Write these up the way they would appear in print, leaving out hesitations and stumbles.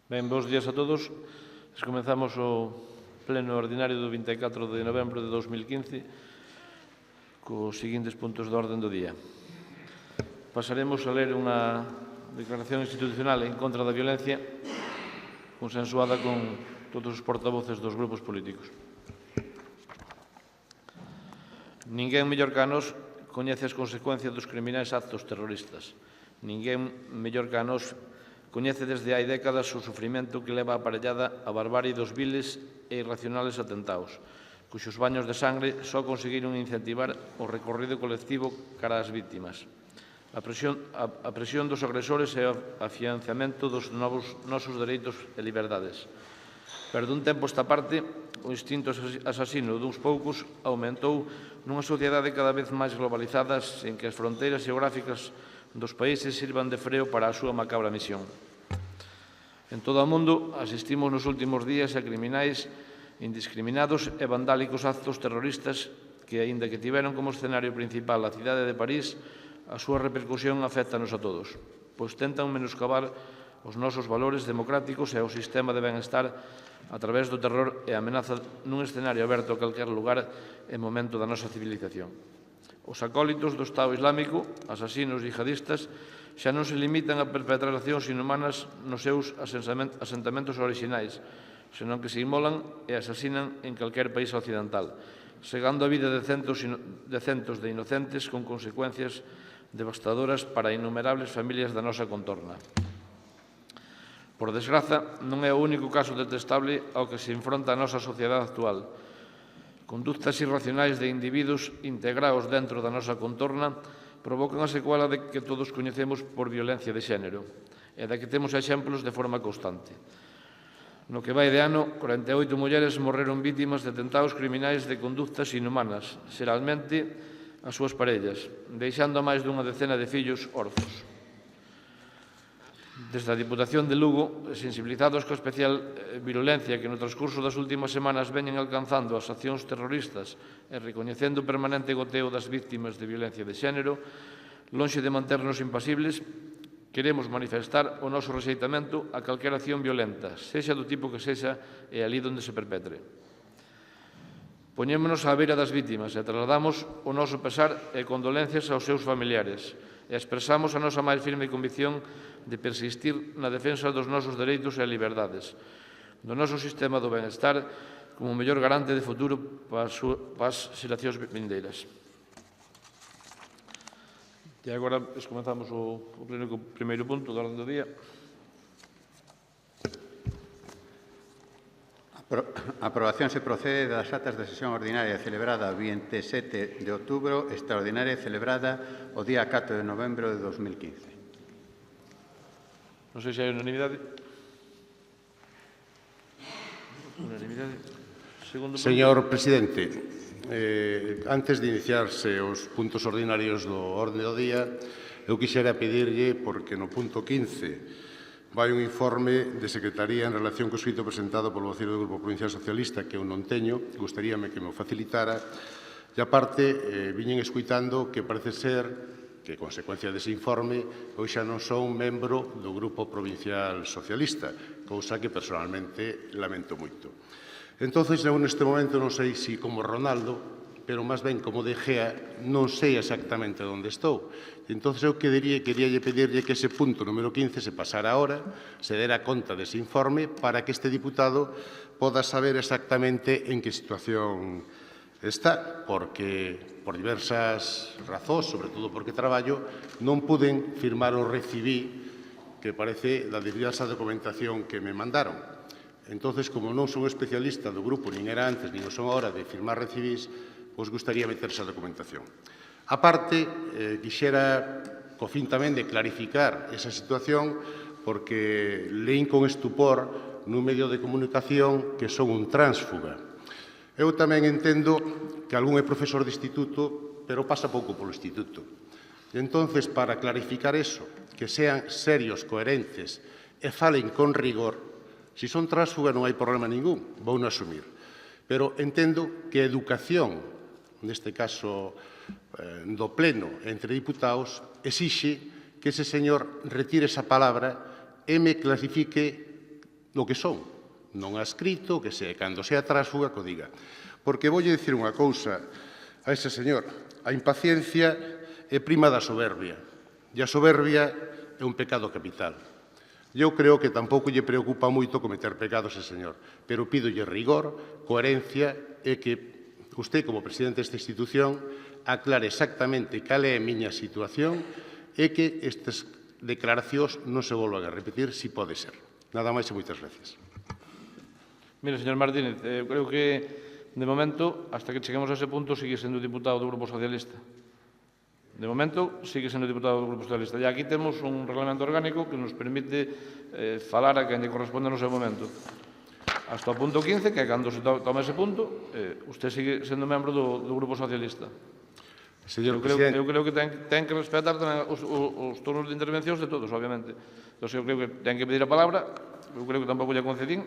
Ben, bons días a todos. Comenzamos o pleno ordinario do 24 de novembro de 2015 cos seguintes puntos de orden do día. Pasaremos a ler unha declaración institucional en contra da violencia consensuada con todos os portavoces dos grupos políticos. Ninguén mellor que a nós coñece as consecuencias dos criminais actos terroristas. Ninguén mellor que a nós coñece desde hai décadas o sufrimento que leva aparellada a barbarie dos viles e irracionales atentados, cuxos baños de sangre só conseguiron incentivar o recorrido colectivo cara ás vítimas. A presión dos agresores e o afianzamento dos nosos dereitos e liberdades. Pero dun tempo esta parte, o instinto asasino duns poucos aumentou nunha sociedade cada vez máis globalizada en que as fronteiras xeográficas dos países sirvan de freo para a súa macabra misión. En todo o mundo asistimos nos últimos días a criminais indiscriminados e vandálicos actos terroristas que, aínda que tiveron como escenario principal a cidade de París, a súa repercusión aféctanos a todos, pois tentan menoscabar os nosos valores democráticos e o sistema de benestar a través do terror e a amenaza nun escenario aberto a calquer lugar e momento da nosa civilización. Os acólitos do Estado Islámico, asasinos jihadistas, xa non se limitan a perpetrar accións inhumanas nos seus asentamentos orixinais, senón que se inmolan e asasinan en calquer país occidental, segando a vida de centos de inocentes con consecuencias devastadoras para innumerables familias da nosa contorna. Por desgraza, non é o único caso detestable ao que se enfronta a nosa sociedade actual. Conductas irracionais de individuos integrados dentro da nosa contorna provocan a secuela de que todos coñecemos por violencia de xénero e da que temos exemplos de forma constante. No que vai de ano, 48 mulleres morreron vítimas de atentados criminais de conductas inhumanas, xeralmente as súas parellas, deixando a máis dunha decena de fillos orzos. Desde a Diputación de Lugo, sensibilizados coa especial virulencia que no transcurso das últimas semanas veñen alcanzando as accións terroristas e recoñecendo o permanente goteo das vítimas de violencia de xénero, lonxe de manternos impasibles, queremos manifestar o noso rexeitamento a calquera acción violenta, sexa do tipo que sexa e ali onde se perpetre. Poñémonos á beira das vítimas e trasladamos o noso pesar e condolencias aos seus familiares e expresamos a nosa máis firme convicción de persistir na defensa dos nosos dereitos e liberdades, do noso sistema do benestar como o mellor garante de futuro para as xeracións vindeiras. E agora comenzamos o primeiro punto da orde do día. A aprobación se procede das actas da sesión ordinaria celebrada o 27 de outubro, extraordinaria celebrada o día 4 de novembro de 2015. Non sei se hai unanimidade. Unanimidade. Señor presidente, antes de iniciarse os puntos ordinarios do orde do día, eu quixera pedirlle, porque no punto 15 vai un informe de Secretaría en relación co escrito presentado polo voceiro do Grupo Provincial Socialista, que eu non teño, gustaríame que me o facilitara, e aparte, viñen escuitando que parece ser que, consecuencia dese informe, hoxe xa non son membro do Grupo Provincial Socialista, cousa que personalmente lamento moito. Entón, eu neste momento non sei se como Ronaldo, pero máis ben como De Gea, non sei exactamente onde estou. Entón, eu queríalle pedirlle que ese punto número 15 se pasara ahora, se dera conta dese informe, para que este diputado poda saber exactamente en que situación está, porque por diversas razóns, sobre todo porque traballo, non puden firmar o recibí que parece da diversa documentación que me mandaron. Entón, como non son especialista do grupo, nin era antes, nin o son ahora de firmar recibís, pois gustaría meter esa documentación. A parte, quixera, co fin tamén de clarificar esa situación, porque leín con estupor nun medio de comunicación que son un tránsfuga. Eu tamén entendo que algún é profesor de instituto, pero pasa pouco polo instituto. Entón, para clarificar eso, que sean serios, coherentes e falen con rigor, se son tránsfuga non hai problema ningún, vou non asumir. Pero entendo que a educación, neste caso do pleno entre diputados, exixe que ese señor retire esa palabra e me clarifique no que son, non a escrito, que se cando sea trásfuga que o diga. Porque voulle dicir unha cousa a ese señor, a impaciencia é prima da soberbia, e a soberbia é un pecado capital. Eu creo que tampouco lle preocupa moito cometer pecados ese señor, pero pídolle rigor, coherencia e que usted, como presidente desta institución, aclare exactamente cal é a miña situación e que estas declaracións non se volvan a repetir, si pode ser. Nada máis e moitas gracias. Mire, señor Martínez, creo que, de momento, hasta que cheguemos a ese punto, sigue sendo diputado do Grupo Socialista. De momento, sigue sendo diputado do Grupo Socialista. E aquí temos un reglamento orgánico que nos permite falar a quen lle corresponde no seu momento. Hasta o punto 15, que é cando se toma ese punto, usted sigue sendo membro do Grupo Socialista. Señor presidente, eu creo que ten que respetar tamén os turnos de intervencións de todos, obviamente. Entón, eu creo que ten que pedir a palabra, eu creo que tampouco lle concedín.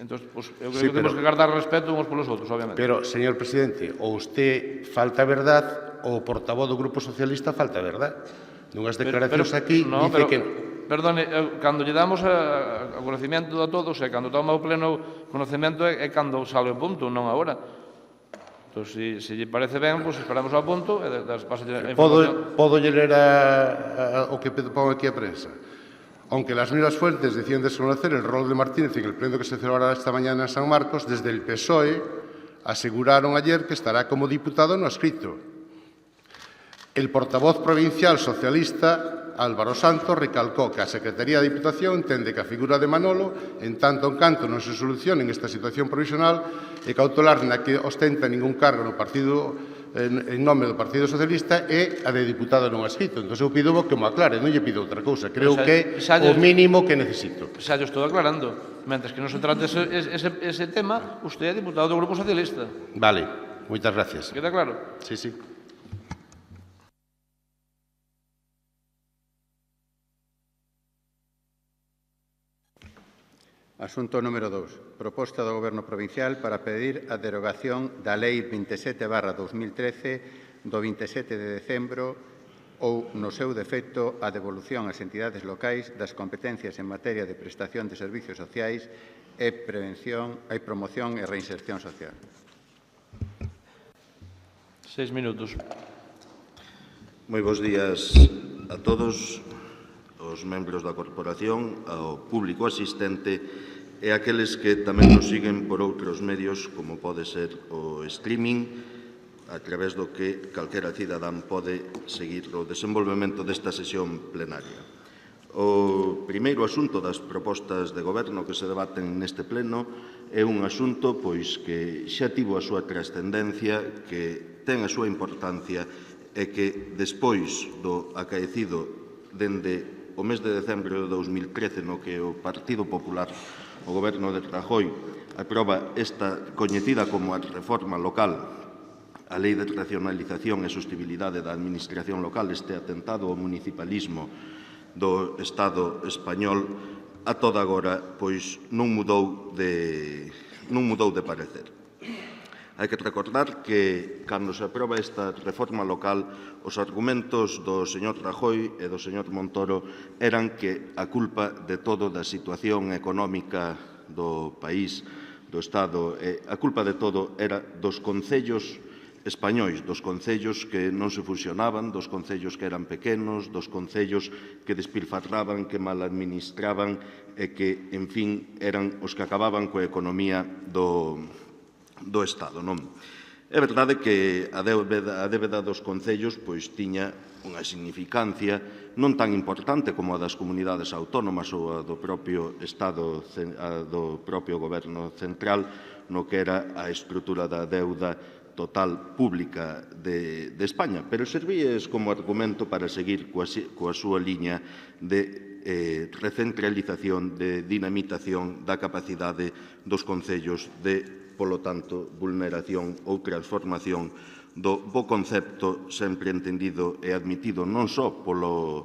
Entón, eu creo que temos que guardar respeto uns polos outros, obviamente. Pero, señor presidente, ou usted falta verdad ou o portavoz do Grupo Socialista falta verdad. Nunhas declaracións aquí dice que... Perdone, cando lle damos a conocimiento a todos, e cando toma o pleno conocemento é cando sale o punto, non agora. Entón, se lle parece ben, pois esperamos ao punto e pasa a información. Podo lle ler o que pon aquí a prensa. Aunque las mismas fuentes decían desconocer el rol de Martínez en el pleno que se celebrará esta mañana en San Marcos, desde el PSOE aseguraron ayer que estará como diputado no escrito. El portavoz provincial socialista, Álvaro Santos, recalcó que a Secretaría de Diputación entende que a figura de Manolo, en tanto en canto non se solucione esta situación provisional e cautelar na que ostenta ningún cargo no partido en nome do Partido Socialista é a de diputado non escrito. Entón, eu pido que me aclare, non lle pido outra cousa. Creo que é o mínimo que necesito. Xa yo estou aclarando. Mentres que non se trate ese tema, usted é diputado do Grupo Socialista. Vale, moitas gracias. Queda claro? Sí, sí. Asunto número 2. Proposta do Goberno Provincial para pedir a derogación da Lei 27/2013 do 27 de decembro ou, no seu defecto, a devolución ás entidades locais das competencias en materia de prestación de servicios sociais e promoción e reinserción social. 6 minutos. Moi bons días a todos os membros da corporación, ao público asistente e aqueles que tamén nos siguen por outros medios, como pode ser o streaming, a través do que calquera cidadán pode seguir o desenvolvemento desta sesión plenaria. O primeiro asunto das propostas de goberno que se debaten neste pleno é un asunto pois que xa tivo a súa trascendencia, que ten a súa importancia e que, despois do acaecido dende o mes de decembro de 2013, no que o Partido Popular, o Goberno de Rajoy, aproba esta coñecida como a reforma local, a Lei de Racionalización e Sostibilidade da Administración Local, este atentado ao municipalismo do Estado español, a toda agora, pois non mudou de parecer. Hai que recordar que, cando se aproba esta reforma local, os argumentos do señor Rajoy e do señor Montoro eran que a culpa de todo da situación económica do país, do Estado, a culpa de todo era dos concellos españois, dos concellos que non se fusionaban, dos concellos que eran pequenos, dos concellos que despilfarraban, que mal administraban e que, en fin, eran os que acababan coa economía do Estado, non? É verdade que a débeda dos concellos pois tiña unha significancia non tan importante como a das comunidades autónomas ou a do propio Estado, do propio Goberno central, no que era a estrutura da deuda total pública de España, pero servíes como argumento para seguir coa súa liña de recentralización, de dinamitación da capacidade dos concellos de, polo tanto, vulneración ou transformación do bo concepto sempre entendido e admitido non só polo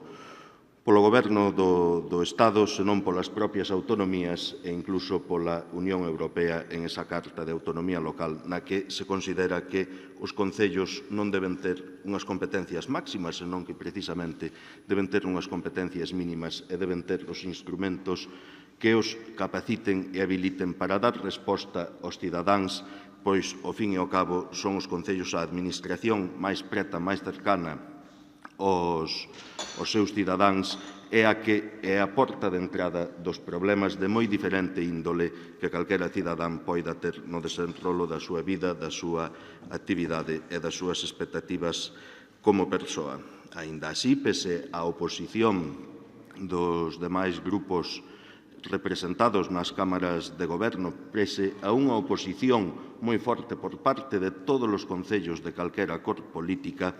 Goberno do Estado, senón polas propias autonomías e incluso pola Unión Europea en esa Carta de Autonomía Local, na que se considera que os concellos non deben ter unhas competencias máximas, senón que precisamente deben ter unhas competencias mínimas e deben ter os instrumentos que os capaciten e habiliten para dar resposta aos cidadáns, pois, ao fin e ao cabo, son os concellos a administración máis preta, máis cercana aos seus cidadáns, é a porta de entrada dos problemas de moi diferente índole que calquera cidadán poida ter no desenrolo da súa vida, da súa actividade e das súas expectativas como persoa. Aínda así, pese á oposición dos demais grupos representados nas cámaras de goberno, pese a unha oposición moi forte por parte de todos os concellos de calquera cor política,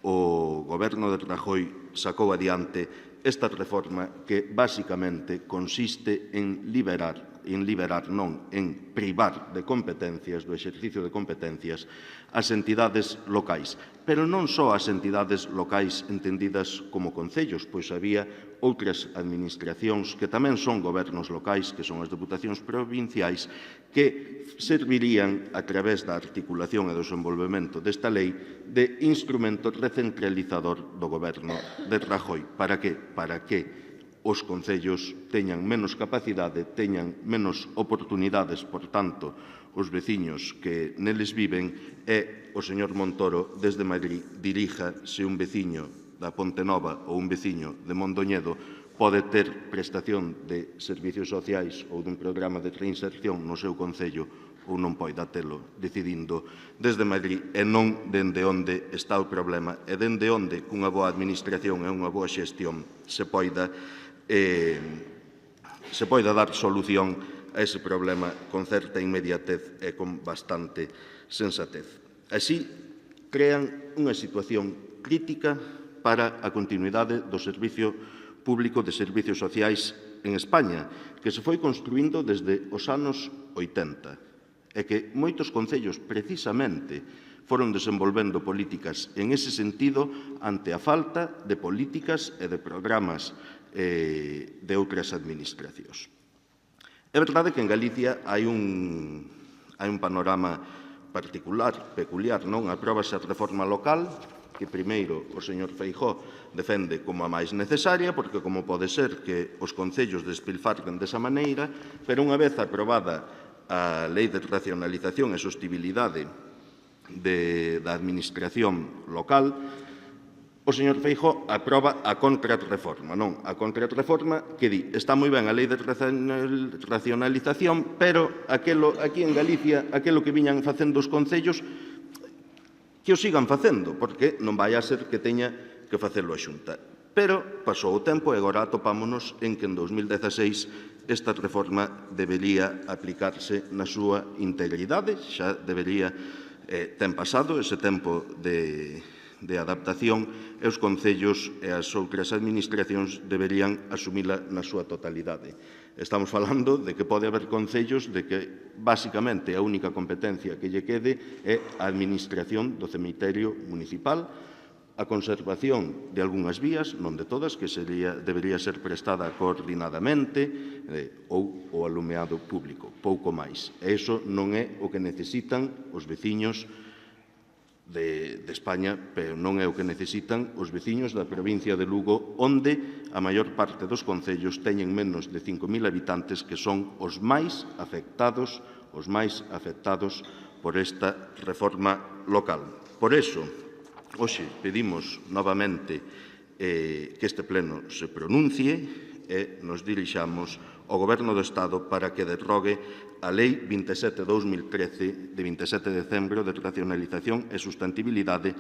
o goberno de Rajoy sacou adiante esta reforma que basicamente consiste en privar de competencias, do exercicio de competencias, as entidades locais. Pero non só as entidades locais entendidas como concellos, pois había outras administracións que tamén son gobernos locais, que son as deputacións provinciais, que servirían, a través da articulación e do desenvolvemento desta lei, de instrumento recentralizador do goberno de Rajoy. Para que? Para que os concellos teñan menos capacidade, teñan menos oportunidades, por tanto, os veciños que neles viven, e o señor Montoro, desde Madrid, dirija se un veciño da Ponte Nova ou un veciño de Mondoñedo pode ter prestación de servicios sociais ou dun programa de reinserción no seu concello ou non poida telo, decidindo desde Madrid e non dende onde está o problema e dende onde, cunha boa administración e unha boa xestión, se poida dar solución a ese problema con certa inmediatez e con bastante sensatez. Así, crean unha situación crítica para a continuidade do servicio público de servicios sociais en España, que se foi construindo desde os anos 80 e que moitos concellos precisamente foron desenvolvendo políticas en ese sentido ante a falta de políticas e de programas de outras administracións. É verdade que en Galicia hai un panorama particular, peculiar, non? Apróbase a reforma local, que primeiro o señor Feijóo defende como a máis necesaria, porque como pode ser que os concellos despilfarren desa maneira, pero unha vez aprobada a Lei de Racionalización e Sostibilidade da Administración Local, o señor Feijóo aproba a contrarreforma, non? A contrarreforma que di, está moi ben a Lei de Racionalización, pero aquí en Galicia, aquilo que viñan facendo os concellos, que o sigan facendo, porque non vai a ser que teña que facelo a Xunta. Pero pasou o tempo e agora atopámonos en que en 2016 esta reforma debería aplicarse na súa integridade, xa debería, ten pasado ese tempo de adaptación e os concellos e as outras administracións deberían asumila na súa totalidade. Estamos falando de que pode haber concellos de que, basicamente, a única competencia que lle quede é a administración do cemiterio municipal, a conservación de algunhas vías, non de todas, que debería ser prestada coordinadamente, ou o alumeado público, pouco máis. E iso non é o que necesitan os veciños de España, pero non é o que necesitan os veciños da provincia de Lugo, onde a maior parte dos concellos teñen menos de 5.000 habitantes, que son os máis afectados por esta reforma local. Por iso, hoxe pedimos novamente que este pleno se pronuncie e nos dirixamos ao Goberno do Estado para que derrogue a Lei 27/2013 de 27 de decembro de racionalización e sustentabilidade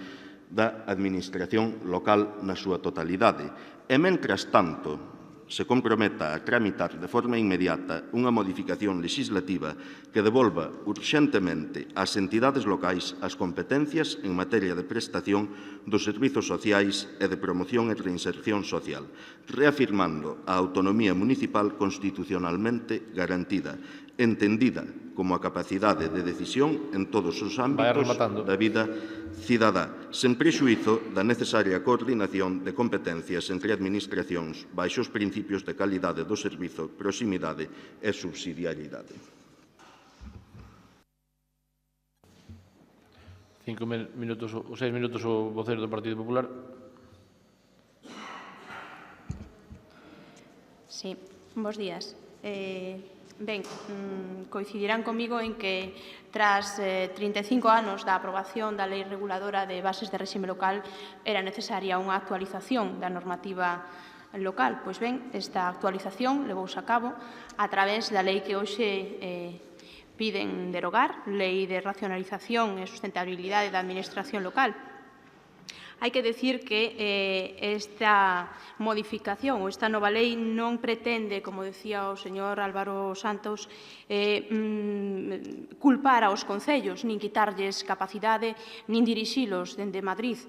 da Administración local na súa totalidade. E, mentras tanto, se comprometa a tramitar de forma inmediata unha modificación legislativa que devolva urxentemente ás entidades locais as competencias en materia de prestación dos servizos sociais e de promoción e reinserción social, reafirmando a autonomía municipal constitucionalmente garantida, entendida como a capacidade de decisión en todos os ámbitos da vida cidadá, sen prexuízo da necesaria coordinación de competencias entre administracións baixo os principios de calidade do servizo, proximidade e subsidiariedade. 6 minutos o voceiro do Partido Popular. Sí, bos días. Ben, coincidirán comigo en que tras 35 anos da aprobación da Lei Reguladora de Bases de Réxime Local era necesaria unha actualización da normativa local. Pois ben, esta actualización levouse a cabo a través da lei que hoxe piden derogar, Lei de Racionalización e Sustentabilidade da Administración Local. Hai que decir que esta modificación ou esta nova lei non pretende, como decía o señor Álvaro Santos, culpar aos concellos, nin quitarlles capacidade, nin dirixilos dende Madrid.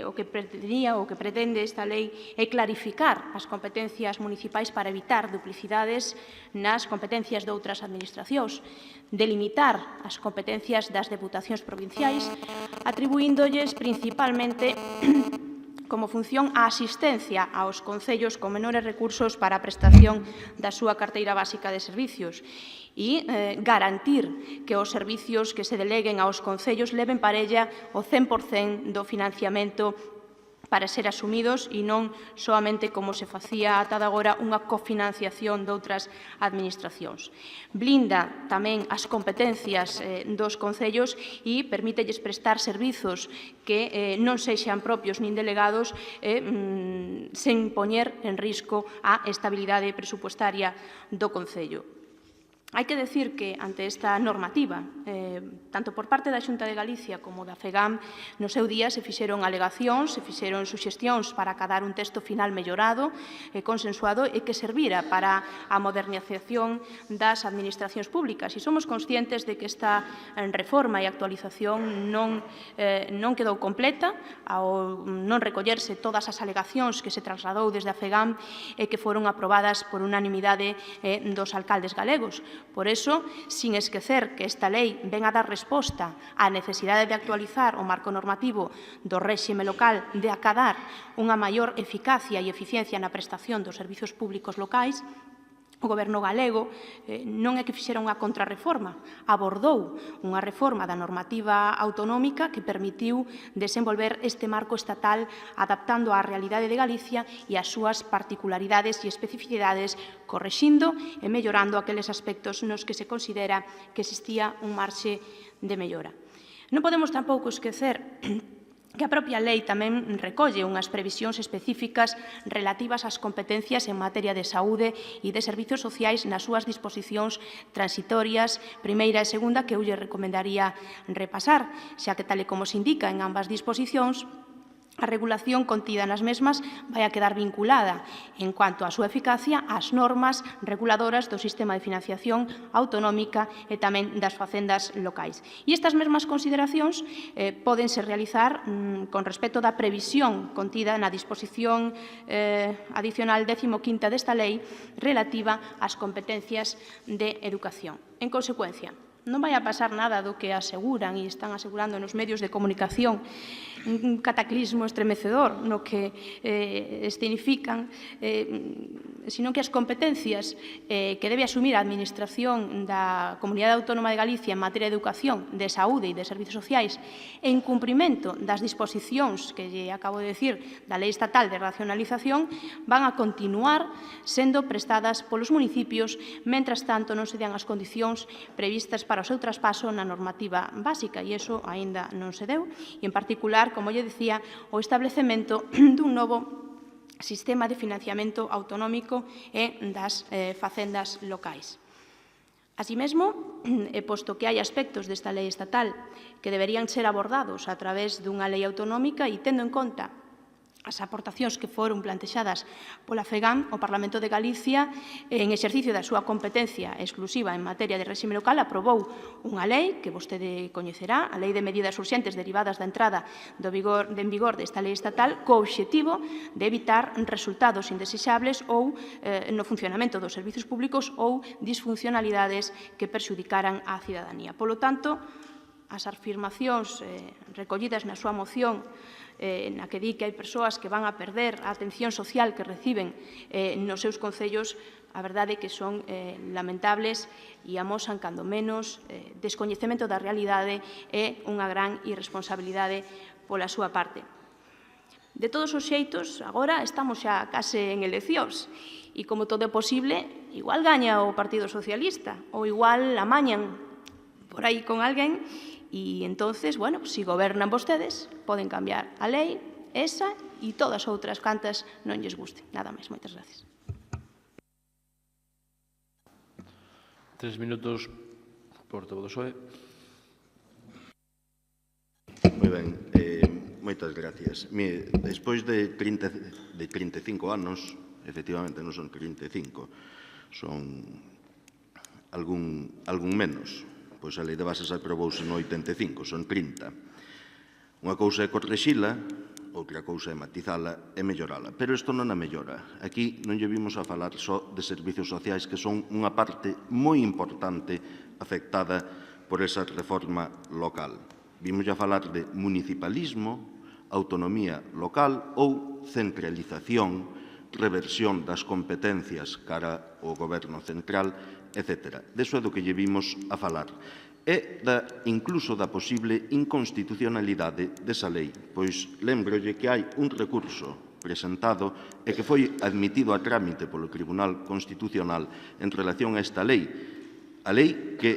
O que pretende esta lei é clarificar as competencias municipais para evitar duplicidades nas competencias de outras administracións, delimitar as competencias das deputacións provinciais, atribuíndolles principalmente como función a asistencia aos concellos con menores recursos para a prestación da súa carteira básica de servicios e garantir que os servicios que se deleguen aos concellos leven parella o 100% do financiamento para ser asumidos e non soamente como se facía ata agora unha cofinanciación de outras administracións. Blinda tamén as competencias dos concellos e permítelles prestar servizos que non sexan propios nin delegados sen poñer en risco a estabilidade presupuestaria do concello. Hai que decir que, ante esta normativa, tanto por parte da Xunta de Galicia como da FEGAM, no seu día se fixeron alegacións, se fixeron suxestións para acadar un texto final mellorado e consensuado e que servira para a modernización das administracións públicas. E somos conscientes de que esta reforma e actualización non quedou completa ao non recollerse todas as alegacións que se trasladou desde a FEGAM e que foron aprobadas por unanimidade dos alcaldes galegos. Por iso, sin esquecer que esta lei ven a dar resposta á necesidade de actualizar o marco normativo do réxime local de acadar unha maior eficacia e eficiencia na prestación dos servizos públicos locais, o Goberno galego non é que fixera unha contrarreforma, abordou unha reforma da normativa autonómica que permitiu desenvolver este marco estatal adaptando á realidade de Galicia e ás súas particularidades e especificidades, correxindo e mellorando aqueles aspectos nos que se considera que existía un marxe de mellora. Non podemos tampouco esquecer que a propia lei tamén recolle unhas previsións específicas relativas ás competencias en materia de saúde e de servizos sociais nas súas disposicións transitorias, primeira e segunda, que eu lle recomendaría repasar, xa que, tal e como se indica en ambas disposicións, a regulación contida nas mesmas vai a quedar vinculada, en cuanto á súa eficacia, ás normas reguladoras do sistema de financiación autonómica e tamén das facendas locais. E estas mesmas consideracións pódense realizar con respecto da previsión contida na disposición adicional 15ª desta lei relativa ás competencias de educación. En consecuencia, non vai a pasar nada do que aseguran e están asegurando nos medios de comunicación, un cataclismo estremecedor no que escenifican, sino que as competencias que debe asumir a Administración da Comunidade Autónoma de Galicia en materia de educación, de saúde e de servizos sociais, en cumprimento das disposicións que lle acabo de decir da Lei Estatal de Racionalización, van a continuar sendo prestadas polos municipios, mentras tanto non se dean as condicións previstas para o seu traspaso na normativa básica, e iso aínda non se deu, e en particular, como lle decía, o establecemento dun novo sistema de financiamento autonómico e das facendas locais. Así mesmo, posto que hai aspectos desta lei estatal que deberían ser abordados a través dunha lei autonómica e tendo en conta as aportacións que foron plantexadas pola FEGAM, o Parlamento de Galicia, en exercicio da súa competencia exclusiva en materia de réxime local, aprobou unha lei que vostede coñecerá, a Lei de Medidas Urxentes derivadas da entrada en vigor desta lei estatal, co obxectivo de evitar resultados indesexables ou no funcionamento dos servizos públicos ou disfuncionalidades que perxudicaran á cidadanía. Polo tanto, as afirmacións recollidas na súa moción na que di que hai persoas que van a perder a atención social que reciben nos seus concellos, a verdade é que son lamentables e amosan, cando menos, descoñecemento da realidade e unha gran irresponsabilidade pola súa parte. De todos os xeitos, agora estamos xa case en eleccións e como todo é posible, igual gaña o Partido Socialista ou igual amañan por aí con alguén e entonces, bueno, se gobernan vostedes, poden cambiar a lei, esa e todas outras cantas non lles gusten. Nada máis, moitas gracias. 3 minutos, portavoz do PSOE. Moi ben, moitas gracias. Mire, despois de 35 anos, efectivamente non son 35, son algún menos, pois a Lei de Bases aprobouse no 85, son 30. Unha cousa é correxila, outra cousa é matizala e mellorala. Pero isto non a mellora. Aquí non lle vimos a falar só de servizos sociais que son unha parte moi importante afectada por esa reforma local. Vimos a falar de municipalismo, autonomía local ou centralización, reversión das competencias cara ao goberno central, etc. Deso é do que lle vimos a falar. E incluso da posible inconstitucionalidade desa lei, pois lembrolle que hai un recurso presentado e que foi admitido a trámite polo Tribunal Constitucional en relación a esta lei, a lei que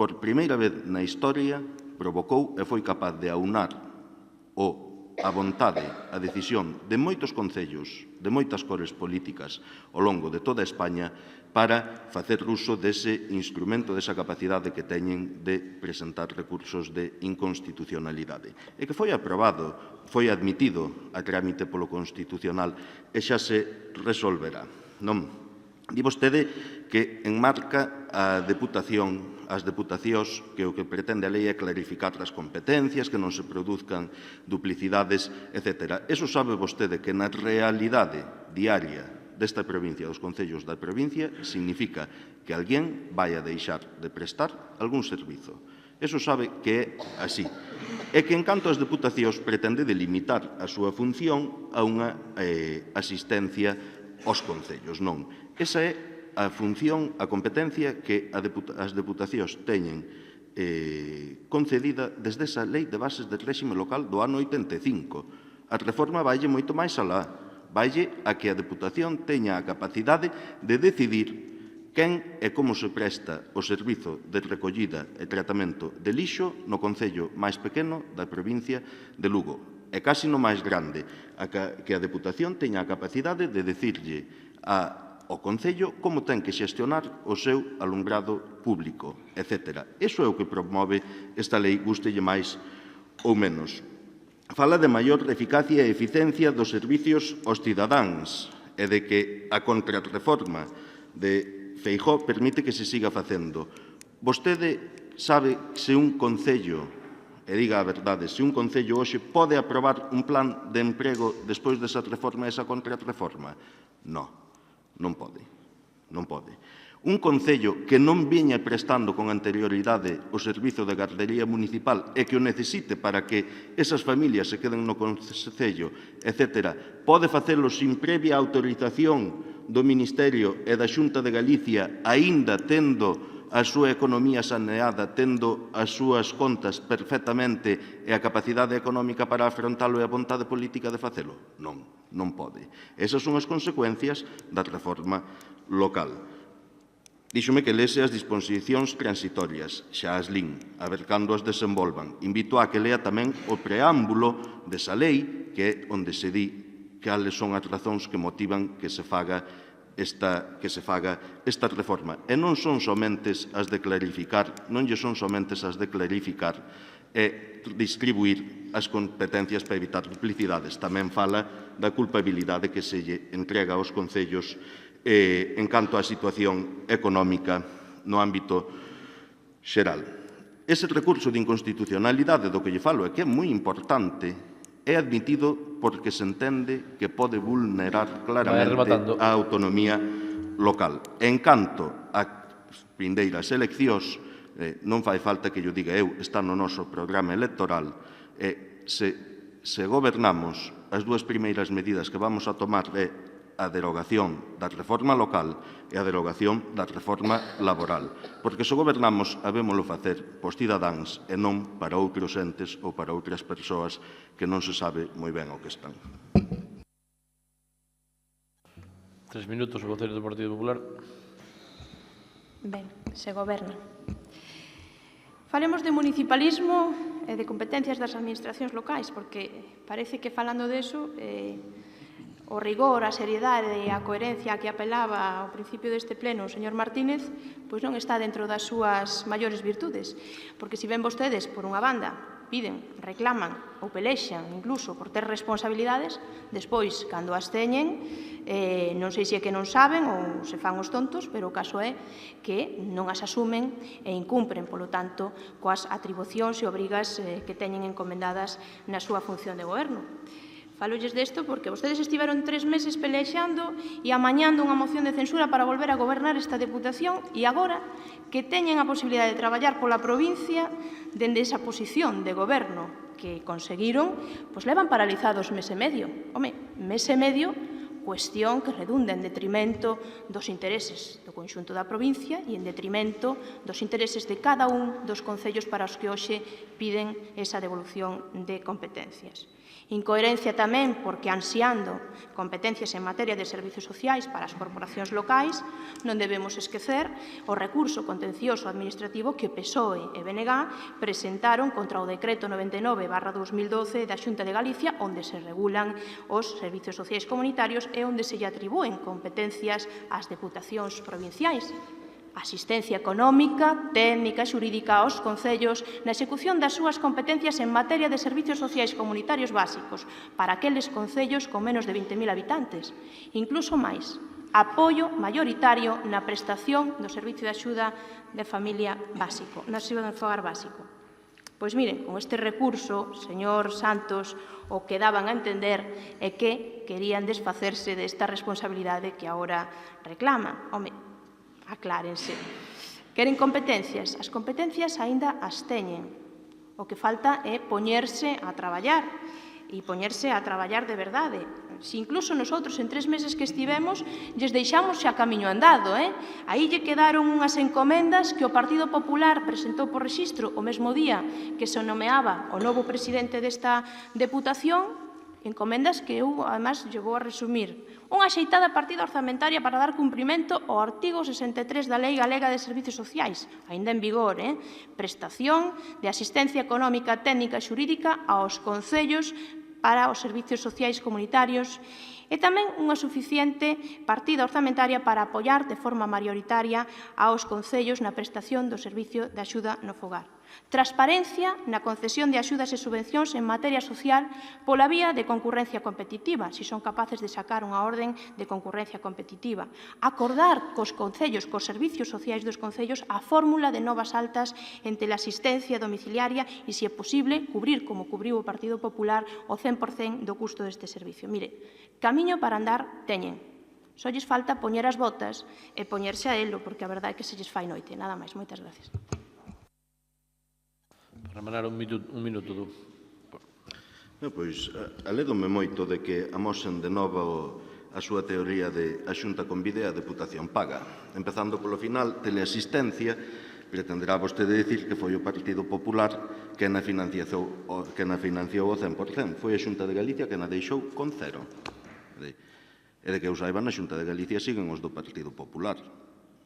por primeira vez na historia provocou e foi capaz de aunar a vontade, a decisión de moitos concellos, de moitas cores políticas ao longo de toda España para facer uso dese instrumento, desa capacidade que teñen de presentar recursos de inconstitucionalidade. E que foi aprobado, foi admitido a trámite polo Constitucional e xa se resolverá. Non? Di vostede que enmarca a deputación, as deputacións, que o que pretende a lei é clarificar as competencias, que non se produzcan duplicidades, etc. Eso sabe vostede que na realidade diaria desta provincia, dos concellos da provincia, significa que alguén vai a deixar de prestar algún servizo. Eso sabe que é así. E que, en canto ás deputacións, pretende delimitar a súa función a unha asistencia aos concellos. Non. Esa é a función, a competencia que as deputacións teñen concedida desde esa Lei de Bases de Réxime Local do ano 85. A reforma vaille moito máis alá. Vaille a que a Deputación teña a capacidade de decidir quen e como se presta o servizo de recollida e tratamento de lixo no concello máis pequeno da provincia de Lugo. E casi no máis grande, que a Deputación teña a capacidade de decirlle ao concello como ten que xestionar o seu alumbrado público, etc. Iso é o que promove esta lei, gústelle máis ou menos. Fala de maior eficacia e eficiencia dos servicios aos cidadáns e de que a contrarreforma de Feijóo permite que se siga facendo. Vostede sabe se un concello, e diga a verdade, se un concello hoxe pode aprobar un plan de emprego despois desa reforma e esa contrarreforma? Non, non pode. Non pode. Un concello que non viña prestando con anterioridade o servizo de gardería municipal e que o necesite para que esas familias se queden no concello, etc., pode facelo sin previa autorización do Ministerio e da Xunta de Galicia, aínda tendo a súa economía saneada, tendo as súas contas perfectamente e a capacidade económica para afrontalo e a vontade política de facelo? Non, non pode. Esas son as consecuencias da reforma local. Díxome que lese as disposicións transitorias, xa as lin, a ver cando as desenvolvan. Invito a que lea tamén o preámbulo desa lei, que é onde se di cales son as razóns que motivan que se faga esta reforma. E non son somentes as de clarificar, non lle son somentes as de clarificar e distribuir as competencias para evitar duplicidades. Tamén fala da culpabilidade que se lle entrega aos concellos en canto á situación económica no ámbito xeral. Ese recurso de inconstitucionalidade do que lle falo é que é moi importante, é admitido porque se entende que pode vulnerar claramente a autonomía local. En canto a vindeiras eleccións, non fai falta que yo diga eu, está no noso programa electoral, se gobernamos, as dúas primeiras medidas que vamos a tomar é a derogación da reforma local e a derogación da reforma laboral. Porque se gobernamos, habémolo facer pos cidadáns e non para outros entes ou para outras persoas que non se sabe moi ben o que están. 3 minutos, o voceiro do Partido Popular. Ben, se goberna. Falemos de municipalismo e de competencias das administracións locais, porque parece que falando deso, o rigor, a seriedade e a coherencia a que apelaba ao principio deste pleno o señor Martínez, pois non está dentro das súas maiores virtudes. Porque se ven vostedes, por unha banda, piden, reclaman ou pelexan incluso por ter responsabilidades, despois, cando as teñen, non sei se é que non saben ou se fan os tontos, pero o caso é que non as asumen e incumpren, polo tanto, coas atribucións e obrigas que teñen encomendadas na súa función de goberno. Falolles desto porque vostedes estiveron 3 meses pelexando e amañando unha moción de censura para volver a gobernar esta Deputación e agora que teñen a posibilidade de traballar pola provincia dende esa posición de goberno que conseguiron, pois levan paralizados mes e medio. Home, mes e medio, cuestión que redunda en detrimento dos intereses do conxunto da provincia e en detrimento dos intereses de cada un dos concellos para os que hoxe piden esa devolución de competencias. Incoherencia tamén porque, ansiando competencias en materia de servizos sociais para as corporacións locais, non debemos esquecer o recurso contencioso administrativo que PSOE e BNG presentaron contra o decreto 99/2012 da Xunta de Galicia, onde se regulan os servizos sociais comunitarios e onde se lle atribúen competencias ás deputacións provinciais. Asistencia económica, técnica e xurídica aos concellos na execución das súas competencias en materia de servizos sociais comunitarios básicos para aqueles concellos con menos de 20.000 habitantes. Incluso máis, apoio maioritario na prestación do servicio de axuda de familia básico, na axuda de fogar básico. Pois miren, con este recurso, señor Santos, o que daban a entender é que querían desfacerse desta responsabilidade que agora reclama. Home, aclárense. Queren competencias? As competencias aínda as teñen. O que falta é poñerse a traballar e poñerse a traballar de verdade. Se incluso nosotros en 3 meses que estivemos lles deixamos xa camiño andado, Aí lle quedaron unhas encomendas que o Partido Popular presentou por rexistro o mesmo día que se nomeaba o novo presidente desta Deputación, encomendas que eu, además, lle vou a resumir. Unha axeitada partida orzamentaria para dar cumprimento ao artigo 63 da Lei Galega de Servizos Sociais, aínda en vigor, prestación de asistencia económica, técnica e xurídica aos concellos para os servizos sociais comunitarios e tamén unha suficiente partida orzamentaria para apoiar de forma maioritaria aos concellos na prestación do servicio de axuda no fogar. Transparencia na concesión de axudas e subvencións en materia social pola vía de concurrencia competitiva, se son capaces de sacar unha orden de concurrencia competitiva. Acordar cos concellos, cos servicios sociais dos concellos, a fórmula de novas altas entre a asistencia domiciliaria e, se é posible, cubrir, como cubriu o Partido Popular, o 100% do custo deste servicio. Mire, camiño para andar teñen. Só lles falta poñer as botas e poñerse a elo, porque a verdade é que se lles fai noite. Nada máis. Moitas gracias. Para remanar un minuto do... Pois, alédome moito de que amosen de novo a súa teoría de a Xunta convide a Deputación paga. Empezando polo final, teleasistencia, pretenderá vostede dicir que foi o Partido Popular que na financiou o 100%. Foi a Xunta de Galicia que na deixou con 0. E de que eu saiba, na Xunta de Galicia siguen os do Partido Popular,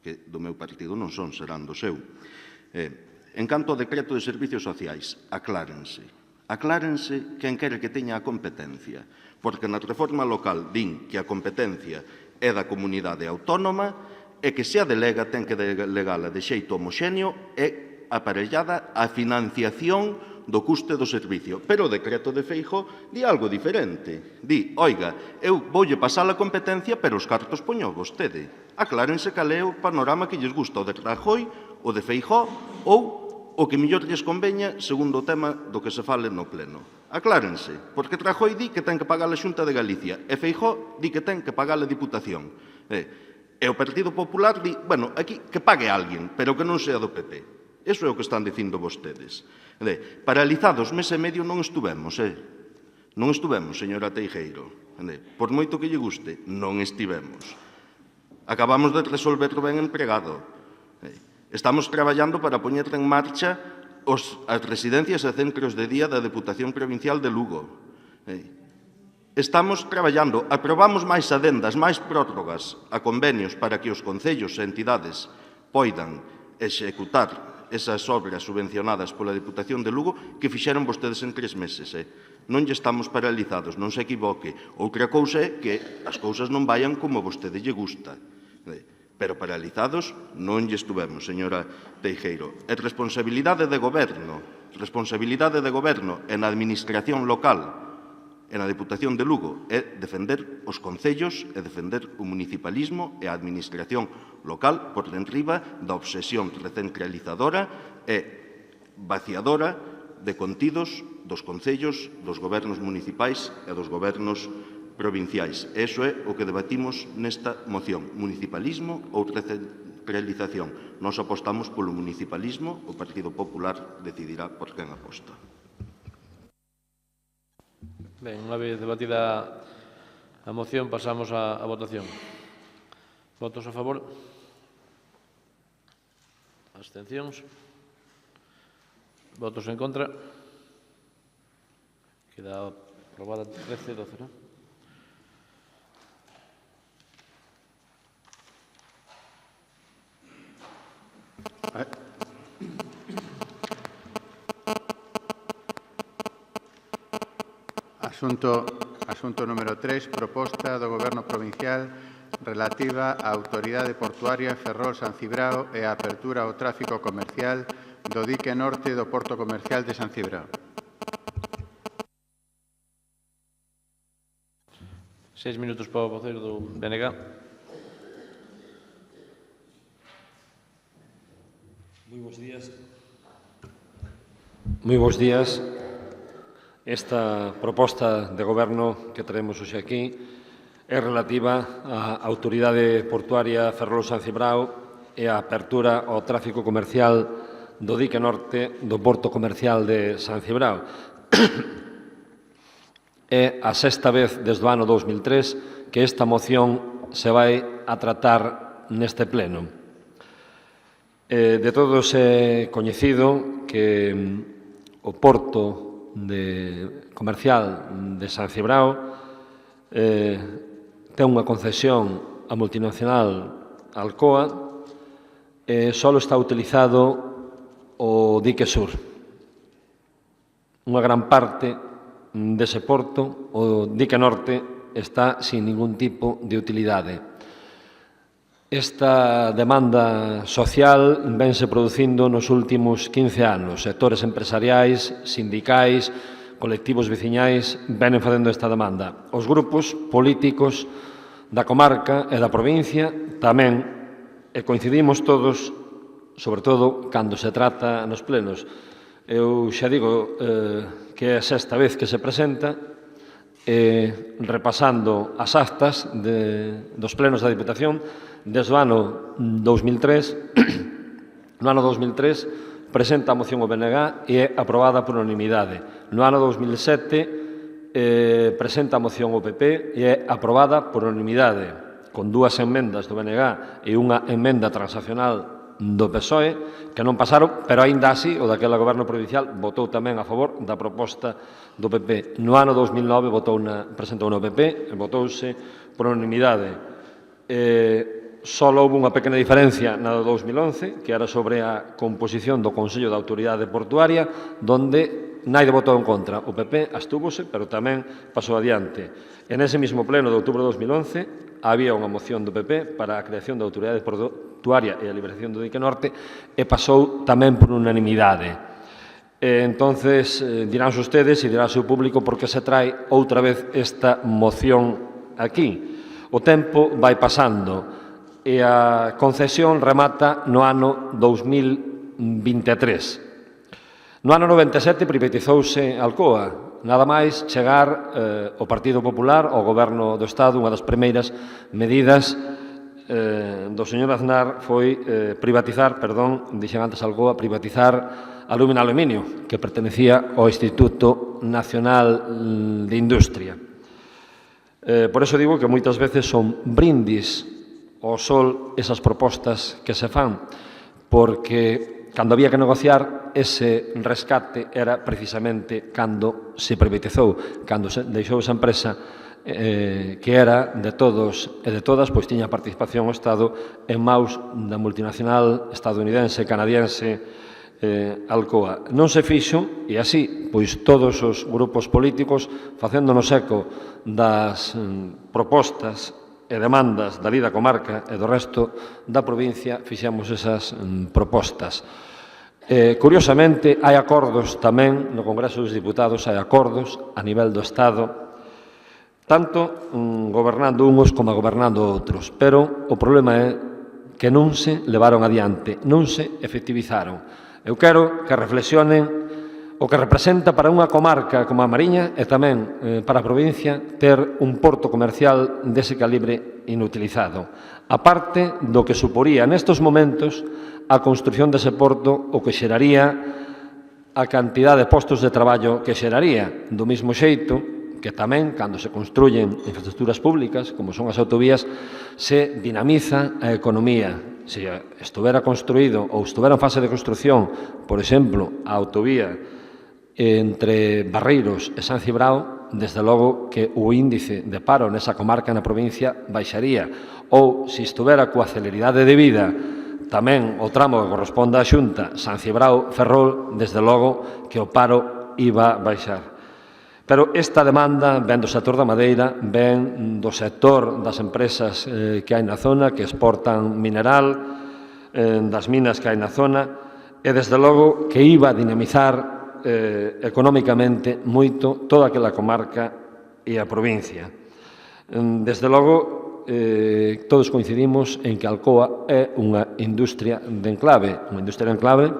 que do meu partido non son, serán do seu. En canto ao decreto de servizos sociais, aclárense. Aclárense quen quere que teña a competencia, porque na reforma local din que a competencia é da comunidade autónoma e que se a delega ten que delegala de xeito homoxéneo e aparellada a financiación do custe do servicio. Pero o decreto de Feijóo di algo diferente. Di, oiga, eu voulle pasar a competencia, pero os cartos poño vostede. Aclárense cal é o panorama que lles gusta, o de Rajoy, o de Feijóo ou o que mellor lles conveña segundo o tema do que se fale no pleno. Aclárense, porque Rajoy di que ten que pagar a Xunta de Galicia e Feijóo di que ten que pagar a Diputación. E o Partido Popular di, bueno, aquí que pague alguén, pero que non sea do PP. Iso é o que están dicindo vostedes. Paralizados mes e medio non estuvemos, Non estuvemos, señora Teijeiro. Por moito que lle guste, non estivemos. Acabamos de resolver o ben empregado. Estamos traballando para poñer en marcha as residencias e centros de día da Deputación Provincial de Lugo. Estamos traballando, aprobamos máis adendas, máis prórrogas a convenios para que os concellos e entidades poidan executar esas obras subvencionadas pola Deputación de Lugo que fixeron vostedes en 3 meses. Non lle estamos paralizados, non se equivoque. Outra cousa é que as cousas non vayan como a vostede lle gusta. Pero paralizados non lle estuvemos, señora Teijeiro. É responsabilidade de goberno e na administración local e na Deputación de Lugo é defender os concellos e defender o municipalismo e a administración local por enriba da obsesión recentralizadora e vaciadora de contidos dos concellos, dos gobernos municipais e dos gobernos provinciais. Eso é o que debatimos nesta moción, municipalismo ou recentralización. Nós apostamos polo municipalismo, o Partido Popular decidirá por quen aposta. Ben, unha vez debatida a moción, pasamos á votación. Votos a favor? Abstencións? Votos en contra? Queda aprobada 13-12, non? Asunto número 3, proposta do Goberno Provincial relativa á Autoridade Portuaria Ferrol-San Cibrao e a apertura ao tráfico comercial do dique norte do Porto Comercial de San Cibrao. 6 minutos para o voceiro do BNG. Moi bons días. Esta proposta de goberno que traemos hoxe aquí é relativa á Autoridade Portuaria Ferrol-San Cibrao e a apertura ao tráfico comercial do dique norte do Porto Comercial de San Cibrao. É a sexta vez desde o ano 2003 que esta moción se vai a tratar neste pleno. De todos é coñecido que o Porto comercial de San Cibrao ten unha concesión a multinacional Alcoa e só está utilizado o dique sur. Unha gran parte dese porto, o dique norte, está sin ningún tipo de utilidade. Esta demanda social vense producindo nos últimos 15 anos. Sectores empresariais, sindicais, colectivos veciñais venen facendo esta demanda. Os grupos políticos da comarca e da provincia tamén, e coincidimos todos, sobre todo cando se trata nos plenos. Eu xa digo que é a sexta vez que se presenta, repasando as actas dos plenos da Diputación, desde o ano 2003, no ano 2003, presenta a moción o BNG e é aprobada por unanimidade. No ano 2007, presenta a moción o PP e é aprobada por unanimidade, con 2 emendas do BNG e unha emenda transaccional do PSOE, que non pasaron, pero aínda así, o daquela goberno provincial votou tamén a favor da proposta do PP. No ano 2009 presentou o PP e votouse por unanimidade. Só houve unha pequena diferencia na do 2011, que era sobre a composición do Consello da Autoridade Portuaria, donde naide votou en contra. O PP abstúvose, pero tamén pasou adiante. En ese mismo pleno de outubro de 2011, había unha moción do PP para a creación da Autoridade Portuaria e a liberación do dique norte e pasou tamén por unanimidade. Entonces, dirán ustedes e dirá o seu público por que se trae outra vez esta moción aquí. O tempo vai pasando e a concesión remata no ano 2023. No ano 97 privatizouse Alcoa. Nada máis chegar o Partido Popular ao Goberno do Estado, unha das primeiras medidas do señor Aznar foi dixen antes Alcoa, privatizar Alumina Aluminio, que pertenecía ao Instituto Nacional de Industria. Por eso digo que moitas veces son brindis ao sol esas propostas que se fan, porque cando había que negociar ese rescate era precisamente cando se privatizou, cando se deixou esa empresa que era de todos e de todas, pois tiña participación o Estado en maus da multinacional estadounidense, canadiense, Alcoa. Non se fixo, e así, pois todos os grupos políticos, facéndonos eco das propostas e demandas da lida comarca e do resto da provincia, fixemos esas propostas. Curiosamente, hai acordos tamén no Congreso dos Diputados, hai acordos a nivel do Estado, tanto gobernando uns como gobernando outros, pero o problema é que non se levaron adiante, non se efectivizaron. Eu quero que reflexionen o que representa para unha comarca como a Mariña e tamén para a provincia ter un porto comercial dese calibre inutilizado. A parte do que suporía nestes momentos a construción dese porto o que xeraría a cantidad de postos de traballo que xeraría. Do mesmo xeito que tamén, cando se construyen infraestructuras públicas, como son as autovías, se dinamiza a economía. Se estuvera construído ou estuvera en fase de construción, por exemplo, a autovía entre Barreiros e San Cibrao, desde logo que o índice de paro nesa comarca na provincia baixaría. Ou, se estuvera coa celeridade de vida, tamén o tramo que corresponde á Xunta, San Cibrao-Ferrol, desde logo que o paro iba a baixar. Pero esta demanda ven do sector da madeira, ven do sector das empresas que hai na zona, que exportan mineral, das minas que hai na zona, e desde logo que iba a dinamizar económicamente moito toda aquela comarca e a provincia. Desde logo, todos coincidimos en que Alcoa é unha industria de enclave,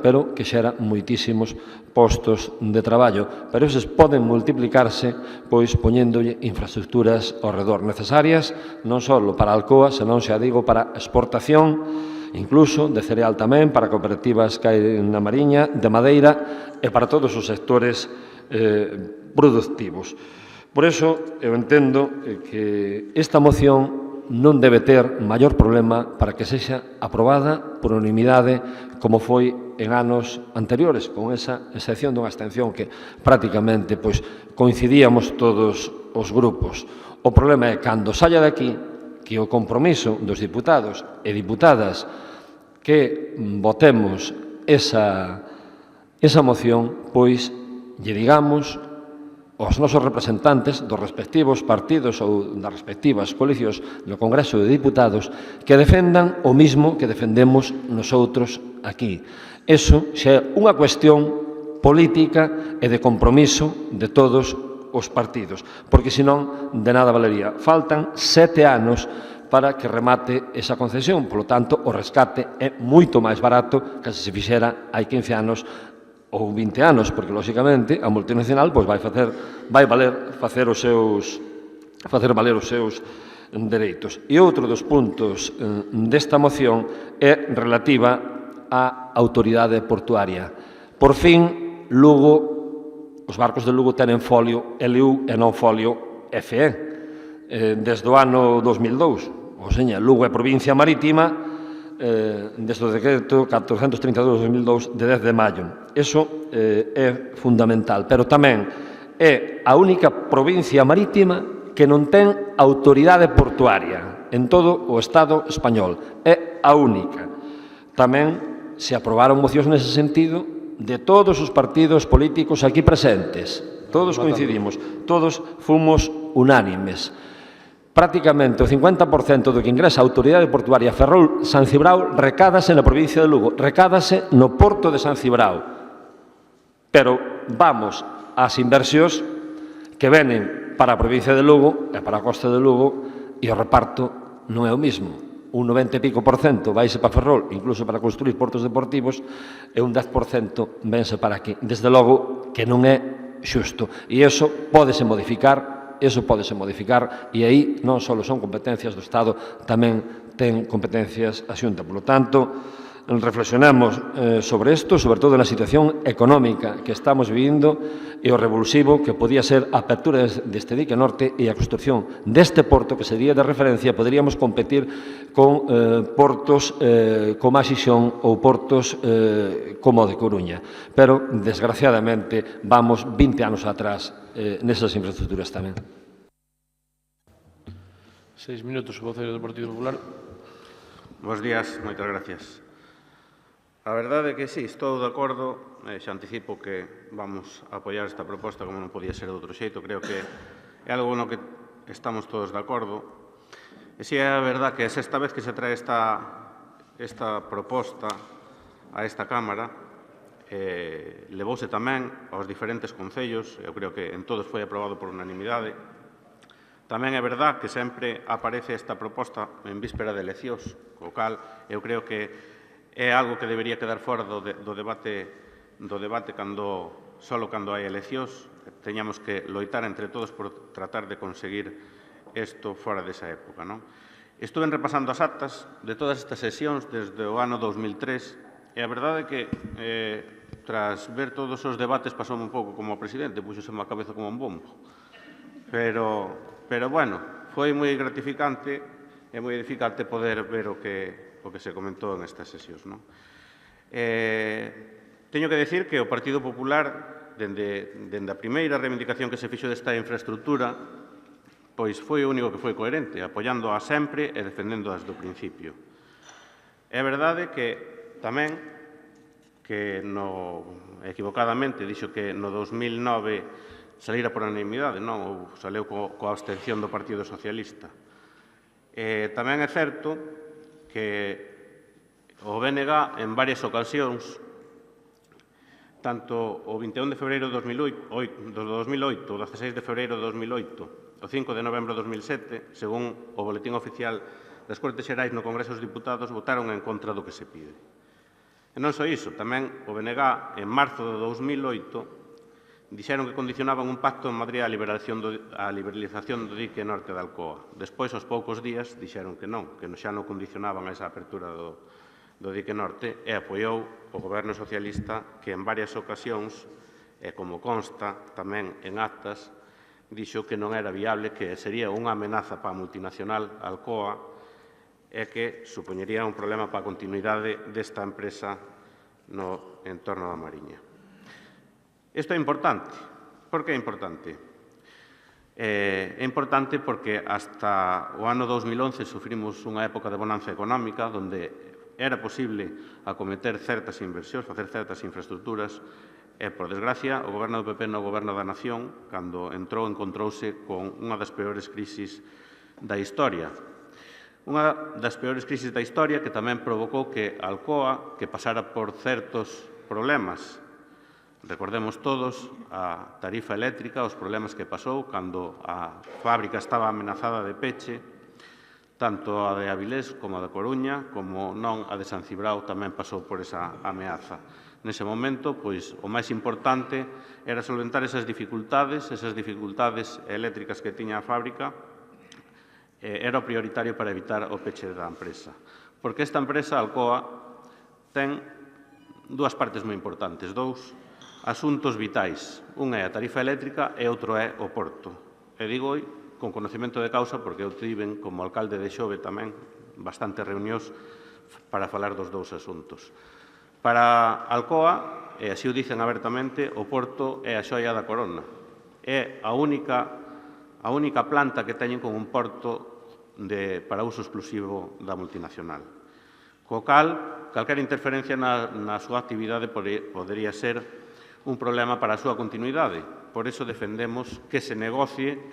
pero que xera moitísimos postos de traballo, pero eses poden multiplicarse pois poñéndolle infraestructuras ao redor necesarias, non só para Alcoa, senón, xa digo, para exportación, incluso de cereal tamén, para cooperativas que hai na Mariña, de madeira e para todos os sectores productivos. Por iso, eu entendo que esta moción non debe ter maior problema para que sexa aprobada por unanimidade como foi en anos anteriores, con esa excepción dunha abstención que prácticamente coincidíamos todos os grupos. O problema é cando saia de aquí que o compromiso dos diputados e diputadas que votemos esa moción, pois lle digamos aos nosos representantes dos respectivos partidos ou das respectivas coalicións no Congreso de Diputados que defendan o mismo que defendemos nosotros aquí. Eso xa é unha cuestión política e de compromiso de todos os partidos, porque senón de nada valería. Faltan 7 anos para que remate esa concesión, polo tanto, o rescate é moito máis barato que se fixera hai 15 anos ou 20 anos, porque, lóxicamente, a multinacional vai valer facer valer os seus dereitos. E outro dos puntos desta moción é relativa á autoridade portuaria. Por fin, Lugo, os barcos de Lugo tenen folio LU e non folio FE, desde o ano 2002. Ou seña, Lugo é provincia marítima, desde o decreto 432/2002 de 10 de maio. Eso é fundamental, pero tamén é a única provincia marítima que non ten autoridade portuaria en todo o Estado español. É a única. Tamén se aprobaron mocións nese sentido de todos os partidos políticos aquí presentes. Todos coincidimos, todos fomos unánimes. Prácticamente o 50% do que ingresa a autoridade portuaria Ferrol-San Cibrao recádase na provincia de Lugo, recádase no porto de San Cibrao. Pero vamos ás inversións que venen para a provincia de Lugo e para a costa de Lugo e o reparto non é o mismo. Un 90 e pico por cento vaise para Ferrol, incluso para construir portos deportivos, e un 10% vense para aquí. Desde logo que non é xusto. E iso pódese modificar, e aí non só son competencias do Estado, tamén ten competencias a Xunta. Por lo tanto, reflexionemos sobre isto, sobre todo na situación económica que estamos vivindo e o revulsivo que podía ser a apertura deste dique norte e a construción deste porto, que sería de referencia, poderíamos competir con portos como a Xixón ou portos como o de Coruña. Pero, desgraciadamente, vamos 20 anos atrás nesas infraestructuras tamén. 6 minutos, o voceiro do Partido Popular. Bos días, moitas gracias. A verdade é que sí, estou de acordo, xa anticipo que vamos a apoiar esta proposta como non podía ser de outro xeito, creo que é algo no que estamos todos de acordo. E si é a verdade que é a sexta vez que se trae esta proposta a esta Cámara, levouse tamén aos diferentes concellos, eu creo que en todos foi aprobado por unanimidade. Tamén é verdade que sempre aparece esta proposta en víspera de eleccións, co cal eu creo que é algo que debería quedar fora do debate só cando hai eleccións. Teñamos que loitar entre todos por tratar de conseguir isto fora desa época. Estuve repasando as actas de todas estas sesións desde o ano 2003 e a verdade é que tras ver todos os debates pasoume un pouco como o presidente, puxoseme a cabeza como un bombo. Pero, bueno, foi moi gratificante e moi edificante poder ver o que se comentou en estas sesións. Teño que decir que o Partido Popular, dende a primeira reivindicación que se fixo desta infraestructura, pois foi o único que foi coherente, apoiándoa sempre e defendéndoas do principio. É verdade que tamén, que equivocadamente dixo que no 2009 salira por unanimidade, non, ou saleu coa abstención do Partido Socialista. Tamén é certo que o BNG en varias ocasións, tanto o 21 de febreiro de 2008, o 16 de febreiro de 2008, o 5 de novembro de 2007, según o Boletín Oficial das Cortes Xerais no Congreso dos Diputados, votaron en contra do que se pide. E non só iso, tamén o BNG, en marzo de 2008, dixeron que condicionaban un pacto en Madrid a liberalización do dique norte de Alcoa. Despois, aos poucos días, dixeron que non, que xa non condicionaban esa apertura do dique norte e apoiou o Goberno socialista que en varias ocasións, e como consta tamén en actas, dixo que non era viable, que sería unha amenaza para a multinacional Alcoa e que supoñería un problema para a continuidade desta empresa no entorno da Mariña. Isto é importante. Por que é importante? É importante porque hasta o ano 2011 sufrimos unha época de bonanza económica onde era posible acometer certas inversións, facer certas infraestructuras e, por desgracia, o Goberno do PP no Goberno da Nación, cando entrou, encontrouse con unha das peores crisis da historia. Unha das peores crisis da historia que tamén provocou que Alcoa, que pasara por certos problemas. Recordemos todos a tarifa eléctrica, os problemas que pasou cando a fábrica estaba amenazada de peche, tanto a de Avilés como a de Coruña, como non a de San Cibrao tamén pasou por esa ameaza. Nese momento, pois, o máis importante era solventar esas dificultades eléctricas que tiña a fábrica, era o prioritario para evitar o peche da empresa. Porque esta empresa, Alcoa, ten dúas partes moi importantes, dous asuntos vitais. Un é a tarifa eléctrica e outro é o porto. E digo con conocemento de causa porque eu tiven como alcalde de Xove tamén bastantes reunións para falar dos dous asuntos. Para Alcoa, e así o dicen abertamente, o porto é a xoia da corona. É a única planta que teñen con un porto para uso exclusivo da multinacional. Co cal, calquera interferencia na súa actividade podería ser un problema para a súa continuidade. Por iso defendemos que se negocie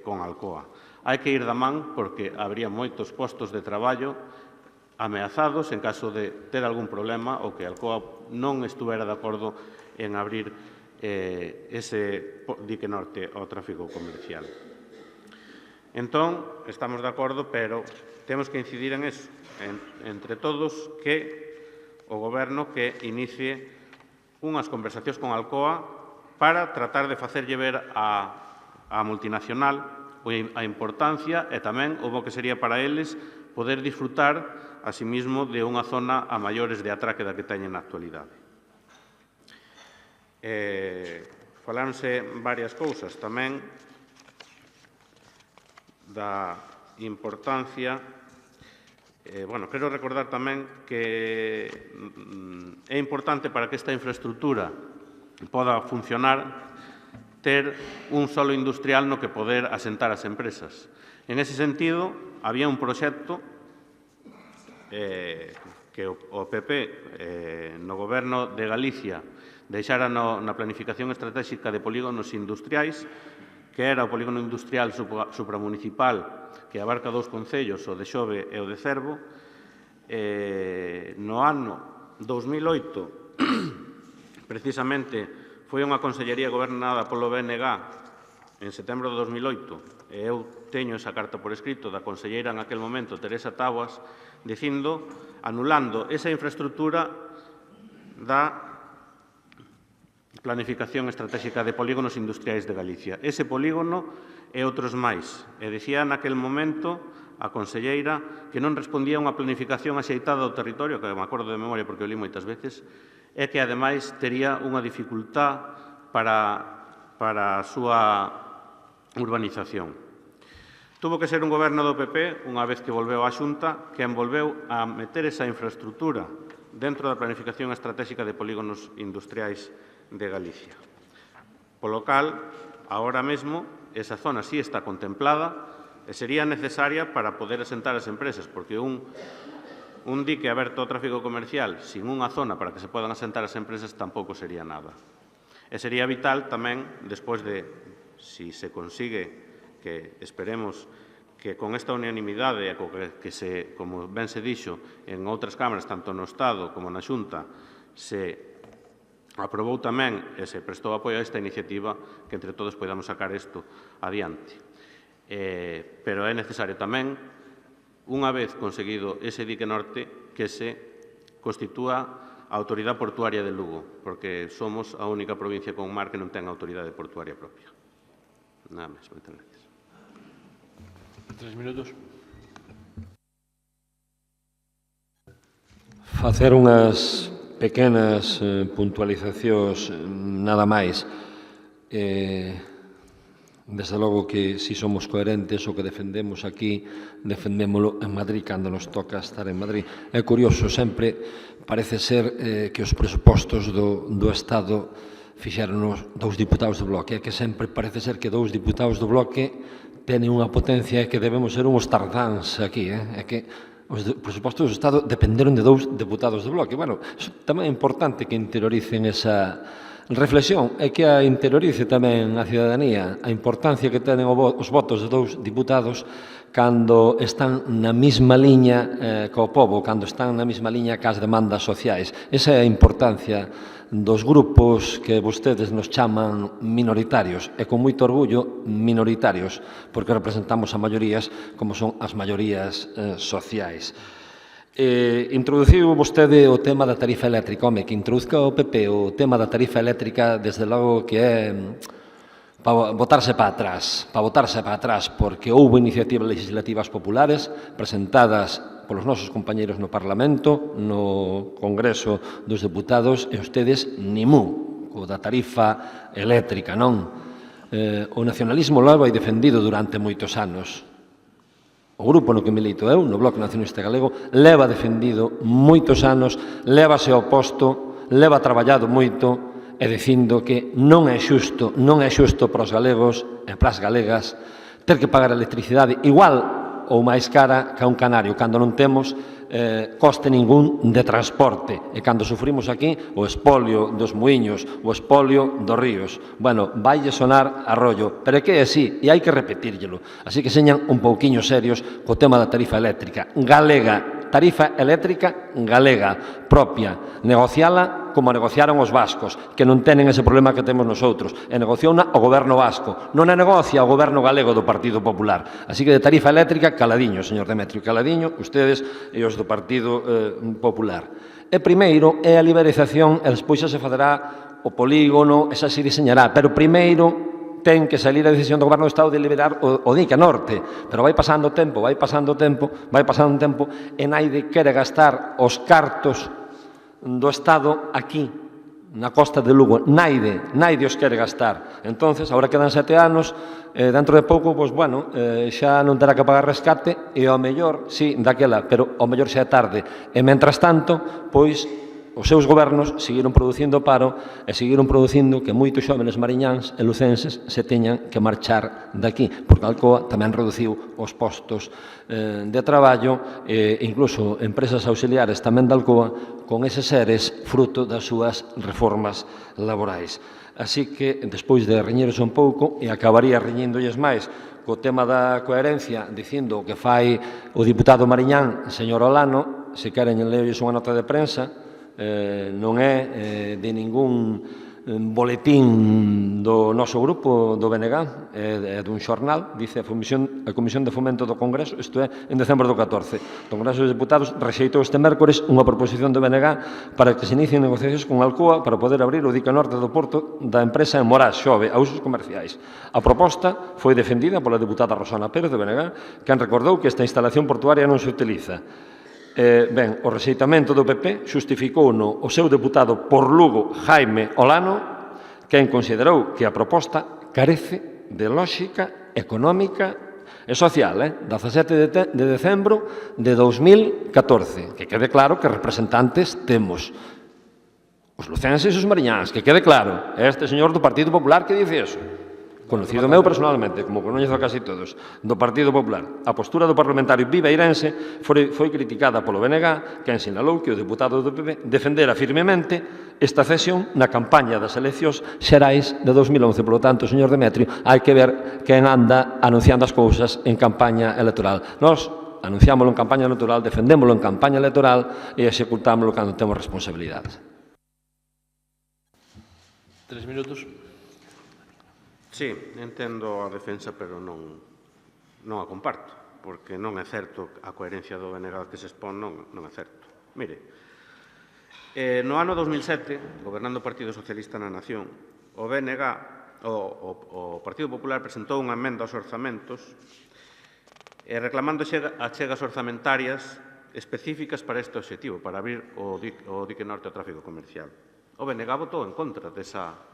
con Alcoa. Hai que ir da man porque habría moitos postos de traballo ameazados en caso de ter algún problema ou que Alcoa non estuvera de acordo en abrir ese dique norte ao tráfico comercial. Entón, estamos de acordo, pero temos que incidir en eso, entre todos, que o Goberno que inicie unhas conversacións con Alcoa para tratar de facerlle ver á multinacional a importancia e tamén o bo que sería para eles poder disfrutar asimismo, de unha zona a maiores de atraque da que teñen na actualidade. Faláronse varias cousas tamén da importancia. Quero recordar tamén que é importante para que esta infraestructura poda funcionar ter un solo industrial no que poder asentar as empresas. En ese sentido, había un proxecto que o PP no Goberno de Galicia deixara na planificación estratégica de polígonos industriais, que era o polígono industrial supramunicipal que abarca 2 concellos, o de Xove e o de Cervo. No ano 2008, precisamente, foi unha consellería gobernada polo BNG en setembro de 2008, e eu teño esa carta por escrito da conselleira en aquel momento, Teresa Taboas, anulando esa infraestructura da planificación estratégica de polígonos industriais de Galicia. Ese polígono e outros máis. E dicía naquel momento a conselleira que non respondía a unha planificación axeitada do territorio, que me acordo de memoria porque o li moitas veces, e que, ademais, tería unha dificultad para a súa urbanización. Tuvo que ser un goberno do PP, unha vez que volveu á Xunta, que envolveu a meter esa infraestructura dentro da planificación estratégica de polígonos industriais de Galicia. Polo cal, agora mesmo, esa zona sí está contemplada e sería necesaria para poder asentar as empresas, porque un dique aberto ao tráfico comercial sin unha zona para que se podan asentar as empresas tampouco sería nada. E sería vital tamén, despois de, si se consigue, que esperemos que con esta unanimidade, que se, como ben se dixo, en outras cámaras, tanto no Estado como na Xunta, se aprobou tamén e se prestou apoio a esta iniciativa, que entre todos podamos sacar isto adiante. Pero é necesario tamén, unha vez conseguido ese dique norte, que se constitúa a Autoridade Portuaria de Lugo, porque somos a única provincia con mar que non ten autoridade portuaria propia. Nada máis, moitas gracias. 3 minutos. Facer unhas pequenas puntualizacións, nada máis. Desde logo que si somos coherentes o que defendemos aquí, defendémolo en Madrid cando nos toca estar en Madrid. É curioso, sempre parece ser que os presupostos do Estado fixeronos 2 diputados do Bloque, é que sempre parece ser que 2 diputados do Bloque teñen unha potencia que debemos ser uns tarzáns aquí, é que os presupostos do Estado dependeron de 2 deputados do Bloque. Bueno, tamén é importante que interioricen esa reflexión e que a interiorice tamén a cidadanía a importancia que teñen os votos de 2 diputados cando están na mesma liña co povo, cando están na mesma liña cas demandas sociais. Esa é a importancia dos grupos que vostedes nos chaman minoritarios, e con moito orgullo minoritarios, porque representamos a maiorías como son as maiorías sociais. Introduciu vostede o tema da tarifa eléctrica. Home, que introduzca o PP o tema da tarifa eléctrica, desde logo que é para botarse para atrás, porque houve iniciativas legislativas populares presentadas polos nosos compañeiros no Parlamento, no Congreso dos Deputados, e ustedes nimú, o da tarifa eléctrica, non? O nacionalismo lo hai defendido durante moitos anos. O grupo no que milito eu, no Bloque Nacionalista Galego, leva defendido moitos anos, lévase ao posto, leva traballado moito e dicindo que non é xusto para os galegos e para as galegas ter que pagar a electricidade igual ou máis cara que a un canario, cando non temos coste ningún de transporte, e cando sufrimos aquí o espolio dos muiños, o espolio dos ríos. Bueno, vaille sonar a rollo, pero é que é así, e hai que repetírllelo. Así que señan un pouquiño serios co tema da tarifa eléctrica galega, tarifa eléctrica galega, propia, negociala como negociaron os vascos, que non tenen ese problema que temos nosotros, e negociona o goberno vasco, non a negocia o goberno galego do Partido Popular. Así que de tarifa eléctrica, caladiño, señor Demetrio, caladiño, ustedes e os do Partido Popular. E primeiro é a liberalización, e despois xa se fadará o polígono, e xa se diseñará, pero primeiro ten que salir a decisión do Goberno do Estado de liberar o dique norte, pero vai pasando o tempo, e naide quere gastar os cartos do Estado aquí, na costa de Lugo. Naide os quere gastar. Entonces, agora quedan 7 anos, dentro de pouco, pois, bueno, xa non terá que pagar rescate, e ao mellor, sí, daquela, pero ao mellor xa é tarde. E, mentras tanto, pois, os seus gobernos seguiron producindo paro e seguiron producindo que moitos xóvenes mariñáns e lucenses se teñan que marchar daqui, porque Alcoa tamén reduciu os postos de traballo e incluso empresas auxiliares tamén de Alcoa con eses seres fruto das súas reformas laborais. Así que, despois de reñirse un pouco, e acabaría reñíndolles máis co tema da coherencia, dicindo o que fai o diputado mariñán, señor Olano, se queren leolles unha nota de prensa, non é de ningún boletín do noso grupo do BNG, é dun xornal, dice a Comisión de Fomento do Congreso, isto é, en decembro do 14. O Congreso dos Deputados rexeitou este mércores unha proposición do BNG para que se inicien negociacións con Alcoa para poder abrir o dique norte do porto da empresa en Morás, Xove, a usos comerciais. A proposta foi defendida pola deputada Rosana Pérez do BNG, quen recordou que esta instalación portuaria non se utiliza. Ben, o rexeitamento do PP xustificouno o seu deputado por Lugo, Jaime Olano, quen considerou que a proposta carece de lógica económica e social, 17 de decembro de 2014. Que quede claro que representantes temos os lucenses e os mariñáns, que quede claro. É este señor do Partido Popular que dice eso. Conocido meu personalmente, como coñezo a casi todos, do Partido Popular. A postura do parlamentario viveirense foi criticada polo BNG, quen sinalou que o deputado do PP defendera firmemente esta cesión na campaña das eleccións xerais de 2011. Por lo tanto, señor Demetrio, hai que ver quen anda anunciando as cousas en campaña electoral. Nós anunciámoslo en campaña electoral, defendémoslo en campaña electoral e executámoslo cando temos responsabilidades. 3 minutos. Sí, entendo a defensa, pero non a comparto, porque non é certo a coherencia do BNG que se expón, non é certo. Mire, no ano 2007, gobernando o Partido Socialista na Nación, o BNG, o Partido Popular presentou unha emenda aos orzamentos reclamando achegas orzamentarias específicas para este objetivo, para abrir o dique norte ao tráfico comercial. O BNG votou en contra desa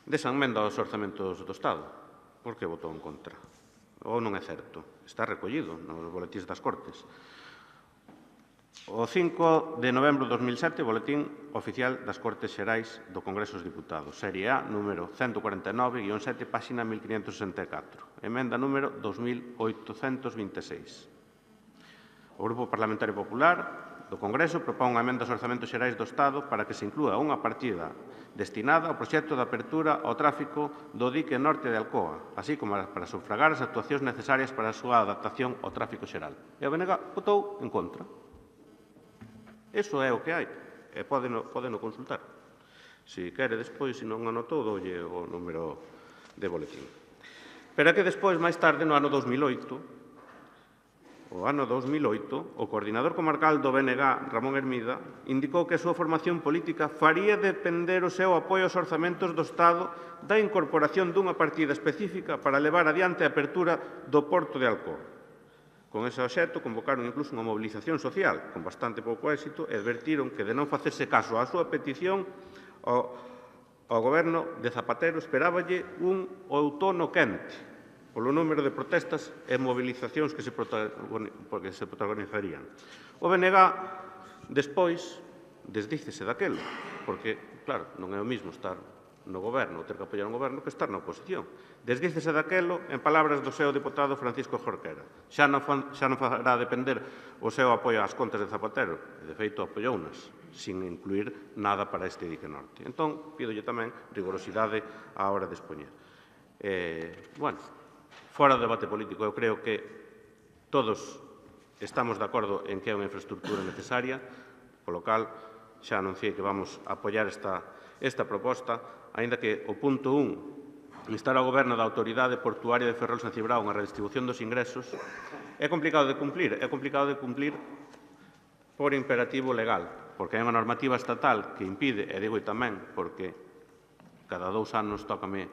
emenda aos orzamentos do Estado. Por que votou en contra? Ou non é certo? Está recollido nos boletíns das Cortes. O 5 de novembro de 2007, boletín oficial das Cortes Xerais do Congreso dos Diputados, serie A, número 149-7, páxina 1564, emenda número 2826. O Grupo Parlamentario Popular do Congreso propón unha emenda aos orzamentos xerais do Estado para que se inclúa unha partida destinada ao proxecto de apertura ao tráfico do dique norte de Alcoa, así como para sufragar as actuacións necesarias para a súa adaptación ao tráfico xeral. E o BNG votou en contra. Iso é o que hai, e podeno consultar. Se quere despois, se non anotou, doulle o número de boletín. Pero é que despois, máis tarde, no ano 2008, o coordinador comarcal do BNG, Ramón Hermida, indicou que a súa formación política faría depender o seu apoio aos orzamentos do Estado da incorporación dunha partida específica para levar adiante a apertura do porto de Alcoa. Con ese obxecto, convocaron incluso unha mobilización social, con bastante pouco éxito, e advertiron que de non facerse caso á súa petición, ao goberno de Zapatero esperáballe un outono quente, polo número de protestas e mobilizacións que se protagonizarían. O BNG, despois, desdícese daquelo, porque, claro, non é o mismo estar no goberno ou ter que apoiar un goberno que estar na oposición. Desdícese daquelo en palabras do seu deputado Francisco Jorquera. Xa non fará depender o seu apoio ás contas de Zapatero, e, de feito, apoiounas, sin incluir nada para este dique norte. Entón, pídolle tamén rigorosidade á hora de expoñer. Bueno, fora do debate político, eu creo que todos estamos de acordo en que é unha infraestructura necesaria, polo cal xa anunciei que vamos a apoiar esta proposta, aínda que o punto 1, instar ao Goberno da Autoridade Portuaria de Ferrol San Cibrao unha redistribución dos ingresos, é complicado de cumplir. É complicado de cumplir por imperativo legal, porque hai unha normativa estatal que impide, e digo tamén porque cada 2 anos tócame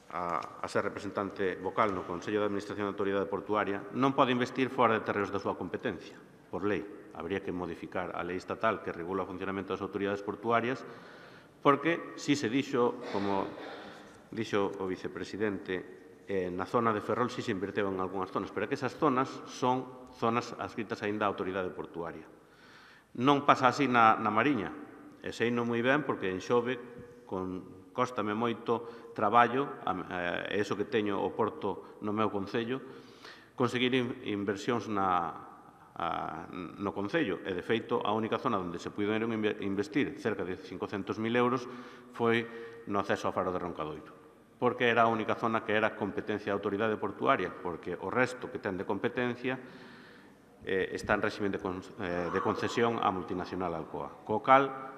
a ser representante vocal no Consello de Administración da Autoridade Portuaria, non pode investir fora de terreos da súa competencia, por lei. Habría que modificar a lei estatal que regula o funcionamento das autoridades portuarias, porque si se dixo, como dixo o vicepresidente, na zona de Ferrol si se inverteu en algunhas zonas, pero é que esas zonas son zonas adscritas aínda á autoridade portuaria. Non pasa así na Mariña, e sei non moi ben porque en Xove cóstame moito traballo, e iso que teño o porto no meu concello, conseguir inversións no concello. E, de feito, a única zona onde se puderon investir cerca de 500.000 euros foi no acceso ao faro de Roncadoiro, porque era a única zona que era competencia da autoridade portuaria, porque o resto que ten de competencia está en régimen de concesión á multinacional Alcoa. Co cal,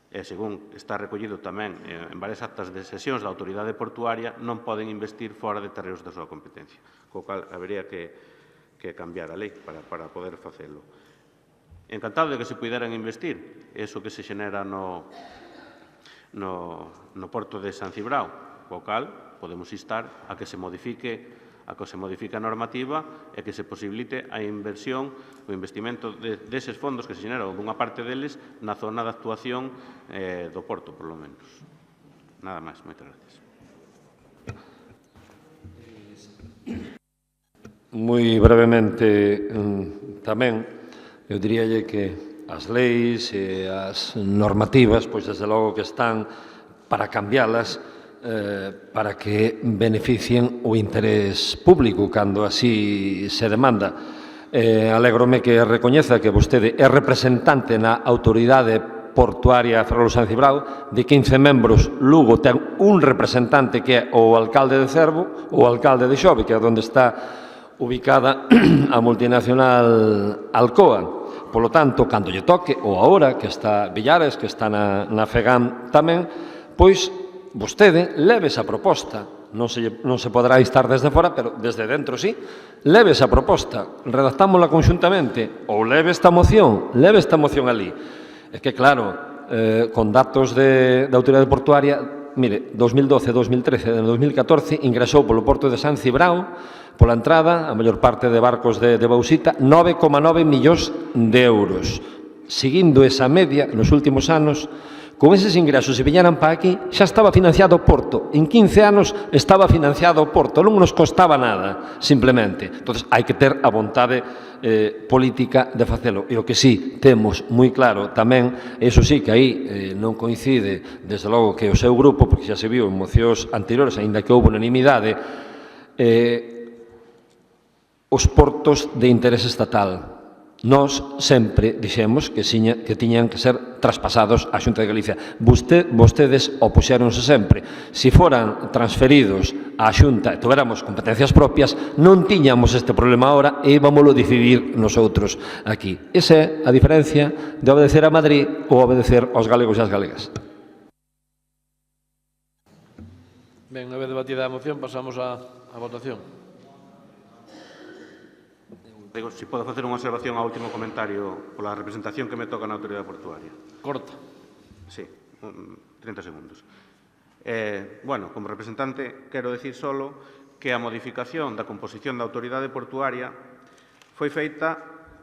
e según está recollido tamén en varias actas de sesións da autoridade portuaria, non poden investir fora de terreos da súa competencia. Co cal, habería que cambiar a lei para poder facelo. Encantado de que se puderan investir eso que se xenera no porto de San Cibrao, co cal podemos instar a que se modifique a normativa e que se posibilite a inversión, o investimento deses fondos que se xeneran, unha parte deles, na zona de actuación do porto, por lo menos. Nada máis, moitas gracias. Moi brevemente, tamén, eu diríalle que as leis e as normativas, pois, desde logo que están para cambiálas, para que beneficien o interés público cando así se demanda. Alégrome que recoñeza que vostede é representante na autoridade portuaria Ferrol San Cibrao. De 15 membros, Lugo ten un representante que é o alcalde de Cervo, o alcalde de Xove, que é onde está ubicada a multinacional Alcoa. Polo tanto, cando lle toque, ou agora, que está Villares, que está na FEGAM tamén, pois vostede leve esa proposta, non se poderá instar desde fora, pero desde dentro sí, leve esa proposta, redactámola conxuntamente, ou leve esta moción ali. É que, claro, con datos da autoridade portuaria, mire, 2012, 2013 e 2014 ingresou polo porto de San Cibrao, pola entrada, a maior parte de barcos de bauxita, 9,9 millóns de euros. Seguindo esa media, nos últimos anos, con eses ingresos, se viñeran para aquí, xa estaba financiado o porto. En 15 anos estaba financiado o porto. Non nos costaba nada, simplemente. Entón, hai que ter a vontade política de facelo. E o que sí temos moi claro tamén, eso sí que aí non coincide, desde logo, que o seu grupo, porque xa se viu en mocións anteriores, aínda que houve unanimidade, os portos de interés estatal. Nós sempre dixemos que tiñan que ser traspasados á Xunta de Galicia. Vostedes opuxéronse sempre. Se foran transferidos á Xunta e tuveramos competencias propias, non tiñamos este problema ahora e íbamoslo decidir nosotros aquí. Esa é a diferencia de obedecer a Madrid ou obedecer aos galegos e as galegas. Ben, unha vez debatida a moción, pasamos á votación. Digo, se podo facer unha observación ao último comentario pola representación que me toca na autoridade portuaria. Corta. Sí, 30 segundos. Bueno, como representante, quero decir solo que a modificación da composición da autoridade portuaria foi feita,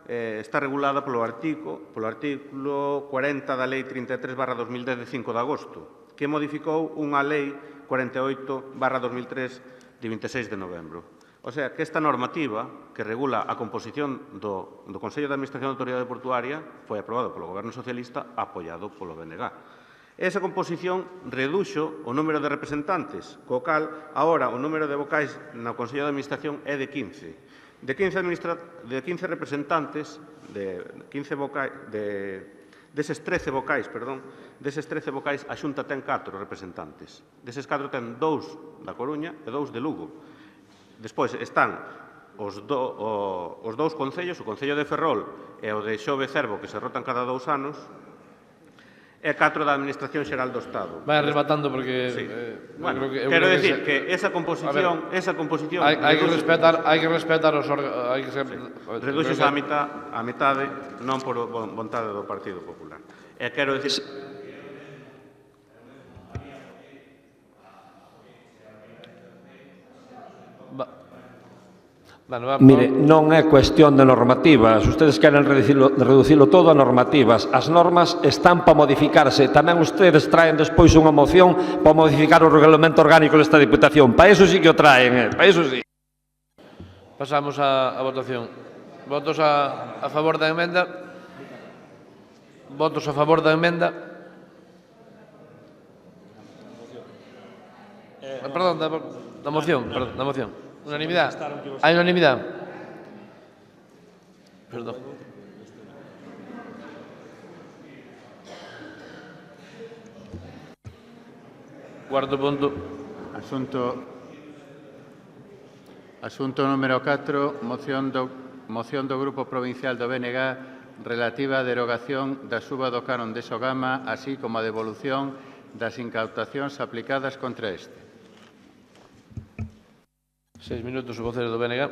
está regulada polo artículo 40 da Lei 33/2010 de 5 de agosto, que modificou unha Lei 48/2003 de 26 de novembro. O sea, que esta normativa que regula a composición do Consello de Administración da Autoridade Portuaria foi aprobado polo Goberno Socialista apoiado polo BNG. Esa composición reduxo o número de representantes, co cal, agora, o número de vocais no Consello de Administración é de 15. De 15 representantes, deses 13 vocais, a Xunta ten 4 representantes. Deses 4 ten 2 da Coruña e 2 de Lugo. Despois están os dous concellos, o Concello de Ferrol e o de Xove Cervo, que se rotan cada 2 anos, e 4 da Administración Xeral do Estado. Vai rematando porque... Sí. Bueno, quero decir que esa composición... Hai que respetar os... Reduxes a mitade, non por vontade do Partido Popular. E quero decir... Mire, non é cuestión de normativas. Ustedes queren reducilo todo a normativas. As normas están para modificarse. Tamén ustedes traen despois unha moción para modificar o regulamento orgánico desta Diputación. Para iso sí que o traen, para iso sí. Pasamos a votación. Votos a favor da emenda? Votos a favor da emenda? Perdón, da moción. Unanimidade. Hai unanimidade. Perdón. Cuarto punto. Asunto número 4, moción do Grupo Provincial do BNG relativa á derogación da suba do canon de Sogama, así como a devolución das incautacións aplicadas contra este. 6 minutos o vocero do BNG.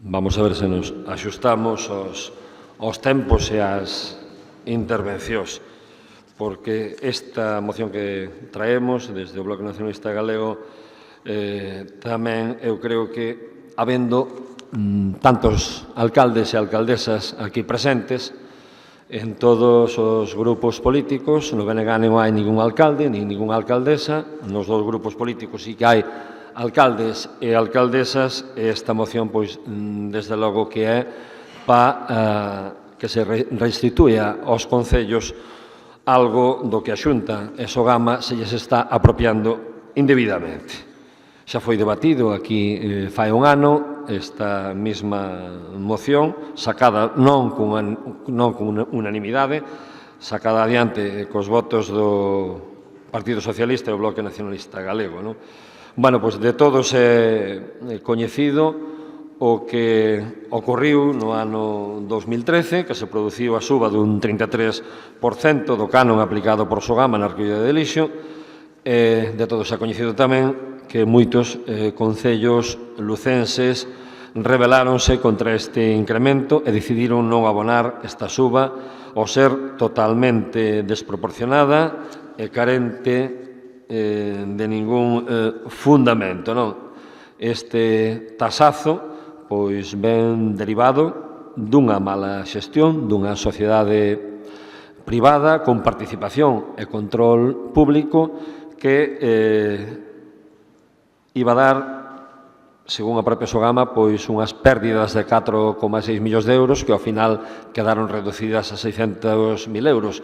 Vamos a ver se nos axustamos aos tempos e ás intervencións, porque esta moción que traemos desde o Bloque Nacionalista Galego tamén eu creo que, habendo tantos alcaldes e alcaldesas aquí presentes, en todos os grupos políticos, no BNG non hai ningún alcalde, nin ninguna alcaldesa, nos dous grupos políticos sí que hai alcaldes e alcaldesas, e esta moción, pois, desde logo que é para que se restituya aos concellos algo do que a Xunta e Sogama se lles está apropiando indebidamente. Xa foi debatido aquí fai un ano esta mesma moción, sacada non con unanimidade, sacada adiante cos votos do Partido Socialista e o Bloque Nacionalista Galego. Bueno, pois de todos é coñecido o que ocorriu no ano 2013, que se produciu a suba dun 33% do canon aplicado por Sogama na recollida de lixo. De todos é coñecido tamén que moitos concellos lucenses rebeláronse contra este incremento e decidiron non abonar esta suba ao ser totalmente desproporcionada e carente de ningún fundamento. Este tasazo pois ven derivado dunha mala xestión dunha sociedade privada con participación e control público que iba a dar, según a propia Sogama, pois unhas pérdidas de 4,6 millóns de euros que ao final quedaron reducidas a 600.000 euros.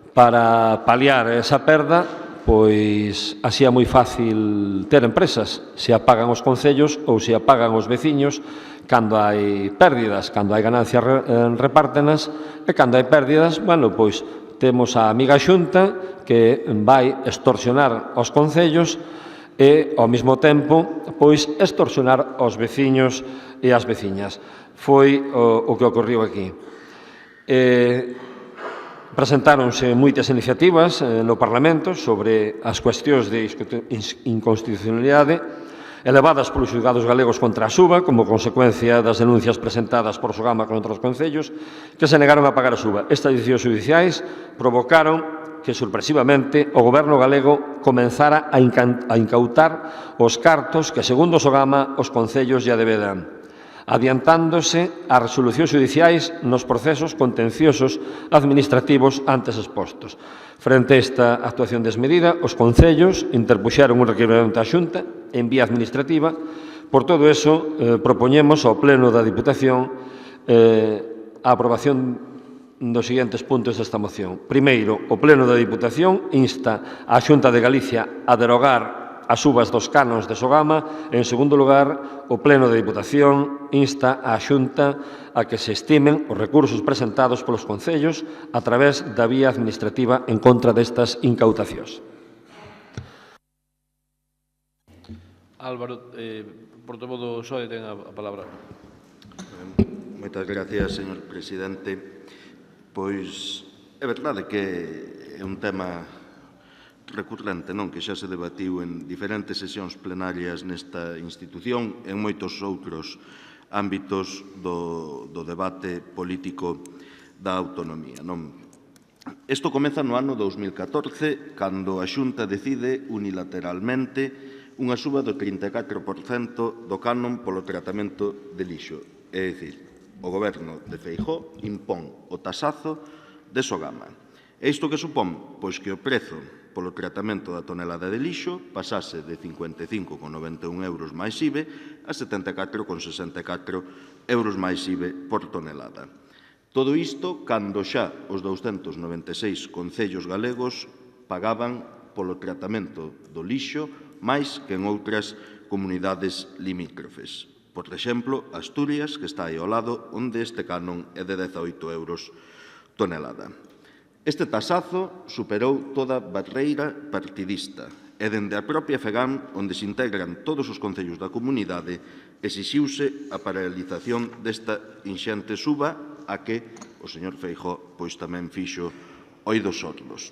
Para paliar esa perda, pois así é moi fácil ter empresas, se a pagan os concellos ou se a pagan os veciños. Cando hai pérdidas, cando hai ganancias repártenas, e cando hai pérdidas, bueno, pois temos a amiga Xunta que vai extorsionar aos concellos e, ao mesmo tempo, pois extorsionar aos veciños e ás veciñas. Foi o que ocorreu aquí. Presentáronse moitas iniciativas no Parlamento sobre as cuestións de inconstitucionalidade elevadas polos xulgados galegos contra a suba como consecuencia das denuncias presentadas por Sogama contra os concellos que se negaron a pagar a suba. Estas decisións judiciais provocaron que, sorpresivamente, o Goberno galego comenzara a incautar os cartos que, segundo Sogama, os concellos lle deberan, adiantándose as resolucións judiciais nos procesos contenciosos administrativos antes expostos. Frente a esta actuación desmedida, os concellos interpuxeron un requirimento á Xunta en vía administrativa. Por todo eso, propoñemos ao Pleno da Diputación a aprobación dos seguintes puntos desta moción. Primeiro, o Pleno da Diputación insta á Xunta de Galicia a derogar as subas dos canons de Sogama. En segundo lugar, o Pleno da Diputación insta á Xunta a que se estimen os recursos presentados polos concellos a través da vía administrativa en contra destas incautacións. Álvaro, portavoz do PSOE, ten a palabra. Moitas gracias, señor presidente. Pois é verdade que é un tema recurrente, non? Que xa se debatiu en diferentes sesións plenarias nesta institución, en moitos outros ámbitos do debate político da autonomía, non? Isto comeza no ano 2014, cando a Xunta decide unilateralmente unha suba do 34% do canon polo tratamento de lixo. É dicir, o Goberno de Feijóo impón o tasazo de Sogama. E isto que supón? Pois que o prezo polo tratamento da tonelada de lixo pasase de 55,91 euros máis IVE a 74,64 euros máis IVE por tonelada. Todo isto cando xa os 296 concellos galegos pagaban polo tratamento do lixo máis que en outras comunidades limítrofes. Por exemplo, Asturias, que está aí ao lado, onde este canon é de 18 euros tonelada. Este tasazo superou toda barreira partidista e dende a propia FEGAM, onde se integran todos os concellos da comunidade, exixiuse a paralización desta inxente suba a que o señor Feijóo pois tamén fixo oídos sordos.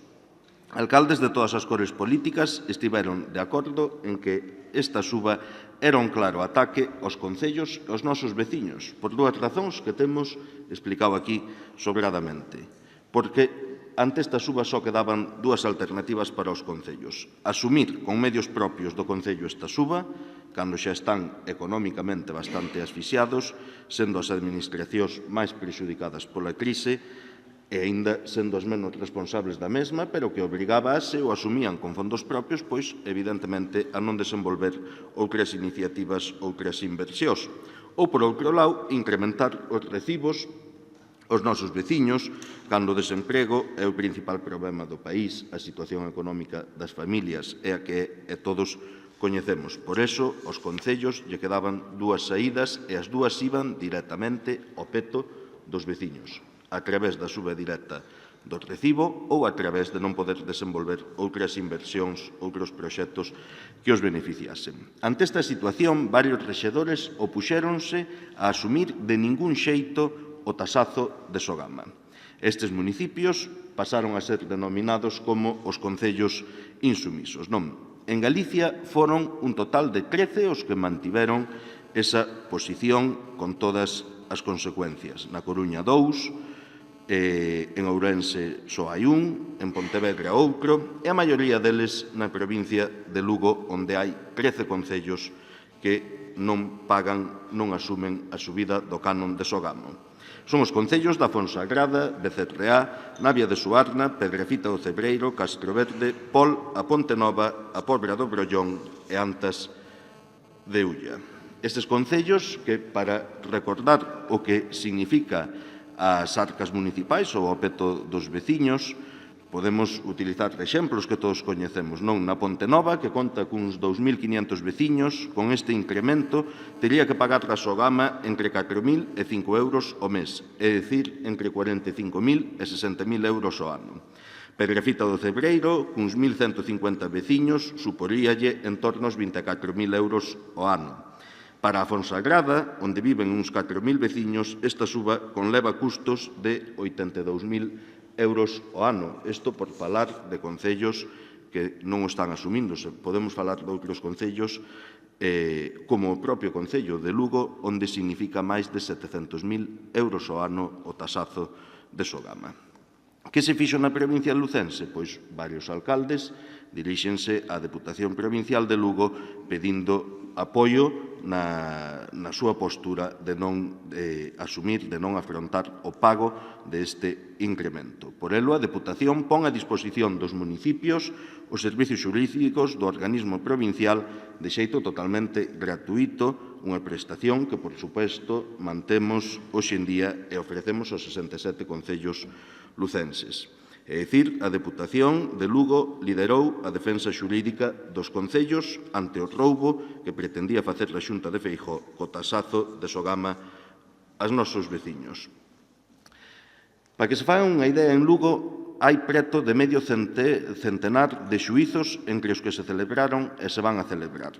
Alcaldes de todas as cores políticas estiveron de acordo en que esta suba era un claro ataque aos concellos e aos nosos veciños, por dúas razóns que temos explicado aquí sobradamente. Porque ante esta suba só quedaban dúas alternativas para os concellos. Asumir con medios propios do concello esta suba, cando xa están económicamente bastante asfixiados, sendo as administracións máis prexudicadas pola crise, e aínda sendo as menos responsables da mesma, pero que obrigábase ou asumían con fondos propios, pois, evidentemente, a non desenvolver outras iniciativas, outras inversións. Ou, por outro lado, incrementar os recibos aos nosos veciños, cando o desemprego é o principal problema do país, a situación económica das familias é a que todos coñecemos. Por eso, aos concellos lle quedaban dúas saídas e as dúas iban directamente ao peto dos veciños, a través da suba directa do recibo ou a través de non poder desenvolver outras inversións, outros proxectos que os beneficiasen. Ante esta situación, varios rexedores opuxéronse a asumir de ningún xeito o tasazo de Sogama. Estes municipios pasaron a ser denominados como os concellos insumisos. Non, en Galicia foron un total de 13 os que mantiveron esa posición con todas as consecuencias. Na Coruña 2, en Ourense só hai un, en Pontevedra outro, e a maioría deles na provincia de Lugo, onde hai 13 concellos que non pagan, non asumen a subida do canon de Sogama. Son os concellos da Fonsagrada, Becerreá, Navia de Suarna, Pedrafita do Cebreiro, Castroverde, Pol, a Ponte Nova, a Pobra do Brollón e Antas de Ulla. Estes concellos que, para recordar o que significa as arcas municipais ou ao peto dos veciños, podemos utilizar exemplos que todos coñecemos. Non, na Ponte Nova, que conta cuns 2.500 veciños, con este incremento, tería que pagar a Sogama entre 4.000 e 5 euros ao mes, é dicir, entre 45.000 e 60.000 euros ao ano. Pedrafita do Cebreiro, cuns 1.150 veciños, suporíalle en torno aos 24.000 euros ao ano. Para a Fonsagrada, onde viven uns 4.000 veciños, esta suba conleva custos de 82.000 euros ao ano. Isto por falar de concellos que non o están asumindo. Podemos falar de outros concellos como o propio Concello de Lugo, onde significa máis de 700.000 euros ao ano o tasazo de Sogama. Que se fixo na provincia lucense? Pois varios alcaldes diríxense á Deputación Provincial de Lugo pedindo apoio na súa postura de non asumir, de non afrontar o pago deste incremento. Por elo, a Deputación pon a disposición dos municipios os servizos xurídicos do organismo provincial de xeito totalmente gratuito, unha prestación que, por suposto, mantemos hoxe en día e ofrecemos aos 67 concellos lucenses. É dicir, a Deputación de Lugo liderou a defensa xurídica dos concellos ante o roubo que pretendía facer a Xunta de Feijóo co tasazo de Sogama aos nosos veciños. Para que se fagan unha idea, en Lugo hai preto de medio centenar de xuízos entre os que se celebraron e se van a celebrar.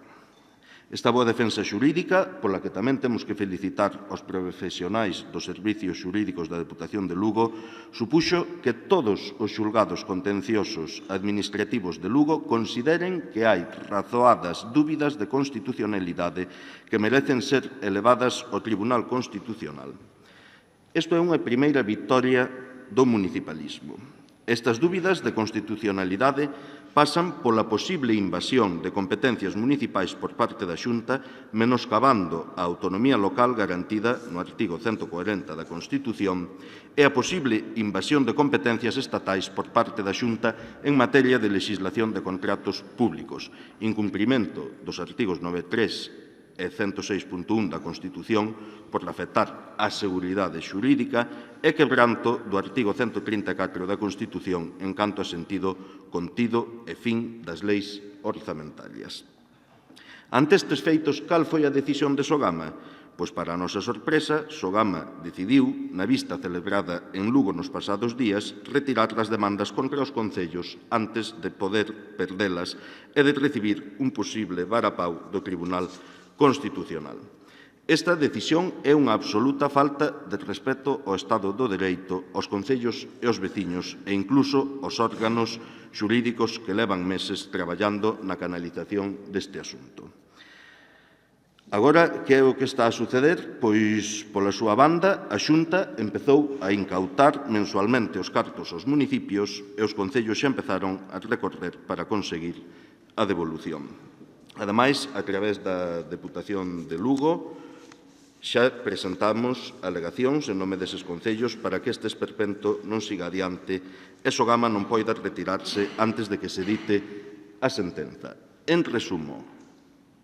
Esta boa defensa xurídica, pola que tamén temos que felicitar aos profesionais dos servicios xurídicos da Deputación de Lugo, supuxo que todos os xulgados contenciosos administrativos de Lugo consideren que hai razoadas dúbidas de constitucionalidade que merecen ser elevadas ao Tribunal Constitucional. Isto é unha primeira victoria do municipalismo. Estas dúbidas de constitucionalidade pasan pola posible invasión de competencias municipais por parte da Xunta, menoscabando a autonomía local garantida no artigo 140 da Constitución e a posible invasión de competencias estatais por parte da Xunta en materia de legislación de contratos públicos, incumprimento dos artigos 93 e 106.1 da Constitución por afectar a seguridade xurídica e quebranto do artigo 134 da Constitución en canto a sentido, contido e fin das leis orzamentarias. Ante estes feitos, cal foi a decisión de Sogama? Pois, para a nosa sorpresa, Sogama decidiu, na vista celebrada en Lugo nos pasados días, retirar as demandas contra os concellos antes de poder perdelas e de recibir un posible varapau do Tribunal Constitucional. Esta decisión é unha absoluta falta de respeto ao Estado do Dereito, aos concellos e aos veciños e incluso aos órganos xurídicos que levan meses traballando na canalización deste asunto. Agora, que é o que está a suceder? Pois, pola súa banda, a Xunta empezou a incautar mensualmente os cartos aos municipios e os concellos xa empezaron a recorrer para conseguir a devolución. Ademais, a través da Deputación de Lugo, xa presentamos alegacións en nome deses concellos para que este esperpento non siga adiante e Sogama non poida retirarse antes de que se dite a sentenza. En resumo,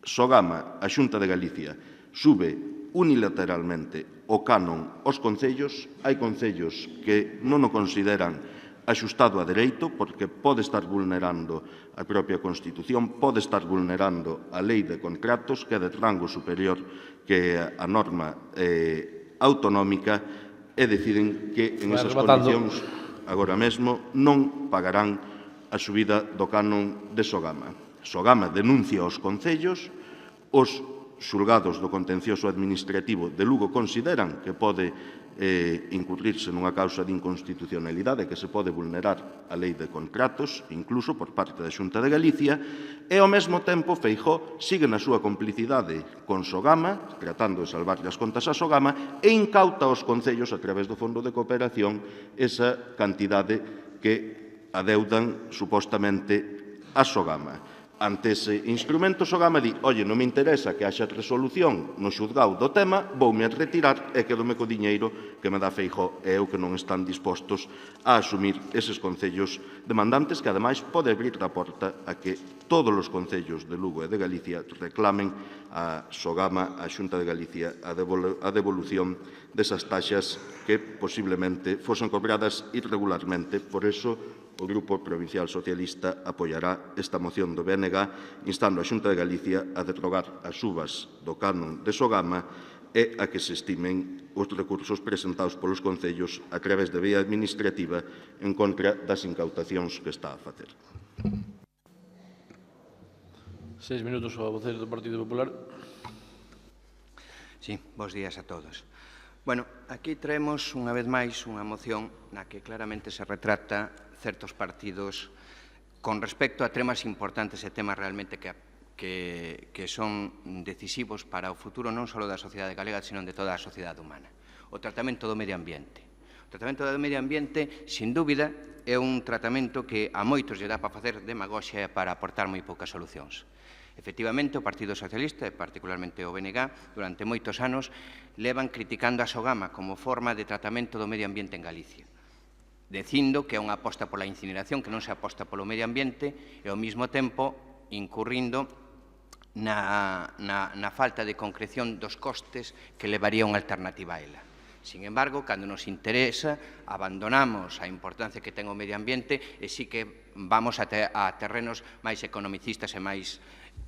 Sogama, a Xunta de Galicia, sube unilateralmente o canon aos concellos. Hai concellos que non o consideran axustado a dereito, porque pode estar vulnerando a propia Constitución, pode estar vulnerando a lei de contratos, que é de rango superior que a norma autonómica, e deciden que en esas condicións agora mesmo non pagarán a subida do canon de Sogama. Sogama denuncia aos concellos, os xulgados do contencioso administrativo de Lugo consideran que pode incurrirse nunha causa de inconstitucionalidade, que se pode vulnerar a lei de contratos, incluso por parte da Xunta de Galicia, e ao mesmo tempo Feijóo sigue na súa complicidade con Sogama, tratando de salvar as contas a Sogama, e incauta aos concellos a través do Fondo de Cooperación esa cantidade que adeudan supostamente a Sogama. Ante ese instrumento, Sogama di: «Oye, non me interesa que haxa resolución no xuzgado do tema, voume a retirar e quedome co diñeiro que me dá Feijóo e eu que non están dispostos a asumir eses concellos demandantes, que ademais pode abrir a porta a que todos os concellos de Lugo e de Galicia reclamen a Sogama, a Xunta de Galicia, a devolución desas taxas que posiblemente fosen cobradas irregularmente. Por eso, o Grupo Provincial Socialista apoiará esta moción do BNG, instando a Xunta de Galicia a derrogar as subas do canon de Sogama e a que se estimen os recursos presentados polos concellos a través de vía administrativa en contra das incautacións que está a facer. 6 minutos ao voceiro do Partido Popular. Sí, bons días a todos. Bueno, aquí traemos unha vez máis unha moción na que claramente se retrata certos partidos con respecto a temas importantes e temas realmente que son decisivos para o futuro non só da sociedade galega, sino de toda a sociedade humana. O tratamento do medio ambiente. O tratamento do medio ambiente, sin dúbida, é un tratamento que a moitos lle dá para facer demagoxia e para aportar moi poucas solucións. Efectivamente, o Partido Socialista, e particularmente o BNG, durante moitos anos, levan criticando a Sogama como forma de tratamento do medio ambiente en Galicia, dicindo que é unha aposta pola incineración, que non se aposta polo medio ambiente, e ao mesmo tempo incurrindo na falta de concreción dos costes que levaría unha alternativa a ela. Sin embargo, cando nos interesa, abandonamos a importancia que ten o medio ambiente e sí que vamos a terrenos máis economicistas e máis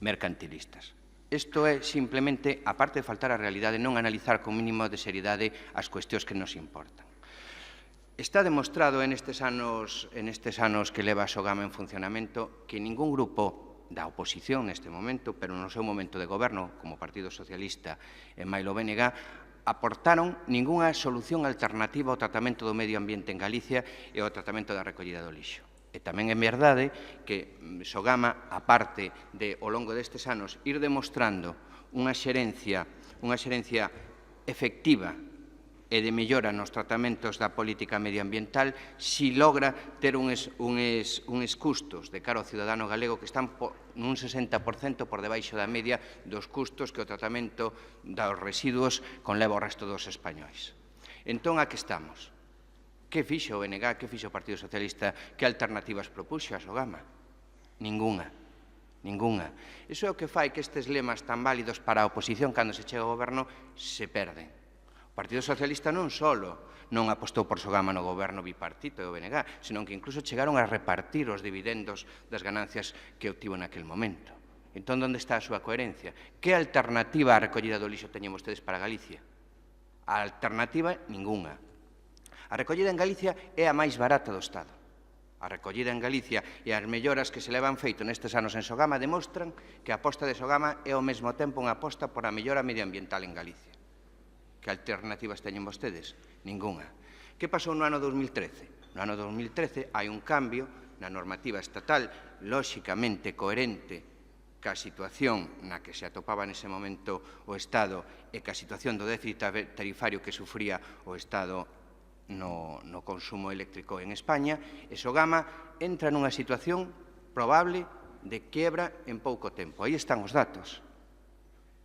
mercantilistas. Isto é simplemente, aparte de faltar a realidade, non analizar con mínimo de seriedade as cuestións que nos importan. Está demostrado nestes anos que leva a Sogama en funcionamento que ningún grupo da oposición neste momento, pero no seu momento de goberno, como Partido Socialista e mailo BNG, aportaron ningunha solución alternativa ao tratamento do medio ambiente en Galicia e ao tratamento da recollida do lixo. E tamén é verdade que Sogama, aparte de, ao longo destes anos, ir demostrando unha xerencia efectiva e de mellora nos tratamentos da política medioambiental si logra ter uns custos de cara ao cidadano galego que están nun 60% por debaixo da media dos custos que o tratamento dos residuos conleva ao resto dos españois. Entón, a que estamos? Que fixo o BNG, que fixo o Partido Socialista, que alternativas propuxo a Sogama? Ninguna. Ninguna. Iso é o que fai que estes lemas tan válidos para a oposición cando se chega ao goberno se perden. O Partido Socialista non só non apostou por Sogama no goberno bipartito do BNG, senón que incluso chegaron a repartir os dividendos das ganancias que obtivo naquel momento. Entón, onde está a súa coherencia? Que alternativa á recollida do lixo teñen vostedes para Galicia? A alternativa, ningunha. A recollida en Galicia é a máis barata do Estado. A recollida en Galicia e as melloras que se levan feito nestes anos en Sogama demostran que a aposta de Sogama é ao mesmo tempo unha aposta por a mellora medioambiental en Galicia. Que alternativas teñen vostedes? Ningunha. Que pasou no ano 2013? No ano 2013 hai un cambio na normativa estatal, lóxicamente coherente ca situación na que se atopaba nese momento o Estado e ca situación do déficit tarifario que sufría o Estado no consumo eléctrico en España, e Sogama entra nunha situación probable de quiebra en pouco tempo. Aí están os datos.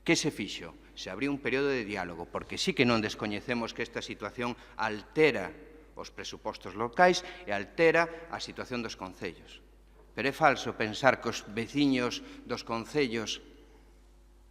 Que se fixo? Se abriu un período de diálogo, porque sí que non descoñecemos que esta situación altera os presupostos locais e altera a situación dos concellos. Pero é falso pensar que os veciños dos concellos,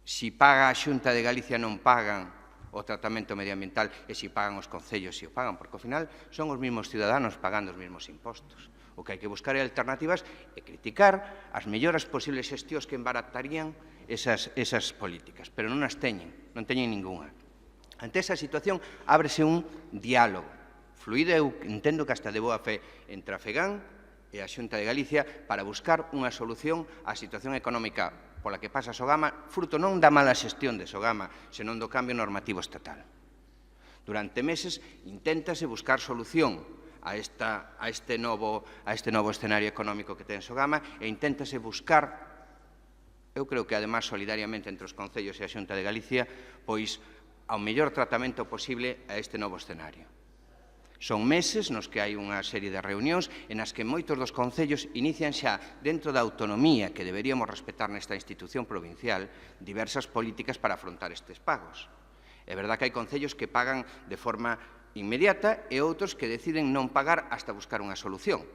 si paga a Xunta de Galicia, non pagan o tratamento medioambiental, e si pagan os concellos, si o pagan, porque ao final son os mesmos ciudadanos pagando os mesmos impostos. O que hai que buscar é alternativas e criticar as melloras posibles xestións que embaratarían esas políticas, pero non as teñen, non teñen ningunha. Ante esa situación, ábrese un diálogo fluído, eu entendo que hasta de boa fe, entre a FEGAN e a Xunta de Galicia para buscar unha solución á situación económica pola que pasa Sogama, fruto non da mala xestión de Sogama, senón do cambio normativo estatal. Durante meses inténtase buscar solución a este novo escenario económico que ten Sogama e inténtase buscar, eu creo que además solidariamente entre os concellos e a Xunta de Galicia, pois ao mellor tratamento posible a este novo escenario. Son meses nos que hai unha serie de reunións en as que moitos dos concellos inician xa, dentro da autonomía que deberíamos respetar nesta institución provincial, diversas políticas para afrontar estes pagos. É verdad que hai concellos que pagan de forma inmediata e outros que deciden non pagar hasta buscar unha solución.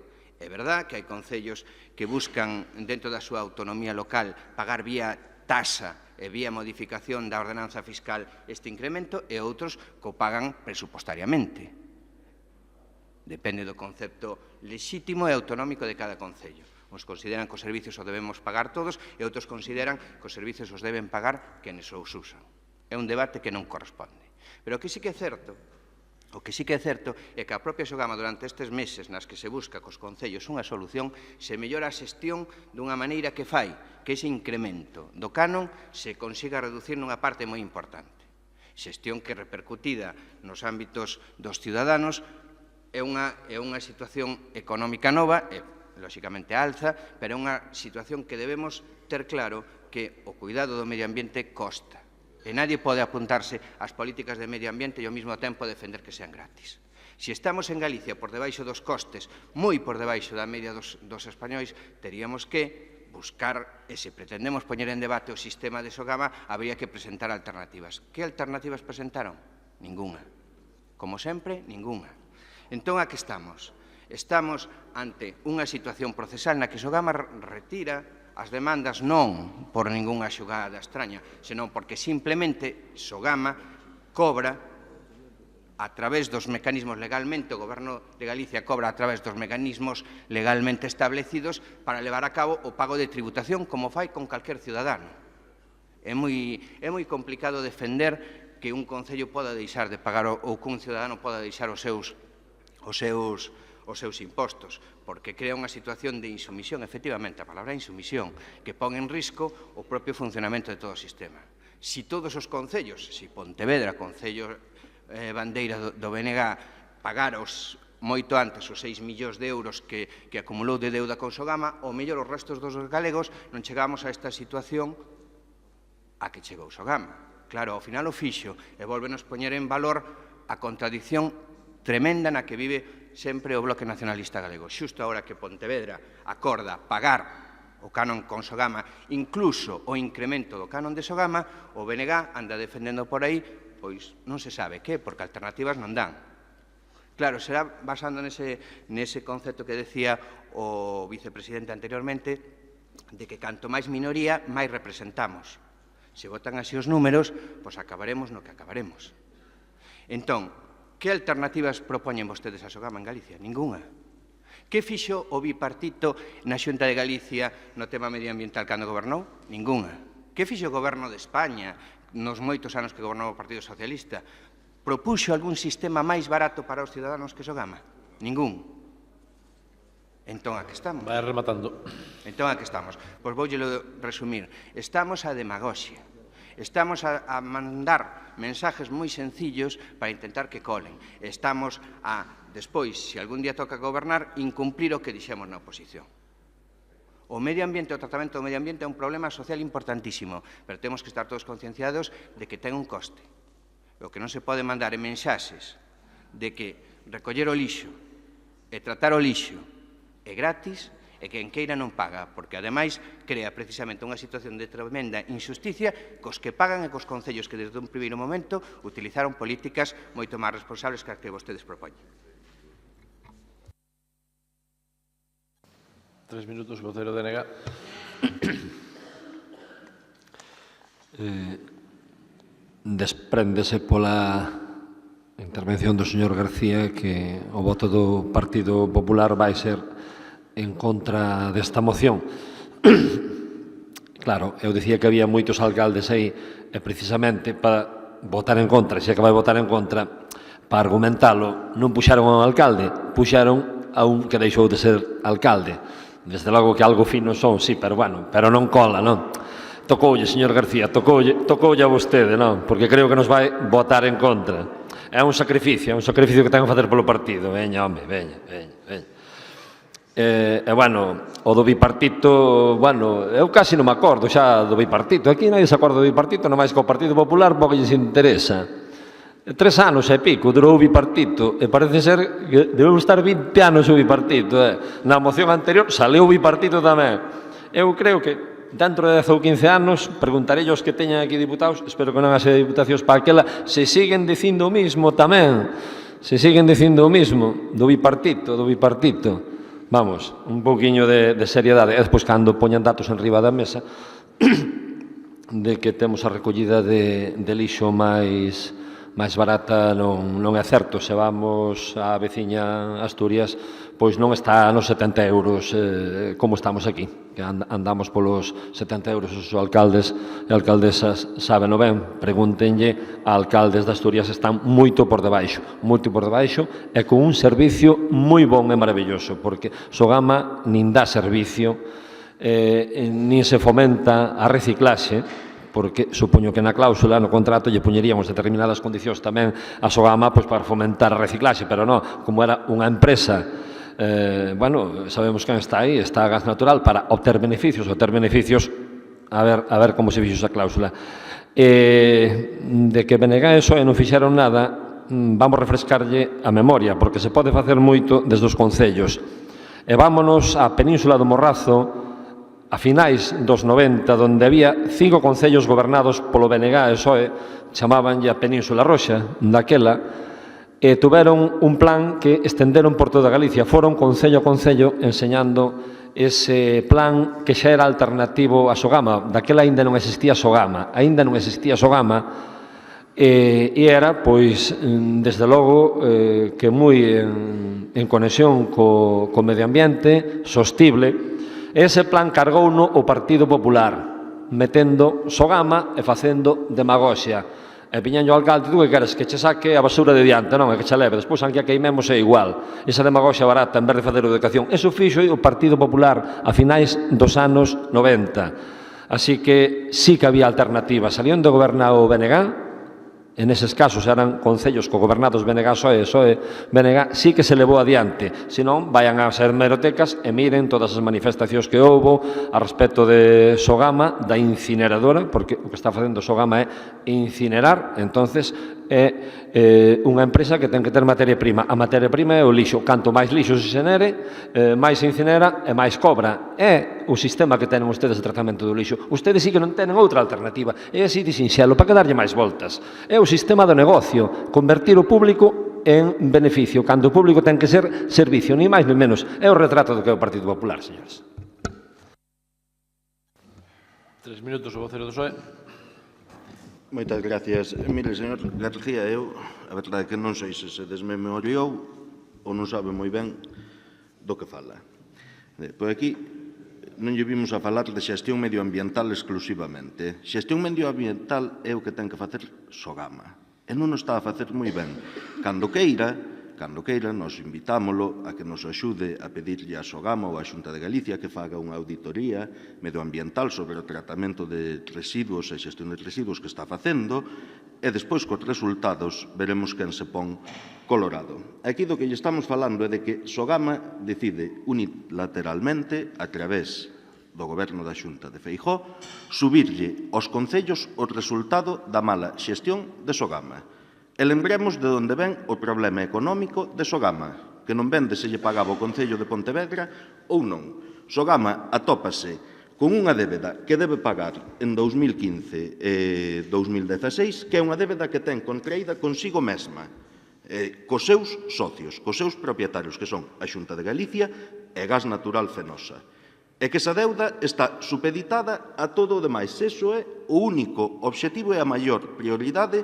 É verdad que hai concellos que buscan, dentro da súa autonomía local, pagar vía tasa e vía modificación da ordenanza fiscal este incremento e outros que o pagan presupostariamente. Depende do concepto lexítimo e autonómico de cada concello. Uns consideran que os servicios os debemos pagar todos e outros consideran que os servicios os deben pagar quenes os usan. É un debate que non corresponde. Pero o que sí que é certo é que a propia Sogama durante estes meses nas que se busca cos concellos unha solución se mellora a xestión dunha maneira que fai que ese incremento do canon se consiga reducir nunha parte moi importante. Xestión que repercutida nos ámbitos dos ciudadanos é unha situación económica nova, e, lóxicamente, alza, pero é unha situación que debemos ter claro que o cuidado do medio ambiente costa. E nadie pode apuntarse ás políticas de medio ambiente e ao mesmo tempo defender que sean gratis. Se estamos en Galicia por debaixo dos costes, moi por debaixo da media dos españois, teríamos que buscar, e se pretendemos poñer en debate o sistema de Sogama, habría que presentar alternativas. Que alternativas presentaron? Ningunha. Como sempre, ningunha. Entón, a que estamos? Estamos ante unha situación procesal na que Sogama retira as demandas non por ningunha xogada extraña, senón porque simplemente Sogama cobra a través dos mecanismos legalmente, o Goberno de Galicia cobra a través dos mecanismos legalmente establecidos para levar a cabo o pago de tributación como fai con calquer ciudadano. É moi complicado defender que un concello poda deixar de pagar ou que un ciudadano poda deixar os seus impostos, porque crea unha situación de insumisión, efectivamente, a palabra insumisión, que pon en risco o propio funcionamento de todo o sistema. Si todos os concellos, si Pontevedra, Concello bandeira do BNG, pagaros moito antes os 6 millóns de euros que acumulou de deuda con Sogama, ou mellor os restos dos galegos non chegamos a esta situación a que chegou Sogama. Claro, ao final o fixo e volvenos poñer en valor a contradición tremenda na que vive sempre o Bloque Nacionalista Galego. Xusto agora que Pontevedra acorda pagar o canon con Sogama, incluso o incremento do canon de Sogama, o BNG anda defendendo por aí, pois non se sabe que, porque alternativas non dan. Claro, será basando nese concepto que decía o vicepresidente anteriormente, de que canto máis minoría, máis representamos. Se votan así os números, pois acabaremos no que acabaremos. Entón, que alternativas propoñen vostedes a Sogama en Galicia? Ninguna. Que fixo o bipartito na Xunta de Galicia no tema medioambiental cando gobernou? Ninguna. Que fixo o goberno de España nos moitos anos que gobernou o Partido Socialista? Propuxo algún sistema máis barato para os ciudadanos que Sogama? Ningún. Entón, a que estamos? Vai rematando. Entón, a que estamos? Pois voullelo resumir. Estamos a demagoxia. Estamos a mandar mensajes moi sencillos para intentar que colen. Estamos a, despois, se algún día toca gobernar, incumplir o que dixemos na oposición. O medio ambiente, o tratamento do medio ambiente é un problema social importantísimo, pero temos que estar todos concienciados de que ten un coste. O que non se pode mandar en mensaxes de que recoller o lixo e tratar o lixo é gratis e que en queira non paga, porque ademais crea precisamente unha situación de tremenda injusticia cos que pagan e cos concellos que desde un primeiro momento utilizaron políticas moito máis responsables que as que vostedes propoñen. 3 minutos, vocero DNG. Despréndese pola intervención do señor García que o voto do Partido Popular vai ser en contra desta moción. Claro, eu dicía que había moitos alcaldes aí e precisamente para votar en contra, se que vai votar en contra, para argumentalo, non puxaron ao alcalde, puxaron a un que deixou de ser alcalde. Desde logo que algo fino son, sí, pero bueno, pero non cola, non? Tocoulle, señor García, tocoulle a vostede, non? Porque creo que nos vai votar en contra. É un sacrificio que ten que facer polo partido. Veña, home, veña. E, bueno, o do bipartito, bueno, eu casi non me acordo xa do bipartito. Aquí nadie se acorda do bipartito, nomais que o Partido Popular pouco lles interesa. 3 anos e pico durou o bipartito e parece ser que debeu estar 20 anos o bipartito. Na moción anterior saleu o bipartito tamén. Eu creo que dentro de 10 ou 15 anos, preguntarei aos que teñan aquí diputados, espero que non haxe diputacións para aquela, se siguen dicindo o mismo tamén, se siguen dicindo o mismo do bipartito. Vamos, un pouquiño de seriedade. E despois, cando poñan datos en riba da mesa, de que temos a recollida de lixo máis barata, non é certo. Se vamos á veciña Asturias, pois non está nos 70 euros como estamos aquí, que andamos polos 70 euros. Os alcaldes e alcaldesas sábeno ben, pregúntenlle a alcaldes de Asturias, están moito por debaixo e con un servicio moi bon e maravilloso, porque Sogama nin dá servicio, nin se fomenta a reciclaxe, porque supoño que na cláusula, no contrato, lle poñeríamos determinadas condicións tamén a Sogama para fomentar a reciclaxe, pero non, como era unha empresa, bueno, sabemos quen está aí, está a Gas Natural para obter beneficios, a ver como se fixo esa cláusula. De que BNG e SOE non fixeron nada, vamos refrescarlle a memoria, porque se pode facer moito desde os concellos. E vámonos á Península do Morrazo, a finais dos 90, onde había 5 concellos gobernados polo BNG e SOE, chamabanlle a Península Roxa, daquela, e tuveron un plan que estenderon por toda Galicia. Foron concello a concello enseñando ese plan que xa era alternativo a Sogama. Daquela aínda non existía Sogama, e era, pois, desde logo, que moi en conexión co medio ambiente, sostible. Ese plan cargouno o Partido Popular, metendo Sogama e facendo demagoxia. E piñanlle o alcalde, tú que queres, que che saque a basura de diante, non, é que che leve, despois aunque a queimemos é igual. Esa demagoxia barata, en vez de facer educación. Eso fixo o Partido Popular a finais dos anos 90. Así que sí que había alternativas. Salían de gobernar o BNG, en eses casos eran concellos co-gobernados BNG, SOE, BNG, sí que se levou adiante. Senón, vayan ás hemerotecas e miren todas as manifestacións que houbo a respecto de Sogama, da incineradora, porque o que está facendo Sogama é incinerar. Entonces, é unha empresa que ten que ter materia prima. A materia prima é o lixo. Canto máis lixo se xenere, máis se incinera e máis cobra. É o sistema que tenen ustedes de tratamento do lixo. Ustedes sí que non tenen outra alternativa. É así de sinxelo, para que darlle máis voltas. É o sistema do negocio, convertir o público en beneficio, cando o público ten que ser servicio, ni máis ni menos. É o retrato do que é o Partido Popular, señores. 3 minutos o vocero do PSOE. Moitas gracias. Mire, señor García, eu a verdade é que non sei se desmemoriou ou non sabe moi ben do que fala. Por aquí non lle vimos a falar de xestión medioambiental exclusivamente. Xestión medioambiental é o que ten que facer Sogama. E non o está a facer moi ben. Cando queira, nos invitámolo a que nos axude a pedirlle a Sogama ou a Xunta de Galicia que faga unha auditoría medioambiental sobre o tratamento de residuos e xestión de residuos que está facendo e despois cos resultados veremos quen se pon colorado. Aquí do que lle estamos falando é de que Sogama decide unilateralmente a través do Goberno da Xunta de Feijóo subirlle aos concellos o resultado da mala xestión de Sogama. E lembremos de onde ven o problema económico de Sogama, que non ven de se lle pagaba o Concello de Pontevedra ou non. Sogama atópase con unha débeda que debe pagar en 2015 e 2016, que é unha débeda que ten contraída consigo mesma, cos seus socios, cos seus propietarios, que son a Xunta de Galicia e Gas Natural Fenosa. E que esa deuda está supeditada a todo o demais. Eso é o único obxectivo e a maior prioridade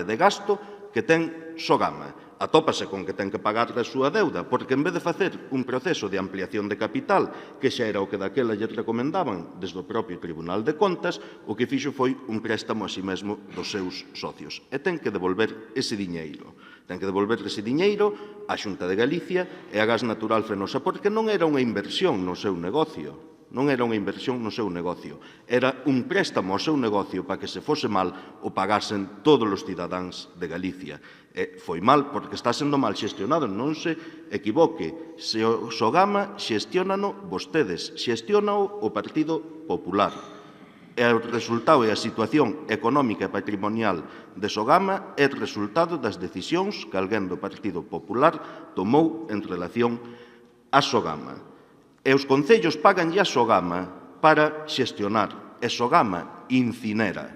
de gasto que ten Sogama. Atópase con que ten que pagar da súa deuda, porque en vez de facer un proceso de ampliación de capital, que xa era o que daquela lle recomendaban desde o propio Tribunal de Contas, o que fixo foi un préstamo a si mesmo dos seus socios. E ten que devolver ese diñeiro. Ten que devolver ese diñeiro á Xunta de Galicia e a Gas Natural Fenosa, porque non era unha inversión no seu negocio. Non era unha inversión no seu negocio. Era un préstamo ao seu negocio para que se fose mal o pagasen todos os cidadáns de Galicia. E foi mal porque está sendo mal xestionado. Non se equivoque. Se o Sogama xestionano vostedes, xestionao o Partido Popular. E o resultado e a situación económica e patrimonial de Sogama é resultado das decisións que alguén do Partido Popular tomou en relación a Sogama. E os concellos pagan a Sogama para xestionar. E Sogama incinera.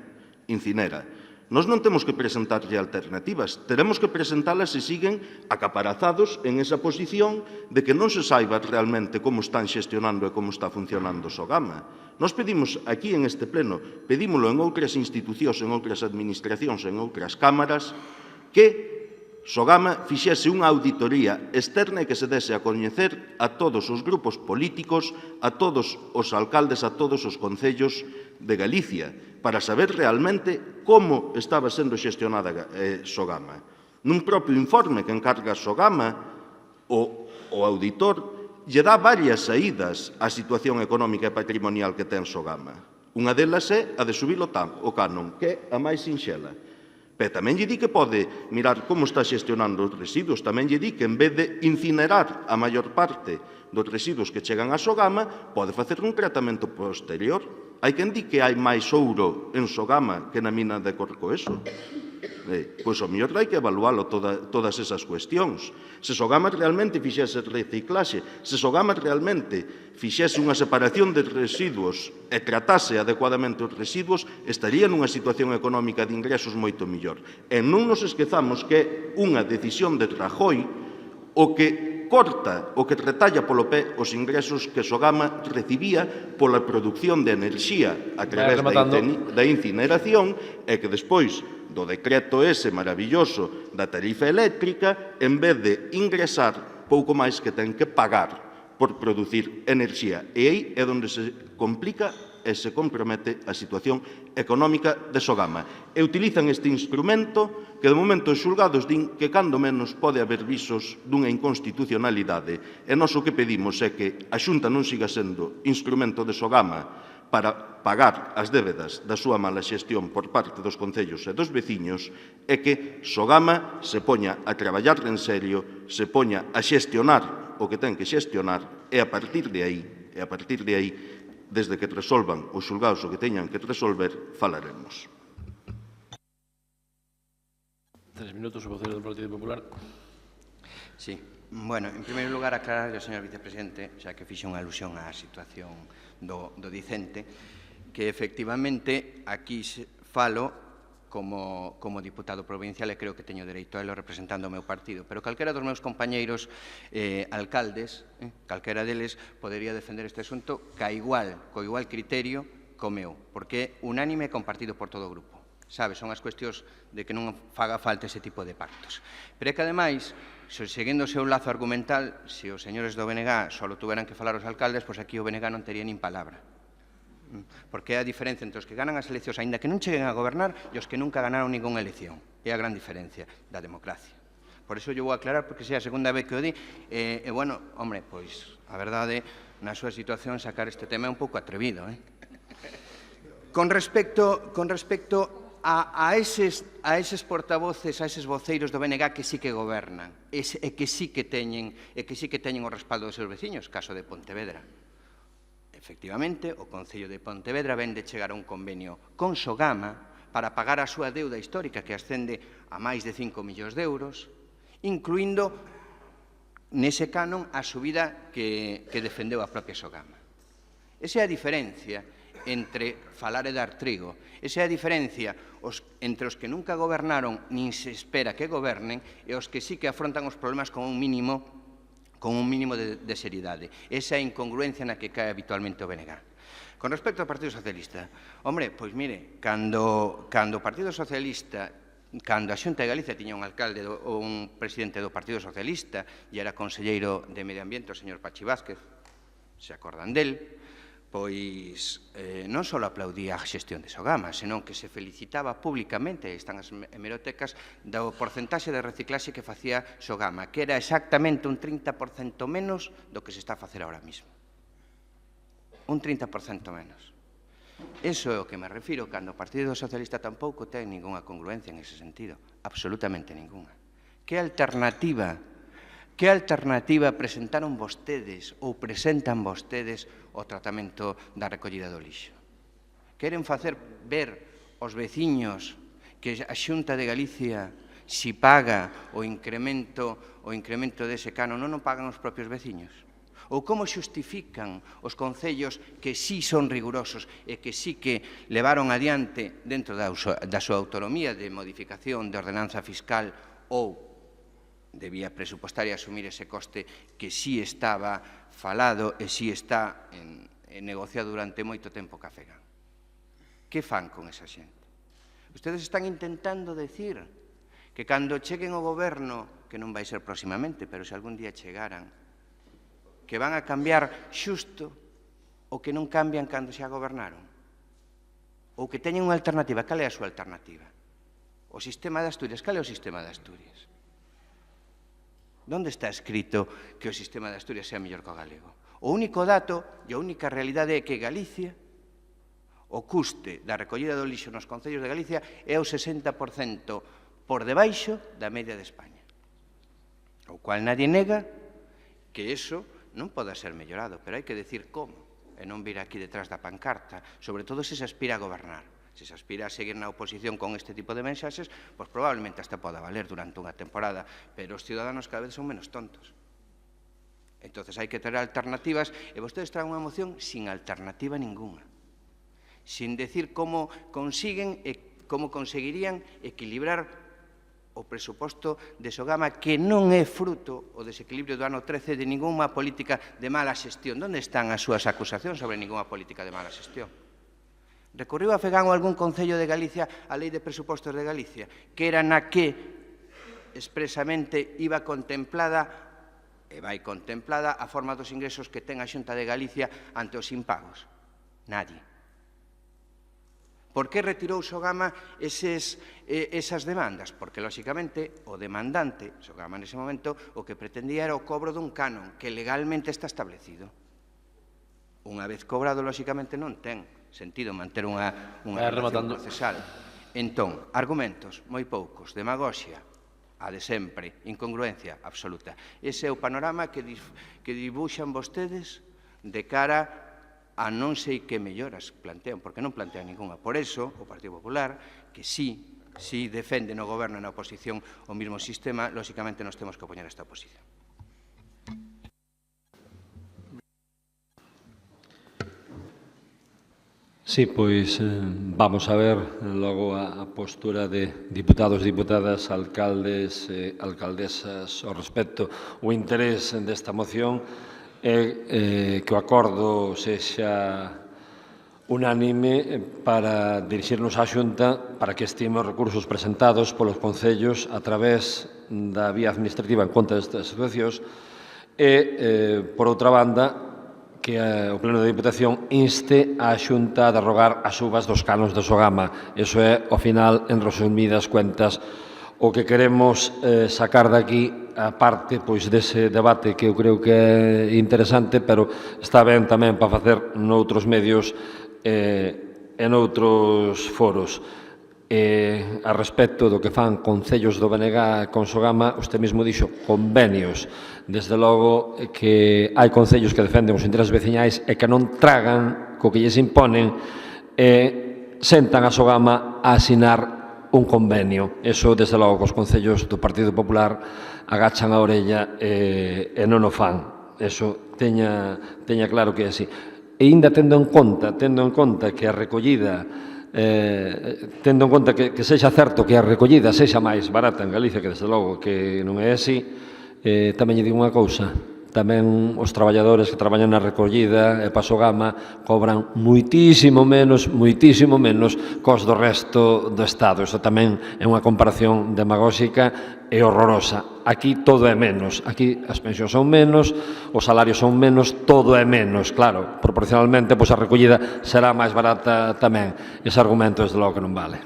Nós non temos que presentarlle alternativas, teremos que presentalas se siguen acaparazados en esa posición de que non se saiba realmente como están xestionando e como está funcionando Sogama. Nós pedimos aquí en este pleno, pedímolo en outras institucións, en outras administracións, en outras cámaras, que Sogama fixese unha auditoría externa e que se dese a coñecer a todos os grupos políticos, a todos os alcaldes, a todos os concellos de Galicia, para saber realmente como estaba sendo xestionada Sogama. Nun propio informe que encarga Sogama, o auditor lle dá varias saídas á situación económica e patrimonial que ten Sogama. Unha delas é a de subir o canon, que é a máis sinxela. Pero tamén lle di que pode mirar como está xestionando os residuos, tamén lle di que en vez de incinerar a maior parte dos residuos que chegan a Sogama, pode facer un tratamento posterior. Hai quen di que hai máis ouro en Sogama que na mina de Corcoeso. Pois o mellor hai que evalualo todas esas cuestións. Se Sogama realmente fixese reciclaxe, se Sogama realmente fixese unha separación de residuos e tratase adecuadamente os residuos, estaría nunha situación económica de ingresos moito mellor. E non nos esquezamos que é unha decisión de Rajoy o que corta, o que retalla polo pé os ingresos que Sogama recibía pola produción de enerxía a través da incineración e que despois do decreto ese maravilloso da tarifa eléctrica, en vez de ingresar, pouco máis que ten que pagar por producir enerxía. E aí é onde se complica e se compromete a situación económica de Sogama. E utilizan este instrumento que, de momento, os xulgados din que, cando menos, pode haber visos dunha inconstitucionalidade. E nós o que pedimos é que a Xunta non siga sendo instrumento de Sogama para pagar as débedas da súa mala xestión por parte dos concellos e dos veciños, e que Sogama se poña a traballar en serio, se poña a xestionar o que ten que xestionar, e a partir de aí, desde que resolvan os xulgados o que teñan que resolver, falaremos. 3 minutos, o voceiro do Partido Popular. Sí. Bueno, en primeiro lugar, aclarar ao señor vicepresidente, xa que fixe unha alusión á situación do dicente, que efectivamente aquí falo como diputado provincial e creo que teño dereito a elo representando o meu partido, pero calquera dos meus compañeiros alcaldes, calquera deles, podería defender este asunto co igual criterio co meu, porque é unánime e compartido por todo o grupo. Sabe, son as cuestións de que non faga falta ese tipo de pactos. Pero é que, ademais, seguindo o seu lazo argumental, se os señores do BNG só tuveran que falar os alcaldes, pois aquí o BNG non tería nin palabra. Porque é a diferencia entre os que ganan as eleccións, aínda que non cheguen a gobernar, e os que nunca ganaron ninguna elección. É a gran diferencia da democracia. Por iso eu vou aclarar, porque sei a segunda vez que o di, e, bueno, hombre, pois, a verdade, na súa situación, sacar este tema é un pouco atrevido, Con respecto a eses portavoces, a eses voceiros do BNG que sí que gobernan e que sí que teñen o respaldo dos seus veciños, caso de Pontevedra. Efectivamente, o Concello de Pontevedra ven de chegar a un convenio con Sogama para pagar a súa deuda histórica que ascende a máis de 5 millóns de euros, incluindo nese canon a subida que defendeu a propia Sogama. Esa é a diferencia entre falar e dar trigo. Esa é a diferencia entre os que nunca gobernaron nin se espera que gobernen e os que sí que afrontan os problemas con un mínimo de seriedade. Esa é a incongruencia na que cae habitualmente o BNG. Con respecto ao Partido Socialista, hombre, pois mire, cando o Partido Socialista, cando a Xunta de Galicia tiña un alcalde ou un presidente do Partido Socialista e era conselleiro de Medio Ambiente, o señor Pachi Vázquez, se acordan del, pois non só aplaudía a xestión de Sogama, senón que se felicitaba públicamente, están as hemerotecas, do porcentaxe de reciclaxe que facía Sogama, que era exactamente un 30% menos do que se está a facer ahora mismo. Un 30% menos. Eso é o que me refiro cando o Partido Socialista tampouco ten ninguna congruencia en ese sentido, absolutamente ninguna. Que alternativa presentaron vostedes ou presentan vostedes o tratamento da recollida do lixo? Queren facer ver aos veciños que a Xunta de Galicia, si paga o incremento dese canon, non o pagan os propios veciños? Ou como xustifican os concellos que sí son rigurosos e que sí que levaron adiante dentro da súa autonomía de modificación de ordenanza fiscal ou de vía presupostaria asumir ese coste que sí estaba falado e sí está negociado durante moito tempo ca FEGAN? Que fan con esa xente? Ustedes están intentando decir que cando cheguen ao goberno, que non vai ser próximamente, pero se algún día chegaran, que van a cambiar xusto o que non cambian cando xa gobernaron? Ou que teñen unha alternativa? Cal é a súa alternativa? O sistema de Asturias? Cal é o sistema de Asturias? Onde está escrito que o sistema de Asturias sea mellor que o galego? O único dato e a única realidade é que Galicia, o custe da recollida do lixo nos concellos de Galicia é o 60% por debaixo da media de España. O cual nadie nega que eso non poda ser mellorado, pero hai que decir como, e non vir aquí detrás da pancarta, sobre todo se se aspira a gobernar. Se se aspira a seguir na oposición con este tipo de mensaxes, pois probablemente hasta poda valer durante unha temporada, pero os ciudadanos cada vez son menos tontos. Entón, hai que ter alternativas, e vostedes traen unha moción sin alternativa ninguna, sin decir como conseguirían equilibrar o presuposto de Sogama, que non é fruto o desequilibrio do ano 13 de ninguna política de mala xestión. Onde están as súas acusacións sobre ninguna política de mala xestión? Recorriu a FEGAN ou algún concello de Galicia a Lei de Presupostos de Galicia, que era na que expresamente iba contemplada e vai contemplada a forma dos ingresos que ten a Xunta de Galicia ante os impagos? Nadie. Por que retirou Sogama esas demandas? Porque, lóxicamente, o demandante, Sogama nese momento, o que pretendía era o cobro dun canon que legalmente está establecido. Unha vez cobrado, lóxicamente, non ten sentido manter unha relación procesal. Entón, argumentos moi poucos, demagoxia, a de sempre, incongruencia absoluta. Ese é o panorama que dibuixan vostedes de cara a non sei que melloras plantean, porque non plantean ninguna. Por eso, o Partido Popular, que sí si defende no goberno e na oposición o mismo sistema, lóxicamente nos temos que opoñer a esta oposición. Sí, pois vamos a ver logo a postura de diputados, diputadas, alcaldes e alcaldesas ao respecto. O interés desta moción é que o acordo sexa unánime para dirixirnos á Xunta para que estime os recursos presentados polos concellos a través da vía administrativa en conta destas situacións e, por outra banda, que o Pleno da Diputación inste á Xunta a derrogar as subas dos canos de Sogama. Iso é, ao final, en resumidas cuentas, o que queremos sacar daqui, a parte dese debate que eu creo que é interesante, pero está ben tamén para facer noutros medios e noutros foros. A respecto do que fan concellos do BNG con Sogama, usted mesmo dixo convenios. Desde logo que hai concellos que defenden os intereses veciñais e que non tragan co que lles imponen e sentan a Sogama a asinar un convenio. Eso, desde logo, que os concellos do Partido Popular agachan a orella e non o fan. Eso teña claro que é así. E ainda tendo en conta que a recollida tendo en conta que sexa certo que a recollida sexa máis barata en Galicia, que desde logo que non é así, tamén lle digo unha cousa, tamén os traballadores que traballan na recollida e Pasogama cobran moitísimo menos cos do resto do Estado. Isto tamén é unha comparación demagóxica e horrorosa. Aquí todo é menos, aquí as pensións son menos, os salarios son menos, todo é menos. Claro, proporcionalmente, a recollida será máis barata tamén. Ese argumento, desde logo, que non vale.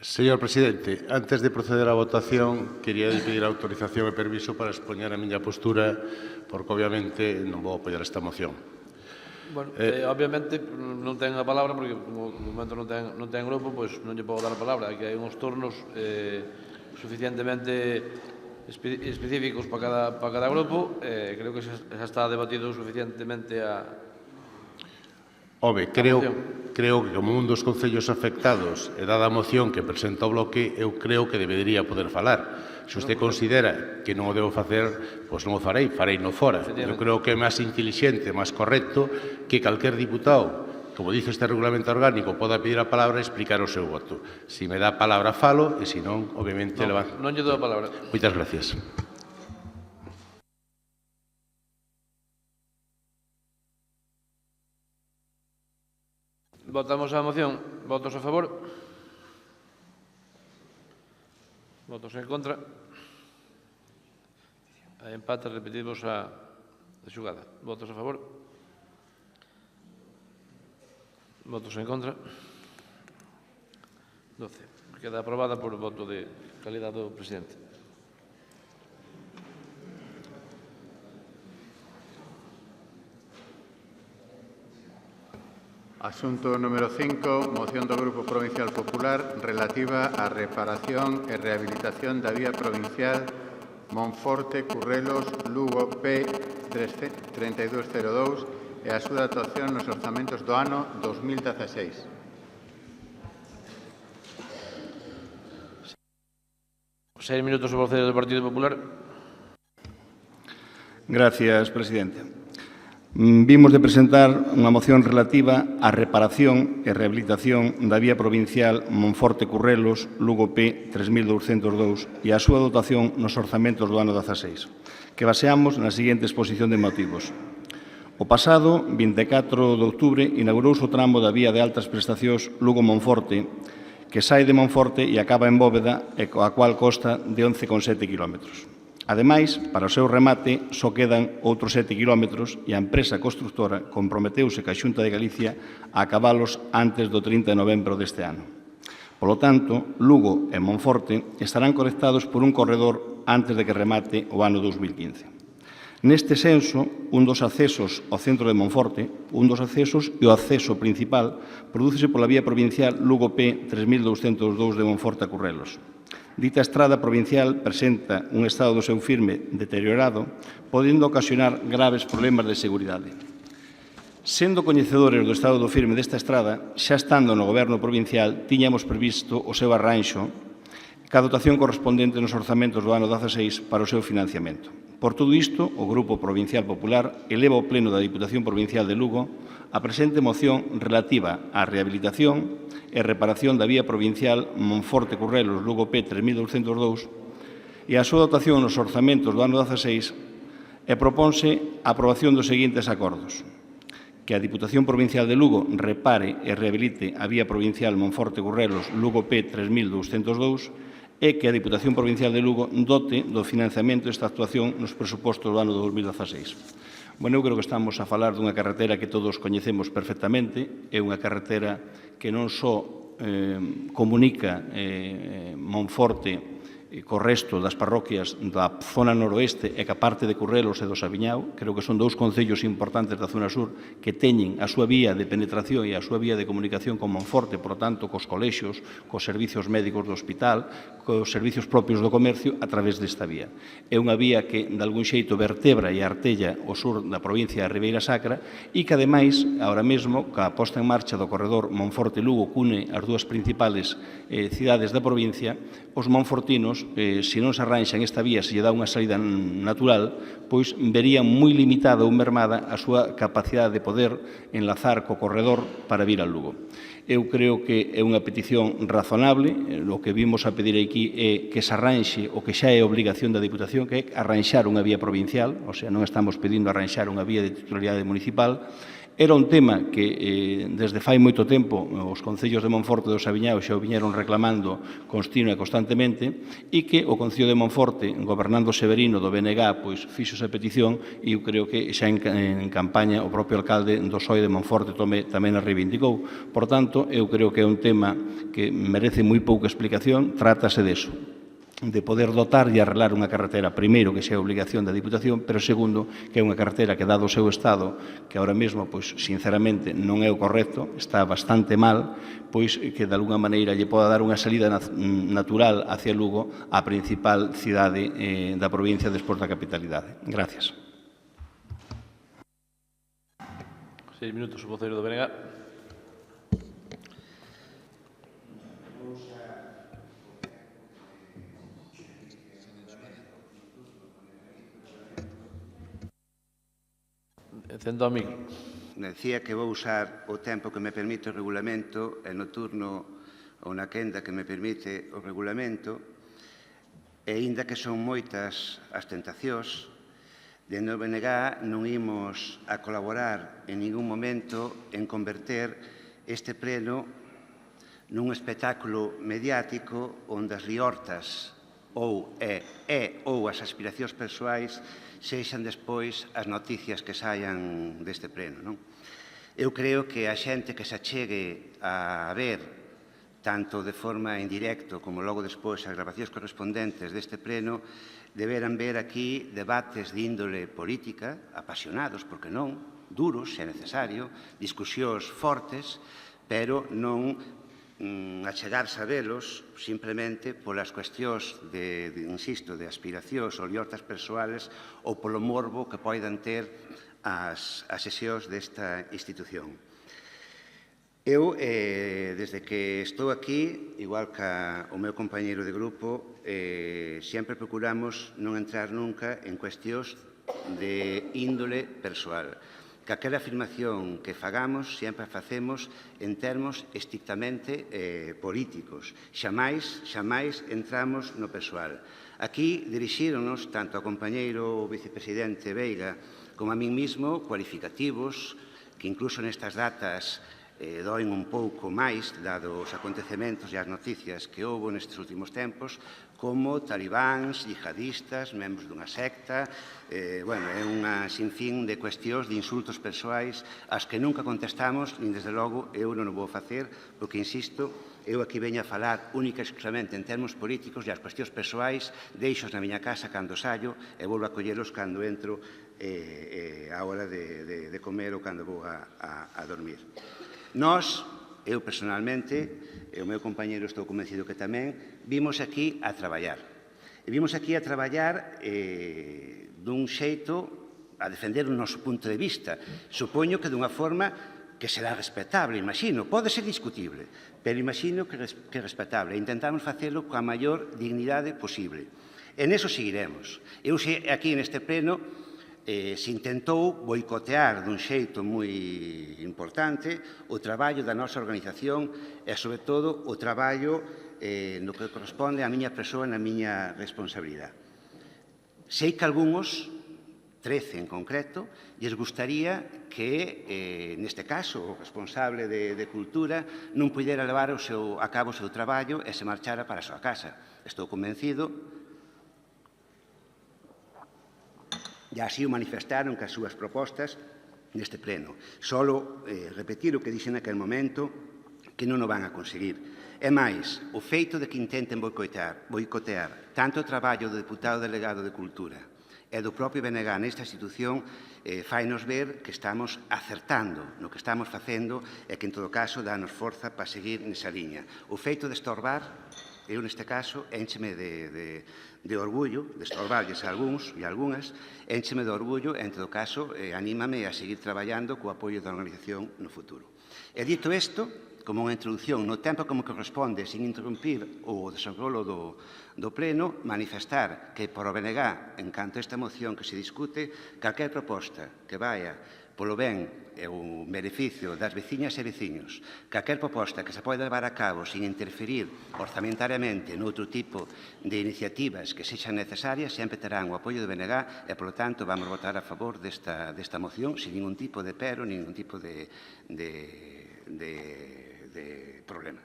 Señor presidente, antes de proceder á votación, quería pedir autorización e permiso para expoñer a miña postura, porque obviamente non vou apoiar esta moción. Bueno, obviamente non ten a palabra, porque no momento non ten grupo, pois non lle podo dar a palabra. Que hai uns turnos suficientemente específicos para cada grupo, creo que xa está debatido suficientemente a... Home, creo que como un dos concellos afectados e dada a moción que presenta o bloque, eu creo que debería poder falar. Se usted considera que non o debo facer, pois non o farei no fora. Eu creo que é máis intelixente, máis correcto que calquer diputado, como dice este regulamento orgánico, poda pedir a palabra e explicar o seu voto. Se me dá a palabra, falo, e se non, obviamente... Non lle dou a palabra. Moitas gracias. Votamos a moción. Votos a favor? Votos en contra? A empate, repetimos a xugada. Votos a favor? Votos en contra? 12. Queda aprobada por voto de calidade do presidente. Asunto número 5, moción do Grupo Provincial Popular relativa á reparación e rehabilitación da vía provincial Monforte, Currelos, Lugo, P3202 e a súa actuación nos orzamentos do ano 2016. Seis minutos sobre o concello do Partido Popular. Gracias, presidente. Vimos de presentar unha moción relativa á reparación e rehabilitación da vía provincial Monforte-Currelos, Lugo P3202 e a súa dotación nos orzamentos do ano 16, que baseamos na seguinte exposición de motivos. O pasado 24 de outubro inaugurouse o tramo da vía de altas prestacións Lugo-Monforte, que sai de Monforte e acaba en Bóveda e a cual consta de 11,7 kilómetros. Ademais, para o seu remate, só quedan outros 7 kilómetros e a empresa constructora comprometeuse ca Xunta de Galicia a acabalos antes do 30 de novembro deste ano. Polo tanto, Lugo e Monforte estarán conectados por un corredor antes de que remate o ano 2015. Neste senso, un dos accesos ao centro de Monforte, un dos accesos e o acceso principal, prodúcese pola vía provincial Lugo P3202 de Monforte a Currelos. Dita estrada provincial presenta un estado do seu firme deteriorado, podendo ocasionar graves problemas de seguridade. Sendo coñecedores do estado do firme desta estrada, xa estando no Goberno provincial, tiñamos previsto o seu arranxo ca dotación correspondente nos orzamentos do ano 16 para o seu financiamento. Por todo isto, o Grupo Provincial Popular eleva ao Pleno da Diputación Provincial de Lugo a presente moción relativa á rehabilitación e reparación da vía provincial Monforte-Currelos Lugo P 3202 e a súa dotación nos orzamentos do ano 16 e proponse a aprobación dos seguintes acordos: que a Diputación Provincial de Lugo repare e rehabilite a vía provincial Monforte-Currelos Lugo P 3202 e que a Diputación Provincial de Lugo dote do financiamento desta actuación nos presupostos do ano 2016. Bueno, eu creo que estamos a falar dunha carretera que todos coñecemos perfectamente, é unha carretera que non só comunica Monforte co resto das parroquias da zona noroeste e ca parte de Currelos e do Sabiñao. Creo que son dous concellos importantes da zona sur que teñen a súa vía de penetración e a súa vía de comunicación con Monforte, por tanto, cos colexios, cos servicios médicos do hospital, cos servicios propios do comercio a través desta vía. É unha vía que, de algún xeito, vertebra e artella o sur da provincia de Ribeira Sacra e que, ademais, ahora mesmo, ca posta en marcha do corredor Monforte-Lugo, cune as dúas principales cidades da provincia, os monfortinos, se non se arranxan esta vía, se lle dá unha salida natural, pois verían moi limitada ou mermada a súa capacidade de poder enlazar co corredor para vir al Lugo. Eu creo que é unha petición razonable. O que vimos a pedir aquí é que se arranxe o que xa é obligación da Diputación, que é arranxar unha vía provincial, o sea, non estamos pedindo arranxar unha vía de titularidade municipal. Era un tema que desde fai moito tempo os concellos de Monforte e do Sabiñao xa o viñeron reclamando continua e constantemente e que o Concello de Monforte, gobernando Severino do BNG, pois fixo esa petición e eu creo que xa en campaña o propio alcalde do PSOE de Monforte tamén a reivindicou. Por tanto, eu creo que é un tema que merece moi pouca explicación. Trátase deso, de poder dotar e arreglar unha carretera, primeiro, que xa é obligación da Diputación, pero segundo, que é unha carretera que, dado o seu estado, que ahora mesmo, pois, sinceramente, non é o correcto, está bastante mal, pois, que de alguna maneira lle poda dar unha salida natural hacia Lugo, a principal cidade da provincia despois da capitalidade. Gracias. 6 minutos, o voceiro do BNG. Encendo a micro. Decía que vou usar o tempo que me permite o regulamento e no turno ou na quenda que me permite o regulamento, e aínda que son moitas as tentacións, dende o BNG non imos a colaborar en ningún momento en converter este pleno nun espectáculo mediático onde as liortas ou as aspiracións persoais sexan despois as noticias que saian deste pleno, non? Eu creo que a xente que se achegue a ver, tanto de forma indirecto como logo despois as grabacións correspondentes deste pleno, deberan ver aquí debates de índole política, apasionados, porque non, duros, se é necesario, discusións fortes, pero non achegarse a velos simplemente polas cuestións insisto, de aspiracións ou liortas persoales ou polo morbo que poidan ter as sesións desta institución. Eu, desde que estou aquí, igual que o meu compañeiro de grupo, sempre procuramos non entrar nunca en cuestións de índole persoal. Que aquela afirmación que fagamos sempre a facemos en termos estrictamente políticos. Xamais entramos no persoal. Aquí dirixíronos tanto ao compañeiro vicepresidente Veiga como a min mismo cualificativos que incluso nestas datas doen un pouco máis, dado os acontecementos e as noticias que houve nestes últimos tempos, como talibáns, yihadistas, membros dunha secta, é unha sinfín de cuestións, de insultos persoais, as que nunca contestamos, nin desde logo eu non o vou facer, porque, insisto, eu aquí veño a falar única e exclusivamente en termos políticos e as cuestións persoais deixos na miña casa cando saio e volvo a collelos cando entro a hora de comer ou cando vou a dormir. Nós, eu personalmente, e o meu compañeiro estou convencido que tamén, vimos aquí a traballar. E vimos aquí a traballar dun xeito a defender o noso punto de vista. Supoño que dunha forma que será respetable, imagino. Pode ser discutible, pero imagino que é respetable. Intentamos facelo coa maior dignidade posible. En eso seguiremos. Eu sei aquí neste pleno se intentou boicotear dun xeito moi importante o traballo da nosa organización e, sobre todo, o traballo no que corresponde á miña persoa e na miña responsabilidade. Sei que algúns, 13 en concreto, lles gustaría que, neste caso, o responsable de Cultura non pudera levar a cabo o seu traballo e se marchara para a súa casa. Estou convencido, e así o manifestaron que as súas propostas neste pleno. Solo repetir o que dixen naquele momento, que non o van a conseguir. E máis, o feito de que intenten boicotear tanto o traballo do deputado delegado de Cultura e do propio BNG nesta institución fainos ver que estamos acertando no que estamos facendo e que, en todo caso, danos forza para seguir nesa liña. O feito de estorbar, eu, neste caso, éncheme de orgullo, de estorbarlles a algúns e algunhas, éncheme de orgullo e, en todo caso, anímame a seguir traballando co apoio da organización no futuro. E dito isto, como unha introducción no tempo como corresponde, sin interrumpir o desenrolo do pleno, manifestar que por o BNG, en canto a esta moción que se discute, calquer proposta que vaya polo ben e o beneficio das veciñas e veciños, calquer proposta que se pode levar a cabo sin interferir orzamentariamente noutro tipo de iniciativas que sexan necesarias, sempre terán o apoio do BNG e, polo tanto, vamos votar a favor desta moción sin ningún tipo de pero, ningún tipo de problema.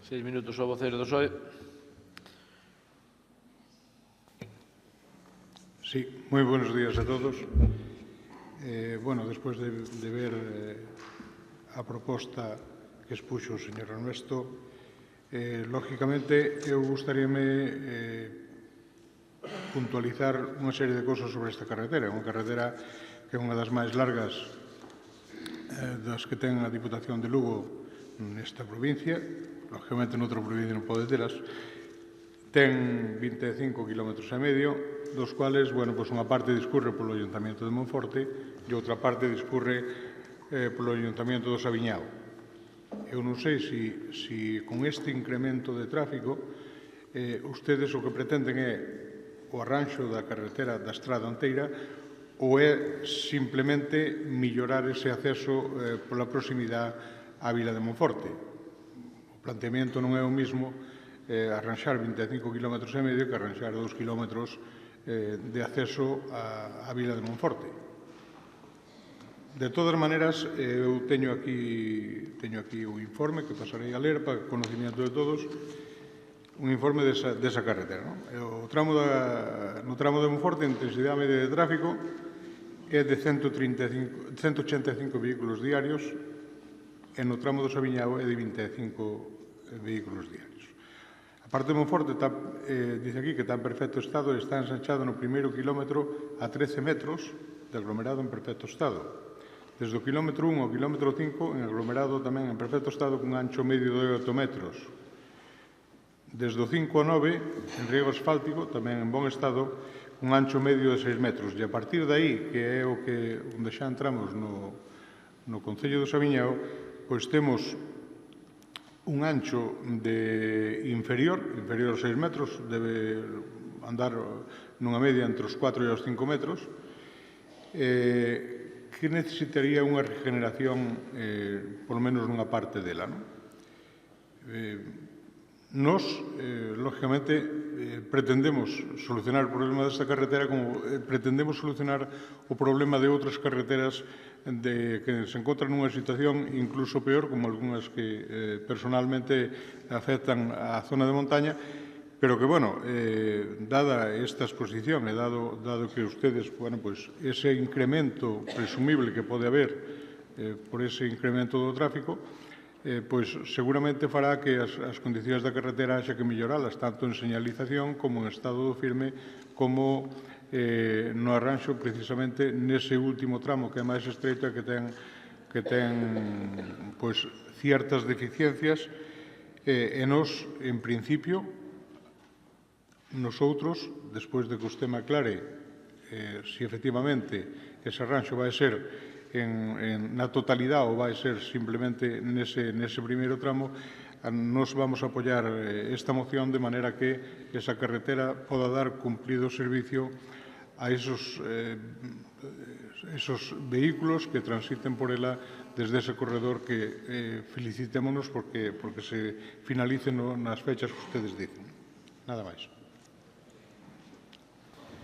6 minutos ao voceiro do PSOE. Sí, moi buenos días a todos. Bueno, despois de ver a proposta que expuxo o señor Ernesto, lógicamente, eu gustaríame puntualizar unha serie de cosas sobre esta carretera. Unha carretera que é unha das máis largas das que ten a Diputación de Lugo nesta provincia. Lógicamente, noutra provincia non pode telas. Ten 25 km e medio, dos cuales, bueno, pois unha parte discurre polo Ayuntamiento de Monforte e outra parte discurre polo Ayuntamiento do Sabiñao. Eu non sei se con este incremento de tráfico ustedes o que pretenden é o arranxo da carretera da estrada inteira ou é simplemente mellorar ese acceso pola proximidade á vila de Monforte. O planteamento non é o mismo arranxar 25 km e medio que arranxar 2 km de acceso á vila de Monforte. De todas maneiras, eu teño aquí un informe que pasarei a ler para conocimiento de todos, un informe desa carretera. No tramo de Monforte, a intensidade media de tráfico é de 185 vehículos diarios e no tramo do Sabiñao é de 25 vehículos diarios. A parte de Monforte dice aquí que está en perfecto estado e está ensanchado no primeiro kilómetro a 13 metros de aglomerado en perfecto estado. Desde o kilómetro 1 ao kilómetro 5 en aglomerado tamén en perfecto estado cun ancho medio de 8 metros. Desde o 5 ao 9 en riego asfáltico tamén en bon estado un ancho medio de 6 metros. E a partir de aí, que é onde xa entramos no Concello do Sabiñao, pois temos un ancho inferior a 6 metros, debe andar nunha media entre os 4 e os 5 metros, que necesitaría unha regeneración, polo menos nunha parte dela. Nos, lógicamente, pretendemos solucionar o problema desta carretera como pretendemos solucionar o problema de outras carreteras que se encontran nunha situación incluso peor, como algunhas que personalmente afectan a zona de montaña, pero que, bueno, dada esta exposición e dado que ustedes, bueno, pues ese incremento presumible que pode haber por ese incremento do tráfico, pois seguramente fará que as condicións da carretera haxa que melloralas, tanto en señalización como en estado do firme, como no arranxo precisamente nese último tramo que é máis estreito e que ten pois ciertas deficiencias e nos, en principio, nosotros, despois de que o tema aclare se efectivamente ese arranxo vai ser na totalidade ou vai ser simplemente nese primeiro tramo, nos vamos a apoiar esta moción de manera que esa carretera poda dar cumplido servicio a esos vehículos que transiten por ela desde ese corredor que felicitémonos porque se finalicen nas fechas que ustedes dicen. Nada máis.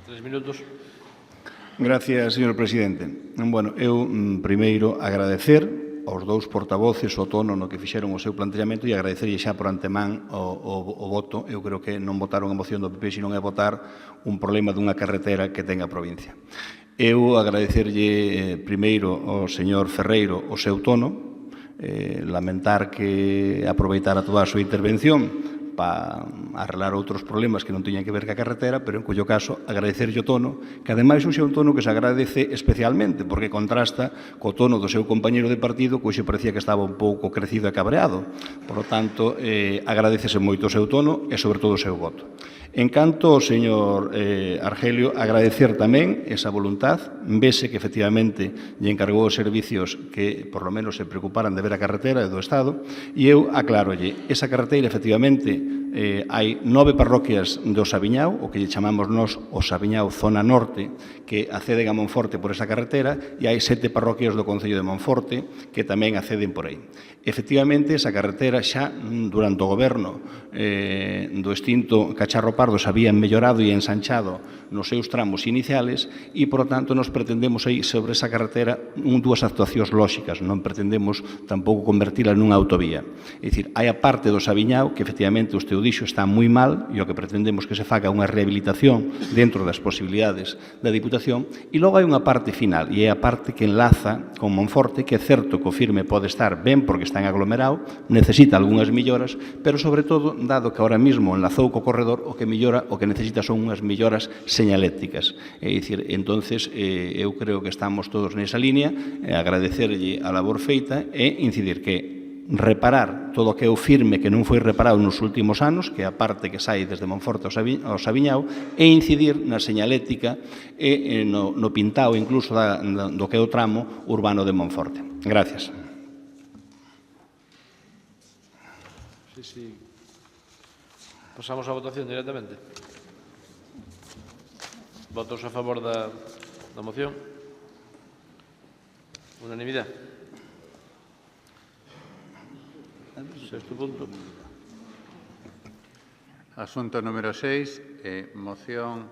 3 minutos. Gracias, señor presidente. Bueno, eu primeiro agradecer aos dous portavoces o tono no que fixeron o seu planteamento e agradecerlle xa por antemán o voto. Eu creo que non votaron a moción do PP, senón é votar un problema dunha carretera que ten a provincia. Eu agradecerlle primeiro ao señor Ferreiro o seu tono, lamentar que aproveitara toda a súa intervención para arreglar outros problemas que non teñan que ver ca carretera, pero en cuyo caso agradecerlle o tono, que ademais é un tono que se agradece especialmente, porque contrasta co tono do seu compañeiro de partido, que hoxe parecía que estaba un pouco crecido e cabreado. Por lo tanto, agradecese moito o seu tono e, sobre todo, o seu voto. En canto ao señor Argelio, agradecer tamén esa voluntad, vese que efectivamente lle encargou os servicios que por lo menos se preocuparan de ver a carretera do Estado, e eu aclárolle, esa carretera efectivamente hai 9 parroquias do Sabiñao, o que lle chamamos nós o Sabiñao Zona Norte, que acceden a Monforte por esa carretera, e hai 7 parroquias do Concello de Monforte que tamén acceden por aí. Efectivamente, esa carretera xa durante o goberno do extinto Cacharro Pardo se habían mellorado e ensanchado nos seus tramos iniciales e, por tanto, nos pretendemos aí sobre esa carretera dúas actuacións lóxicas, non pretendemos tampouco convertila nunha autovía. É dicir, hai a parte do Sabiñao que, efectivamente, o teu dixo está moi mal e o que pretendemos que se faga unha rehabilitación dentro das posibilidades da Diputación, e logo hai unha parte final, e é a parte que enlaza con Monforte, que é certo que o firme pode estar ben porque está en aglomerado, necesita algunhas melloras, pero, sobre todo, dado que ahora mismo enlazou co corredor, o que necesita son unhas melloras señalécticas. É dicir, entonces, eu creo que estamos todos nesa línea, agradecerlle a labor feita e incidir que reparar todo o que é o firme que non foi reparado nos últimos anos, que é a parte que sai desde Monforte ao Sabiñao, e incidir na señalética e no pintado incluso do que é o tramo urbano de Monforte. Gracias. Sí. Pasamos á votación directamente. Votos a favor da moción? Unanimidade. Sexto punto. Asunto número 6, moción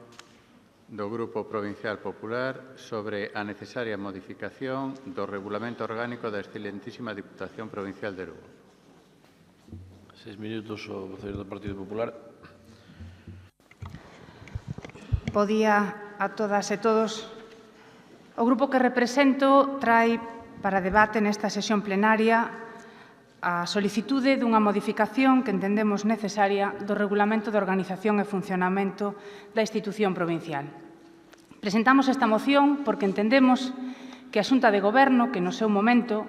do Grupo Provincial Popular sobre a necesaria modificación do Regulamento Orgánico da excelentísima Diputación Provincial de Lugo. 6 minutos o voceiro do Partido Popular. Bo día a todas e todos. O grupo que represento trae para debate nesta sesión plenaria a solicitude dunha modificación que entendemos necesaria do Regulamento de Organización e Funcionamento da institución provincial. Presentamos esta moción porque entendemos que a Xunta de Goberno, que no seu momento,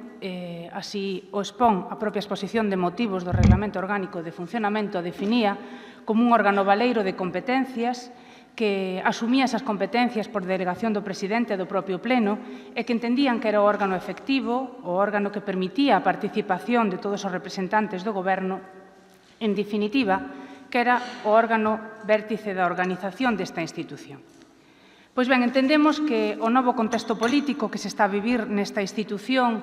así o expón a propia exposición de motivos do Reglamento Orgánico de Funcionamento, definía como un órgano baleiro de competencias que asumía esas competencias por delegación do presidente e do propio Pleno e que entendían que era o órgano efectivo, o órgano que permitía a participación de todos os representantes do Goberno, en definitiva, que era o órgano vértice da organización desta institución. Pois ben, entendemos que o novo contexto político que se está a vivir nesta institución,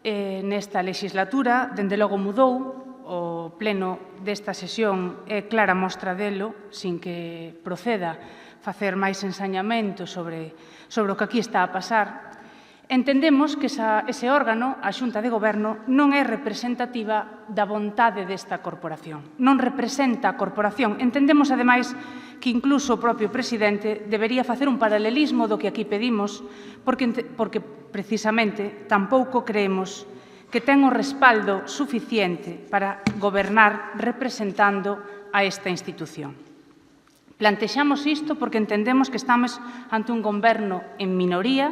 nesta legislatura, dende logo mudou. O pleno desta sesión é clara mostra delo, sin que proceda facer máis ensañamento sobre o que aquí está a pasar. Entendemos que ese órgano, a Xunta de Goberno, non é representativa da vontade desta corporación. Non representa a corporación. Entendemos, ademais, que incluso o propio presidente debería facer un paralelismo do que aquí pedimos, porque precisamente tampouco creemos que ten o respaldo suficiente para gobernar representando a esta institución. Plantexamos isto porque entendemos que estamos ante un goberno en minoría,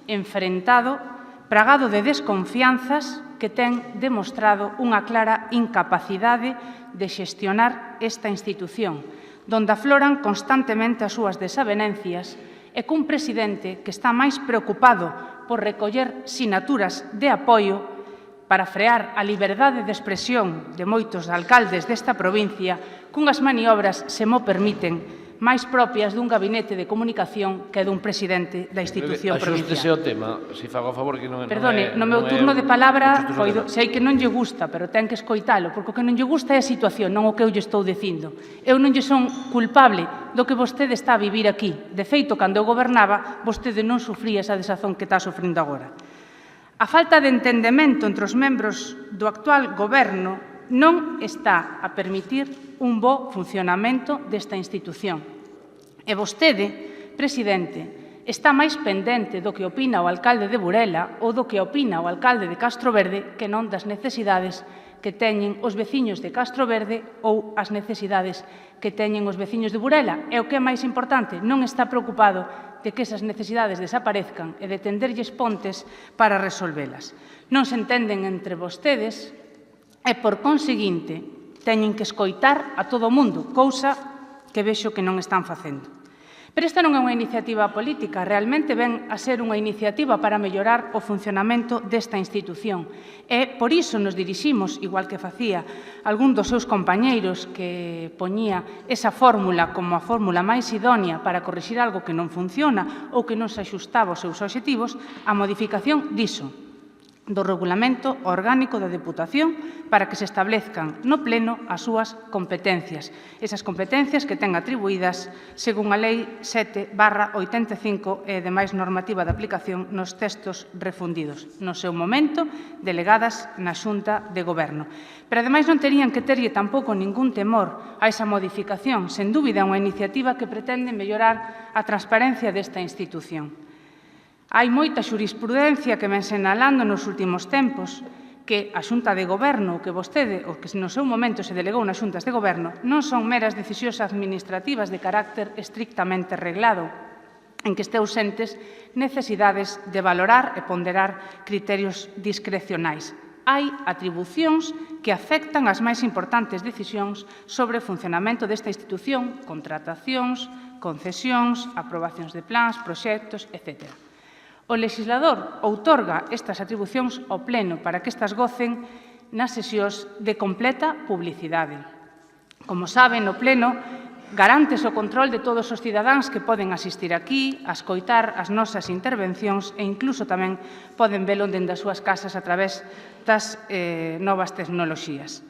enfrentado, pragado de desconfianzas que ten demostrado unha clara incapacidade de xestionar esta institución, donde afloran constantemente as súas desavenencias e cun presidente que está máis preocupado por recoller sinaturas de apoio para frear a liberdade de expresión de moitos alcaldes desta provincia cunhas maniobras, se mo permiten, máis propias dun gabinete de comunicación que dun presidente da institución Axústese provincial. ao tema, se fago a favor que non é... Perdone, no meu turno de palabra, sei que non lle gusta, pero ten que escoitalo, porque o que non lle gusta é a situación, non o que eu lle estou dicindo. Eu non lle son culpable do que vostede está a vivir aquí. De feito, cando eu gobernaba, vostede non sufría esa desazón que está sufrindo agora. A falta de entendemento entre os membros do actual goberno non está a permitir un bo funcionamento desta institución. E vostede, presidente, está máis pendente do que opina o alcalde de Burela ou do que opina o alcalde de Castroverde que non das necesidades que teñen os veciños de Castroverde ou as necesidades que teñen os veciños de Burela. E o que é máis importante, non está preocupado de que esas necesidades desaparezcan e de tenderlles pontes para resolvelas. Non se entenden entre vostedes e, por conseguinte, teñen que escoitar a todo o mundo, cousa que vexo que non están facendo. Pero esta non é unha iniciativa política, realmente ven a ser unha iniciativa para mellorar o funcionamento desta institución. E por iso nos diriximos, igual que facía algún dos seus compañeiros que poñía esa fórmula como a fórmula máis idónea para corrixir algo que non funciona ou que non se axustaba aos seus obxectivos, a modificación diso, do Regulamento Orgánico da Deputación para que se establezcan no Pleno as súas competencias. Esas competencias que ten atribuídas según a Lei 7/85 e demais normativa de aplicación nos textos refundidos, no seu momento delegadas na Xunta de Goberno. Pero, ademais, non terían que terlle tampouco ningún temor a esa modificación. Sen dúbida, unha iniciativa que pretende mellorar a transparencia desta institución. Hai moita xurisprudencia que ven senalando nos últimos tempos que a Xunta de Goberno, que vostede, ou que no seu momento se delegou nas xuntas de Goberno, non son meras decisións administrativas de carácter estrictamente reglado, en que este ausentes necesidades de valorar e ponderar criterios discrecionais. Hai atribucións que afectan as máis importantes decisións sobre o funcionamento desta institución, contratacións, concesións, aprobacións de plans, proxectos, etc. O legislador outorga estas atribucións ao Pleno para que estas gocen nas sesións de completa publicidade. Como saben, o Pleno garantes o control de todos os cidadáns que poden asistir aquí, a escoitar as nosas intervencións e incluso tamén poden velo dende as súas casas a través das novas tecnoloxías.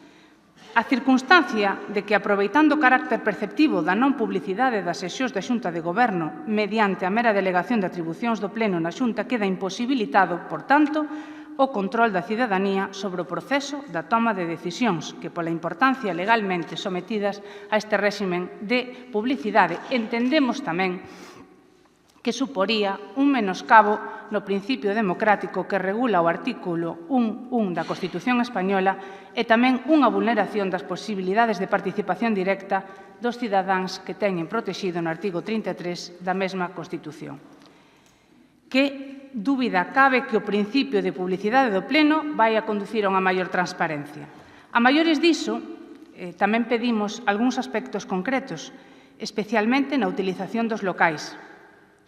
A circunstancia de que, aproveitando o carácter perceptivo da non publicidade das sesións da Xunta de Goberno mediante a mera delegación de atribucións do Pleno na Xunta, queda imposibilitado, por tanto, o control da cidadanía sobre o proceso da toma de decisións que, pola importancia legalmente sometidas a este réximen de publicidade, entendemos tamén que suporía un menoscabo no principio democrático que regula o artículo 1.1 da Constitución española e tamén unha vulneración das posibilidades de participación directa dos cidadáns que teñen protexido no artigo 33 da mesma Constitución. Que dúbida cabe que o principio de publicidade do Pleno vai a conducir a unha maior transparencia. A maiores diso, tamén pedimos algúns aspectos concretos, especialmente na utilización dos locais,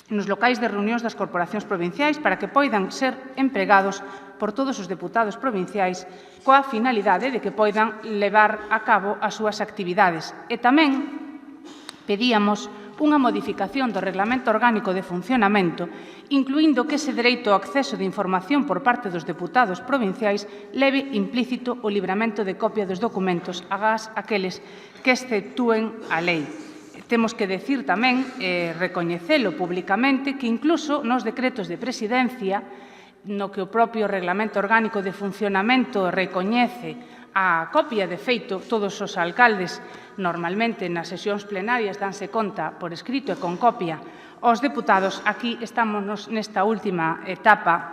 nos locais de reunións das corporacións provinciais para que poidan ser empregados por todos os deputados provinciais coa finalidade de que poidan levar a cabo as súas actividades. E tamén pedíamos unha modificación do Reglamento Orgánico de Funcionamento, incluindo que ese dereito ao acceso de información por parte dos deputados provinciais leve implícito o libramento de copia dos documentos agás aqueles que exceptúen a lei. Temos que decir tamén, recoñecelo públicamente, que incluso nos decretos de presidencia, no que o propio Reglamento Orgánico de Funcionamento recoñece a copia, de feito, todos os alcaldes normalmente nas sesións plenarias danse conta por escrito e con copia aos deputados. Aquí estamos nesta última etapa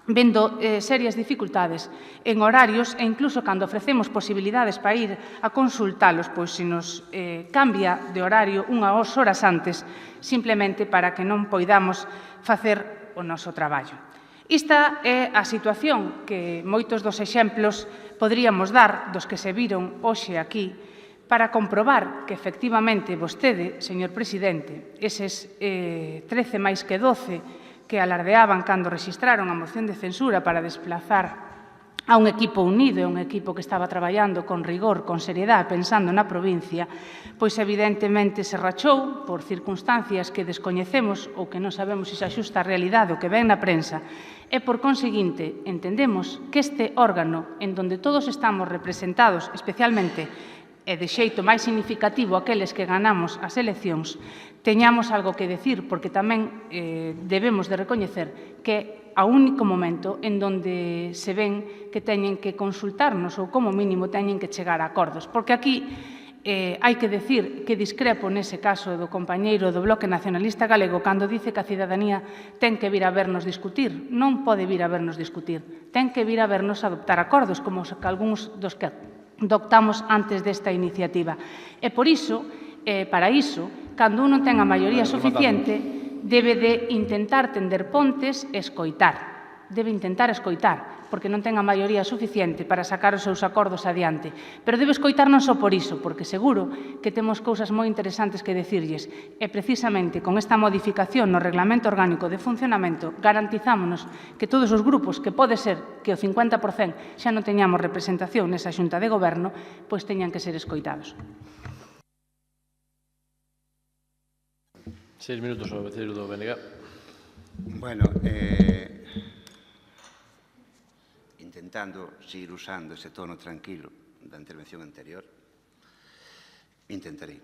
vendo serias dificultades en horarios e incluso cando ofrecemos posibilidades para ir a consultalos, pois se nos cambia de horario unhas horas antes, simplemente para que non poidamos facer o noso traballo. Esta é a situación que moitos dos exemplos poderíamos dar dos que se viron hoxe aquí, para comprobar que, efectivamente, vostede, señor presidente, eses 13 máis que 12 que alardeaban cando registraron a moción de censura para desplazar a un equipo unido, un equipo que estaba traballando con rigor, con seriedade, pensando na provincia, pois evidentemente se rachou por circunstancias que descoñecemos ou que non sabemos se axusta a realidade o que ven na prensa, e por conseguinte entendemos que este órgano en donde todos estamos representados, especialmente e de xeito máis significativo aqueles que ganamos as eleccións, teñamos algo que decir, porque tamén debemos de recoñecer que ao único momento en donde se ven que teñen que consultarnos ou, como mínimo, teñen que chegar a acordos. Porque aquí hai que decir que discrepo nese caso do compañeiro do Bloque Nacionalista Galego cando dice que a cidadanía ten que vir a vernos discutir. Non pode vir a vernos discutir. Ten que vir a vernos adoptar acordos, como algúns dos que adoptamos antes desta iniciativa. E por iso, para iso, cando uno ten a maioría suficiente, debe de intentar tender pontes e escoitar. Debe intentar escoitar, porque non ten a maioría suficiente para sacar os seus acordos adiante. Pero debe escoitar non só por iso, porque seguro que temos cousas moi interesantes que decirlles. E precisamente con esta modificación no Reglamento Orgánico de Funcionamento garantizámonos que todos os grupos, que pode ser que o 50% xa non teñamos representación nesa Xunta de Goberno, pois teñan que ser escoitados. 6 minutos ao veceiro do BNG. Bueno, intentando seguir usando ese tono tranquilo da intervención anterior, intentarei.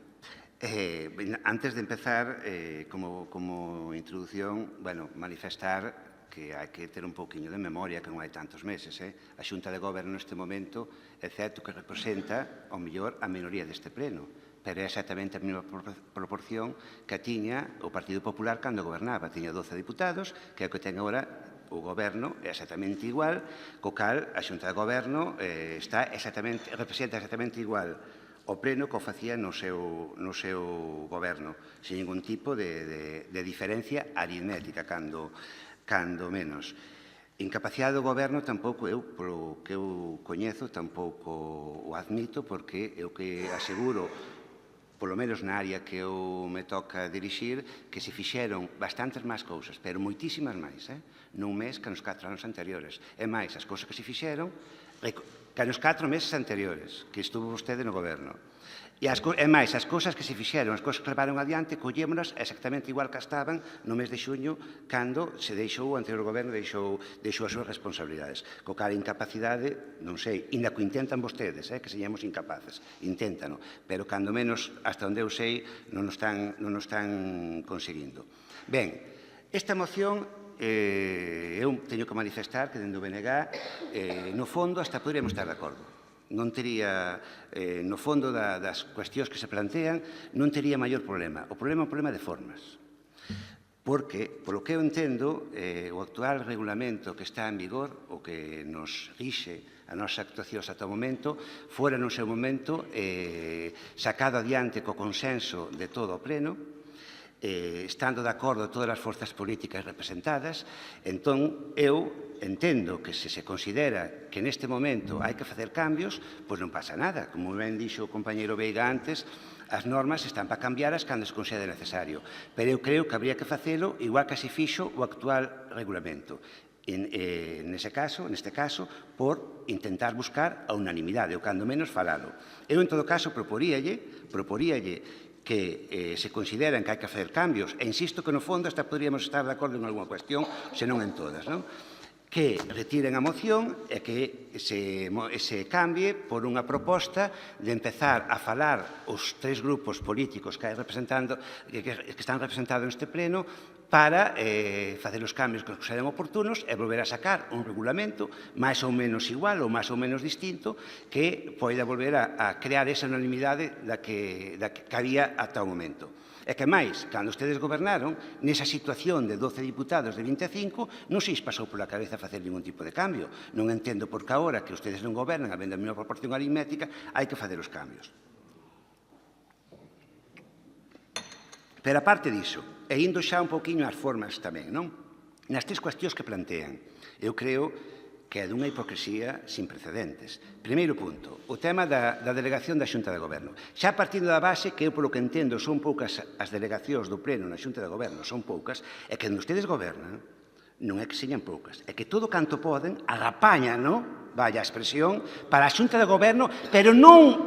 Antes de empezar, como introducción, manifestar que hai que ter un pouquiño de memoria, que non hai tantos meses. A Xunta de Goberno neste momento é certo que representa, ao mellor, a minoría deste pleno, pero é exactamente a mesma proporción que tiña o Partido Popular cando gobernaba. Tiña 12 diputados, que é o que ten agora o Goberno, é exactamente igual, co cal a Xunta de Goberno representa exactamente igual o pleno que o facía no seu goberno, sin ningún tipo de diferencia aritmética, cando menos. Incapacidade do Goberno tampouco eu, polo que eu coñezo, tampouco o admito, porque eu que aseguro, polo menos na área que eu me toca dirixir, que se fixeron bastantes máis cousas, pero moitísimas máis, nun mes que nos 4 anos anteriores. E máis, as cousas que se fixeron, que nos 4 meses anteriores, que estuvo vostede no Goberno. E máis, as cousas que se fixeron, as cousas que levaron adiante, collémonas exactamente igual que estaban no mes de xuño, cando se deixou o anterior Goberno, deixou as súas responsabilidades. Co cal incapacidade, non sei, ainda que intentan vostedes, que señamos incapaces, inténtano, pero cando menos, hasta onde eu sei, non o están conseguindo. Ben, esta moción, eu teño que manifestar que dentro do BNG, no fondo, hasta poderíamos estar de acordo. Non tería, no fondo das cuestións que se plantean, non tería maior problema. O problema é un problema de formas. Porque, polo que eu entendo, o actual regulamento que está en vigor, o que nos rixe a nosa actuación ata o momento, fora no seu momento sacado adiante co consenso de todo o pleno, estando de acordo todas as forzas políticas representadas. Entón, eu entendo que se considera que neste momento hai que facer cambios, pois non pasa nada. Como ben dixo o compañeiro Veiga antes, as normas están para cambiaras cando se considere necesario. Pero eu creo que habría que facelo igual que se fixo o actual regulamento. Neste caso, por intentar buscar a unanimidade, ou cando menos falalo. Eu, en todo caso, proporíalle que se consideran que hai que facer cambios, e insisto que no fondo hasta poderíamos estar de acordo en alguma cuestión, senón en todas, non? Que retiren a moción e que se cambie por unha proposta de empezar a falar os 3 grupos políticos que están representados neste pleno para facer os cambios que seren oportunos e volver a sacar un regulamento máis ou menos igual ou máis ou menos distinto que poida volver a crear esa unanimidade da que había ata o momento. E que máis, cando ustedes gobernaron, nesa situación de 12 diputados de 25, non se pasou pola cabeza facer ningún tipo de cambio. Non entendo por que agora que ustedes non gobernan, habendo a mesma proporción aritmética, hai que facer os cambios. Pero aparte diso, e indo xa un pouquiño ás formas tamén, non? Nas 3 cuestións que plantean, eu creo que é dunha hipocresía sin precedentes. Primeiro punto, o tema da delegación da Xunta de Goberno. Xa partindo da base que eu, polo que entendo, son poucas as delegacións do Pleno na Xunta de Goberno, son poucas, e que onde ustedes gobernan non é que señan poucas, é que todo canto poden agapañan, non? Vaya a expresión, para a Xunta de Goberno, pero non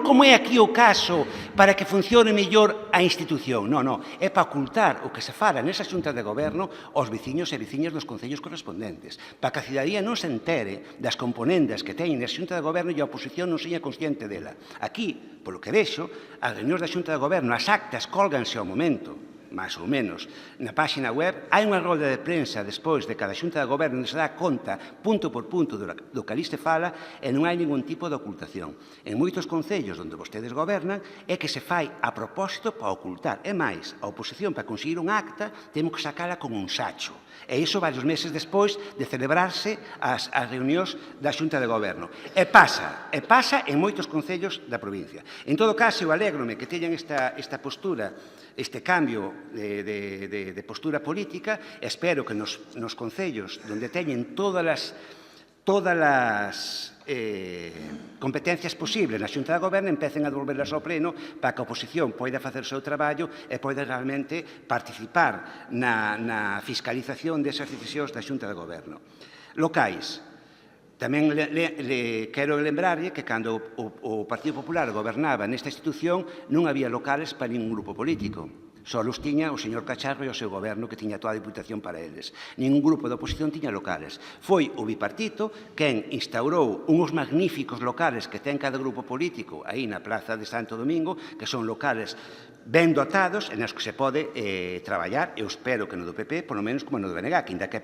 como é aquí o caso, para que funcione mellor a institución. Non, é para ocultar o que se fala nesa Xunta de Goberno aos veciños e veciñas dos concellos correspondentes, para que a cidadanía non se entere das componendas que teñen na Xunta de Goberno e a oposición non seña consciente dela. Aquí, polo que vexo, as reunións da Xunta de Goberno, as actas cólganse ao momento, máis ou menos, na páxina web, hai unha rolda de prensa despois de cada Xunta de Goberno onde se dá conta, punto por punto, do que ali se fala e non hai ningún tipo de ocultación. En moitos concellos onde vostedes gobernan é que se fai a propósito para ocultar. É máis, a oposición para conseguir un acta temos que sacala con un sacho. E iso varios meses despois de celebrarse as reunións da Xunta de Goberno. E pasa en moitos concellos da provincia. En todo caso, eu alégrome que teñan esta postura, este cambio de postura política. Espero que nos concellos onde teñen todas as competencias posibles na Xunta de Goberno empecen a devolverlas ao Pleno para que a oposición poida facer o seu traballo e poida realmente participar na fiscalización desas decisións da Xunta de Goberno. Locais. Tamén quero lembrarlle que cando o Partido Popular gobernaba nesta institución non había locales para ningún grupo político. Só os tiña o señor Cacharro e o seu goberno que tiña toda a diputación para eles. Ningún grupo da oposición tiña locales. Foi o bipartito quen instaurou uns magníficos locales que ten cada grupo político aí na Praza de Santo Domingo, que son locales ben dotados en os que se pode traballar, eu espero que no do PP, polo menos como no do BNG, que inda que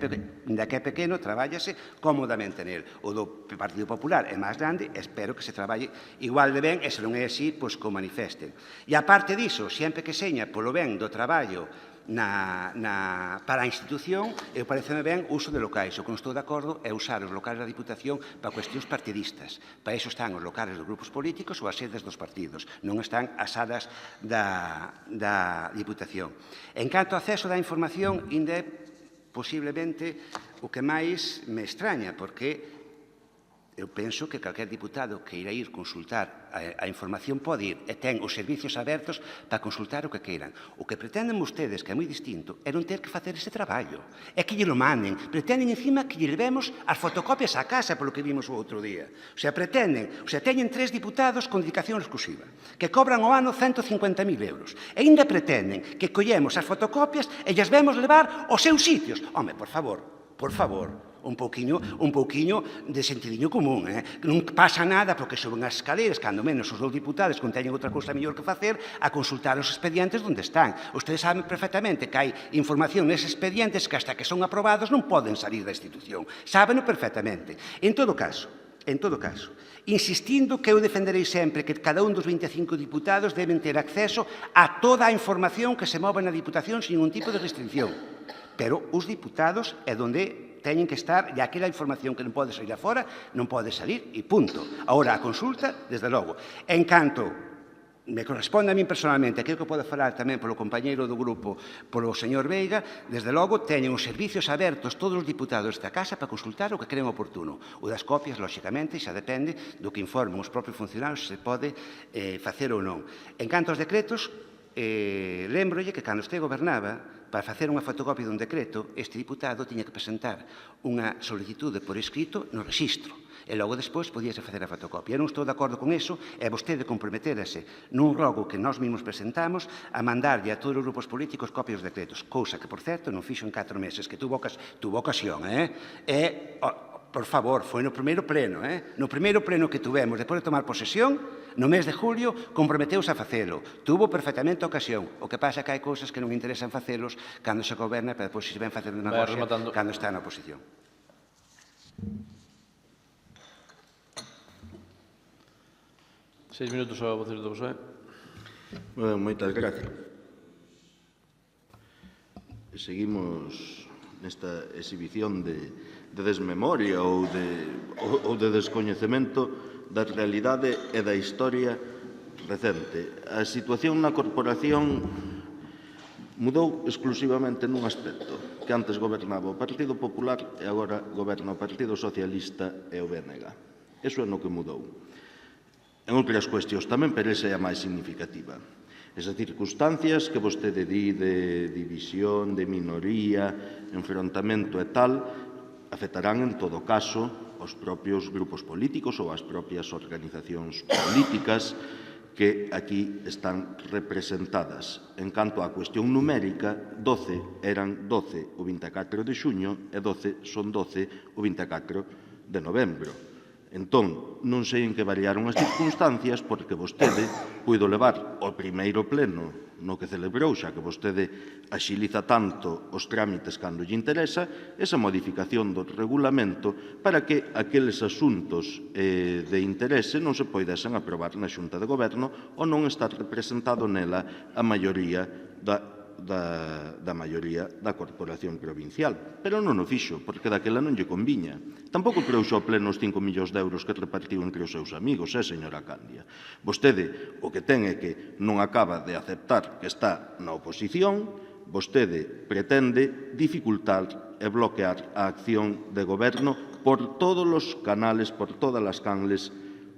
é pequeno, trabállase cómodamente nel. O do Partido Popular é máis grande, espero que se traballe igual de ben, e se non é así, pois que o manifesten. E aparte diso, sempre que seña polo ben do traballo para a institución, eu pareceme ben o uso de locais. O que non estou de acordo é usar os locais da Diputación para cuestións partidistas. Para iso están os locales dos grupos políticos ou as sedes dos partidos. Non están as salas da Diputación. En canto ao acceso da información, ainda é posiblemente o que máis me extraña, porque eu penso que calquer diputado que irá ir consultar a información pode ir e ten os servicios abertos para consultar o que queiran. O que pretenden vostedes, que é moi distinto, é non ter que facer ese traballo. É que lle lo manden. Pretenden encima que lle levemos as fotocopias á casa, polo que vimos o outro día. Teñen 3 diputados con dedicación exclusiva, que cobran ao ano 150.000 euros. E ainda pretenden que collemos as fotocopias e lles vemos levar aos seus sitios. Home, por favor, un pouquiño de sentidiño común. Non pasa nada porque suben as escaleras, cando menos os 2 diputados que non teñen outra cousa mellor que facer, a consultar os expedientes onde están. Ustedes saben perfectamente que hai información neses expedientes que hasta que son aprobados non poden salir da institución. Sábeno perfectamente. En todo caso, insistindo que eu defenderei sempre que cada un dos 25 diputados deben ter acceso a toda a información que se move na Diputación sin ningún tipo de restricción. Pero os diputados é onde teñen que estar, e aquela información que non pode sair afora, non pode salir, e punto. Agora, a consulta, desde logo. En canto me corresponde a min personalmente, creo que pode falar tamén polo compañeiro do grupo, polo señor Veiga, desde logo, teñen os servicios abertos todos os diputados desta casa para consultar o que creen oportuno. O das copias, lóxicamente, xa depende do que informen os propios funcionarios se pode facer ou non. En canto aos decretos, lembrolle que cando este gobernaba, para facer unha fotocopia dun decreto, este diputado tiña que presentar unha solicitude por escrito no rexistro. E logo despois podíase facer a fotocopia. Eu non estou de acordo con iso, e vostede comprometérase nun rogo que nós mesmos presentamos a mandarlle a todos os grupos políticos copias dos decretos, cousa que, por certo, non fixo en 4 meses, que tuvo ocasión. Por favor, foi no primeiro pleno. No primeiro pleno que tuvemos, despois de tomar posesión, no mes de julio, comprometeuse a facelo. Tuvo perfectamente ocasión. O que pasa é que hai cousas que non interesan facelos cando se goberna, pero depois se ven facer demagoxia cando está na oposición. Seis minutos ao voceiro do PSOE. Moitas gracias. Seguimos nesta exhibición de desmemoria ou de descoñecemento da realidade e da historia recente. A situación na corporación mudou exclusivamente nun aspecto. que antes gobernaba o Partido Popular e agora goberna o Partido Socialista e o BNG. Iso é no que mudou. En outras cuestións tamén, pero esa é a máis significativa. Esas circunstancias que vostede di de división, de minoría, enfrontamento e tal, afectarán en todo caso os propios grupos políticos ou as propias organizacións políticas que aquí están representadas. En canto á cuestión numérica, 12 eran 12 o 24 de xuño e 12 son 12 o 24 de novembro. Entón, non sei en que variaron as circunstancias porque vostede puido levar o primeiro pleno no que celebrou, xa que vostede axiliza tanto os trámites cando lle interesa, esa modificación do regulamento para que aqueles asuntos de interese non se poidesen aprobar na Xunta de Goberno ou non estar representado nela a maioría da maioría da corporación provincial. Pero non o fixo, porque daquela non lle conviña. Tampouco trouxo ao pleno os 5 millóns de euros que repartiu entre os seus amigos, señora Candia. Vostede o que ten é que non acaba de aceptar que está na oposición, vostede pretende dificultar e bloquear a acción de goberno por todos os canales, por todas as canles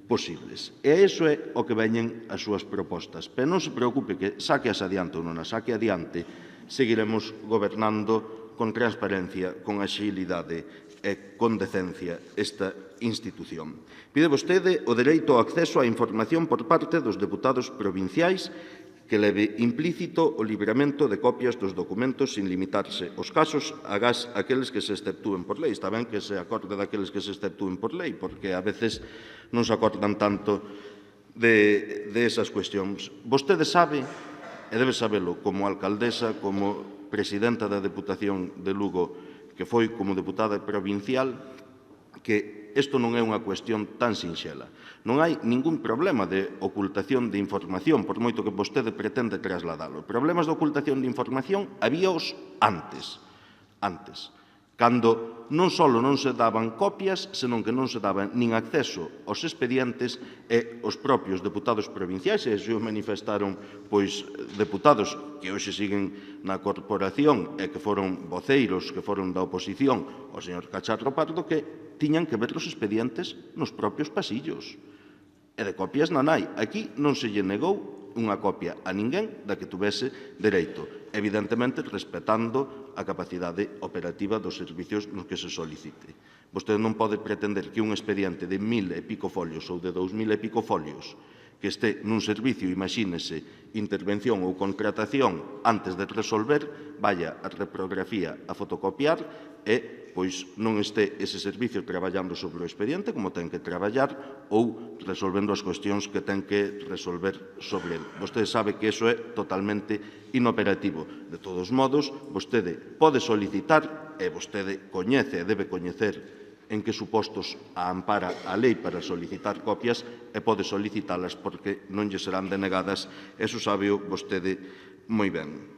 posibles. E iso é o que veñen as súas propostas. Pero non se preocupe que saqueas adiante ou non as saque adiante, seguiremos gobernando con transparencia, con axilidade e con decencia esta institución. Pide vostede o dereito ao acceso á información por parte dos deputados provinciais que leve implícito o libramento de copias dos documentos sin limitarse os casos agás aqueles que se exceptúen por lei. Está ben que se acorde daqueles que se exceptúen por lei, porque a veces non se acordan tanto de esas cuestións. Vostede sabe, e debe sabelo como alcaldesa, como presidenta da Deputación de Lugo, que foi como deputada provincial, que isto non é unha cuestión tan sinxela. Non hai ningún problema de ocultación de información, por moito que vostede pretende trasladalo. Problemas de ocultación de información habíaos antes, cando non só non se daban copias, senón que non se daba nin acceso aos expedientes e os propios deputados provinciais, e se os manifestaron deputados que hoxe siguen na corporación e que foron voceiros, que foron da oposición, o señor Cacharro Pardo, que tiñan que ver os expedientes nos propios pasillos. E de copias non hai. Aquí non se lle negou unha copia a ninguén da que tuvese dereito, evidentemente respetando a capacidade operativa dos servicios nos que se solicite. Vostede non pode pretender que un expediente de 1000 e pico folios ou de 2000 e pico folios que este nun servicio, imagínese, intervención ou contratación antes de resolver, vaya a reprografía a fotocopiar e pois non este ese servicio traballando sobre o expediente como ten que traballar ou resolvendo as cuestións que ten que resolver sobre el. Vostede sabe que iso é totalmente inoperativo. De todos modos, vostede pode solicitar, e vostede coñece e debe coñecer en que supostos a ampara a lei para solicitar copias e pode solicitalas porque non lle serán denegadas, eso sabe vostede moi ben.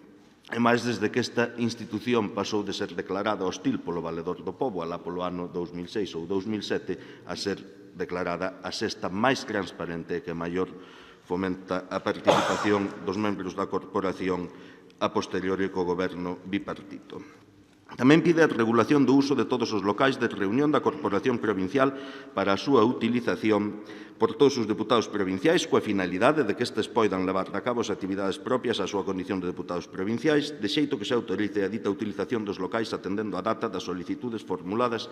E máis desde que esta institución pasou de ser declarada hostil polo Valedor do Pobo alá polo ano 2006 ou 2007 a ser declarada a sexta máis transparente e que maior fomenta a participación dos membros da corporación a posteriori co goberno bipartito. Tamén pide a regulación do uso de todos os locais de reunión da Corporación Provincial para a súa utilización por todos os deputados provinciais coa finalidade de que estes poidan levar a cabo as actividades propias á súa condición de deputados provinciais, de xeito que se autorice a dita utilización dos locais atendendo a data das solicitudes formuladas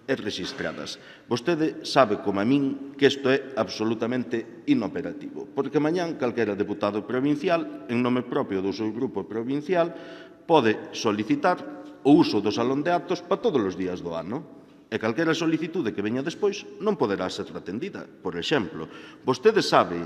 e registradas. Vostede sabe, como a min, que isto é absolutamente inoperativo, porque mañán calquera deputado provincial, en nome propio do seu grupo provincial, pode solicitar o uso do salón de actos para todos os días do ano. E calquera solicitude que veña despois non poderá ser atendida. Por exemplo, vostede sabe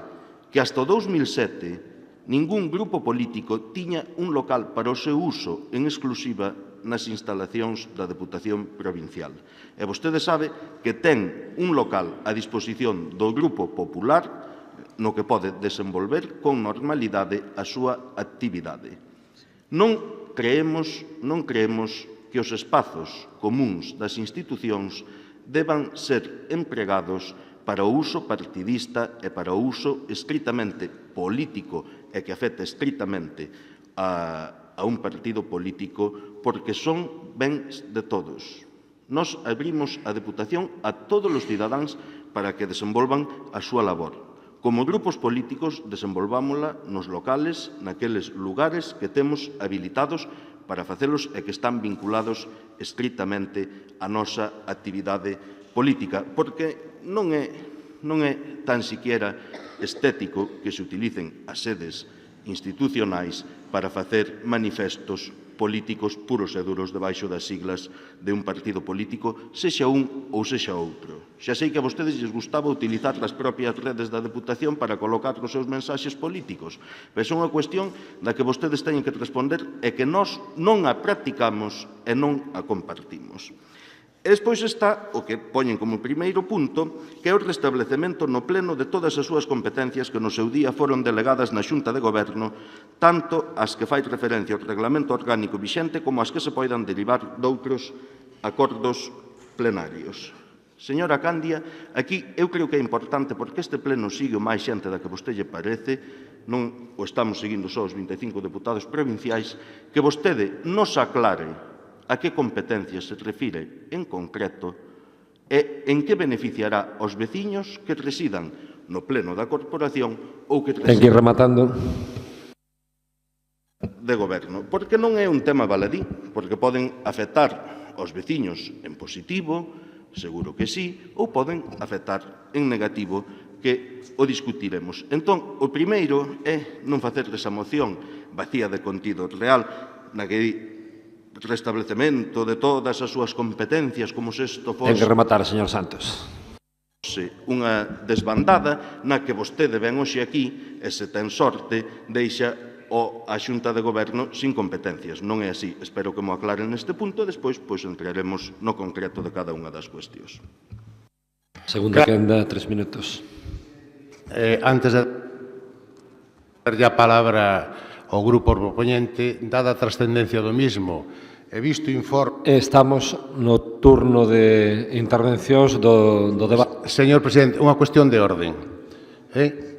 que hasta o 2007 ningún grupo político tiña un local para o seu uso en exclusiva nas instalacións da Deputación Provincial. E vostede sabe que ten un local a disposición do Grupo Popular no que pode desenvolver con normalidade a súa actividade. Non creemos que os espazos comúns das institucións deban ser empregados para o uso partidista e para o uso estritamente político e que afecte estritamente a un partido político porque son bens de todos. Nos abrimos a Deputación a todos os cidadáns para que desenvolvan a súa labor. Como grupos políticos, desenvolvámola nos locales, naqueles lugares que temos habilitados para facelos e que están vinculados estritamente á nosa actividade política, porque non é tan siquiera estético que se utilicen as sedes institucionais para facer manifestos políticos puros e duros debaixo das siglas de un partido político, sexa un ou sexa outro. Xa sei que a vostedes lles gustaba utilizar as propias redes da Deputación para colocar os seus mensaxes políticos, pero é unha cuestión da que vostedes teñen que responder e que nós non a practicamos e non a compartimos. E despois está o que poñen como primeiro punto, que é o restablecemento no pleno de todas as súas competencias que no seu día foron delegadas na Xunta de Goberno, tanto as que fai referencia ao reglamento orgánico vixente como as que se poidan derivar doutros acordos plenarios. Señora Candia, aquí eu creo que é importante, porque este pleno sigue o máis xente da que vostede lle parece, non o estamos seguindo só os 25 deputados provinciais, que vostede nos aclare a que competencias se refire en concreto e en que beneficiará aos veciños que residan no pleno da corporación ou que residan... Ten que ir rematando. ...de goberno. Porque non é un tema baladí, porque poden afectar aos veciños en positivo, seguro que sí, ou poden afectar en negativo, que o discutiremos. Entón, o primeiro é non facer esa moción vacía de contido real, na que restablecemento de todas as súas competencias, como se isto fose... Ten que rematar, señor Santos. ...unha desbandada na que vostede ven hoxe aquí e, se ten sorte, deixa a Xunta de Goberno sin competencias. Non é así. Espero que mo aclaren neste punto e despois entraremos no concreto de cada unha das cuestións. Segunda quenda, 3 minutos. Antes de dar a palabra ao grupo propoñente, dada a trascendencia do mismo, he visto informe... Estamos no turno de intervencións do debate. Señor Presidente, unha cuestión de orden.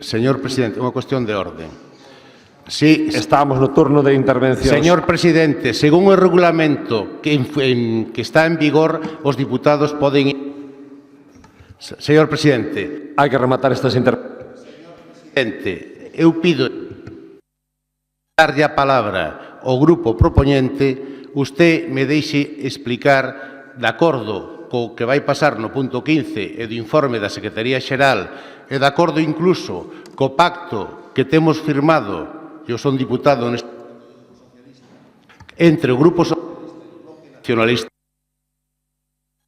Señor Presidente, unha cuestión de orden. Sí, estamos no turno de intervencións. Señor Presidente, según o regulamento que está en vigor, os diputados poden... Señor Presidente... Hai que rematar estas intervencións. Presidente, eu pido darlle a palabra ao grupo propoñente, usted me deixe explicar, de acordo co que vai pasar no punto 15 e do informe da Secretaría Xeral, e de acordo incluso co pacto que temos firmado, eu son diputado entre o Grupo Nacionalista,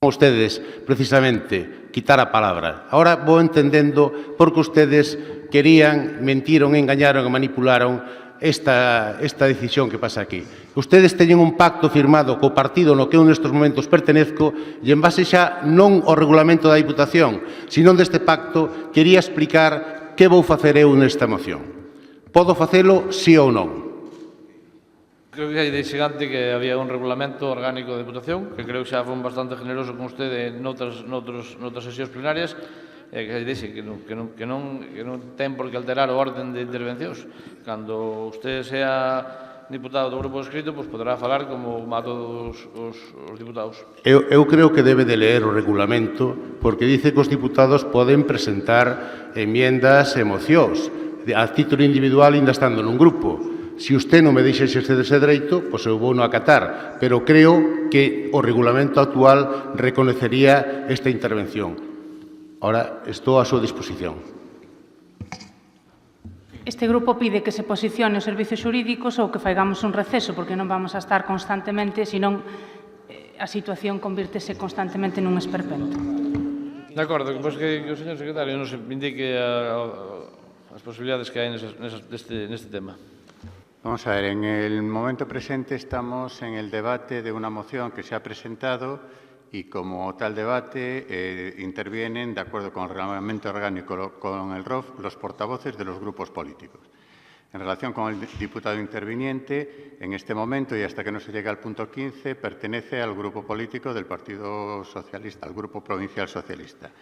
ustedes, precisamente, quitar a palabra. Ahora vou entendendo porque ustedes querían, mentiron, engañaron e manipularon esta decisión que pasa aquí. Ustedes teñen un pacto firmado co partido no que eu nestes momentos pertenezco e en base xa non ao regulamento da Diputación, sino deste pacto, quería explicar que vou facer eu nesta moción. Podo facelo sí ou non? Creo que hai de xigante que había un regulamento orgánico de Diputación, que creo que xa foi bastante generoso con vostede noutras sesións plenarias, e que dixe que non ten por que alterar o orden de intervencións. Cando usted sea diputado do grupo escrito, pois poderá falar como a todos os diputados. Eu creo que debe de ler o regulamento, porque dice que os diputados poden presentar enmiendas e mocións a título individual ainda estando nun grupo. Se usted non me deixa exercer ese dereito, pois eu vou no acatar, pero creo que o regulamento actual reconocería esta intervención. Ahora, estou a súa disposición. Este grupo pide que se posicione os servizos xurídicos ou que faigamos un receso, porque non vamos a estar constantemente, senón a situación convírtese constantemente nun esperpento. De acordo, pois que o señor secretario nos indique as posibilidades que hai neste tema. Vamos a ver, en el momento presente estamos en el debate de una moción que se ha presentado y como tal debate intervienen, de acuerdo con el reglamento orgánico, con el ROF, los portavoces de los grupos políticos. En relación con el diputado interviniente, en este momento y hasta que no se llegue al punto 15, pertenece al grupo político del Partido Socialista, al Grupo Provincial Socialista.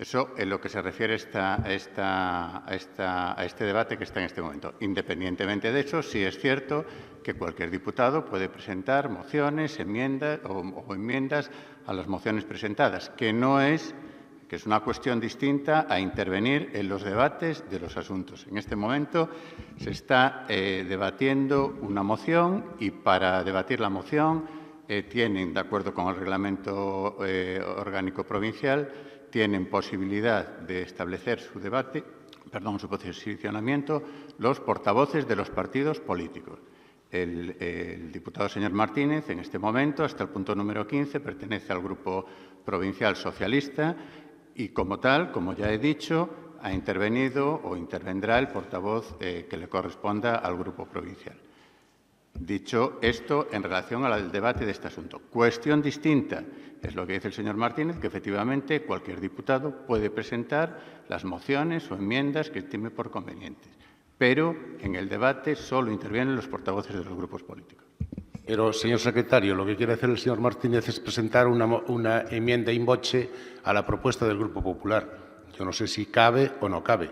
Eso es lo que se refiere a este debate que está en este momento. Independientemente de eso, sí es cierto que cualquier diputado puede presentar mociones, enmiendas o enmiendas a las mociones presentadas, que es una cuestión distinta a intervenir en los debates de los asuntos. En este momento se está debatiendo una moción y para debatir la moción tienen, de acuerdo con el reglamento orgánico provincial, tienen posibilidad de establecer su debate, su posicionamiento, los portavoces de los partidos políticos. El diputado señor Martínez, en este momento, hasta el punto número 15, pertenece al Grupo Provincial Socialista y, como tal, como ya he dicho, ha intervenido o intervendrá el portavoz que le corresponda al Grupo Provincial. Dicho esto, en relación al debate de este asunto. Cuestión distinta es lo que dice el señor Martínez, que efectivamente cualquier diputado puede presentar las mociones o enmiendas que estime por convenientes, pero en el debate solo intervienen los portavoces de los grupos políticos. Pero, señor secretario, lo que quiere hacer el señor Martínez es presentar una enmienda in voce a la propuesta del Grupo Popular. Yo no sé si cabe o no cabe.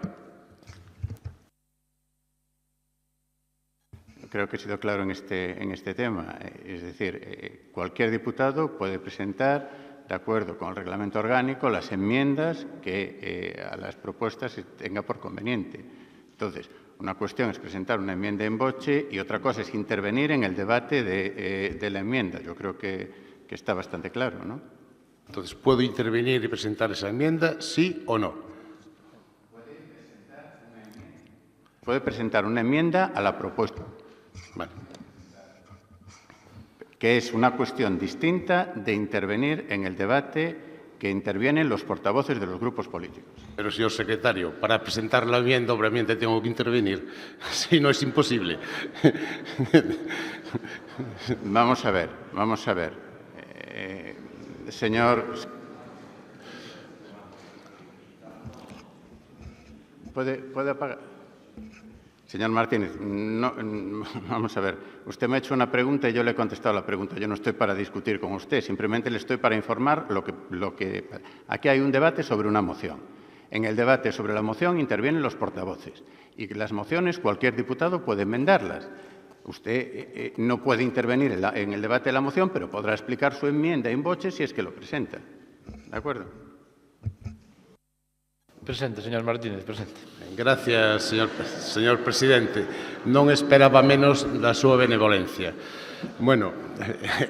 Creo que he sido claro en este tema. Es decir, cualquier diputado puede presentar, de acuerdo con el reglamento orgánico, las enmiendas que a las propuestas se tenga por conveniente. Entonces, una cuestión es presentar una enmienda en voce y otra cosa es intervenir en el debate de la enmienda. Yo creo que está bastante claro, ¿no? Entonces, ¿puedo intervenir y presentar esa enmienda, sí o no? Puede presentar una enmienda a la propuesta. Vale. Que es una cuestión distinta de intervenir en el debate que intervienen los portavoces de los grupos políticos. Pero, señor secretario, para presentar la enmienda, obviamente tengo que intervenir. Si no, es imposible. Vamos a ver. Señor... ¿Puede apagar? Señor Martínez, vamos a ver. Usted me ha hecho una pregunta y yo le he contestado la pregunta. Yo no estoy para discutir con usted, simplemente le estoy para informar lo que... Aquí hay un debate sobre una moción. En el debate sobre la moción intervienen los portavoces y las mociones cualquier diputado puede enmendarlas. Usted no puede intervenir en el debate de la moción, pero podrá explicar su enmienda en voce si es que lo presenta. ¿De acuerdo? Presente, señor Martínez, presente. Gracias, señor presidente. Non esperaba menos da súa benevolencia. Bueno,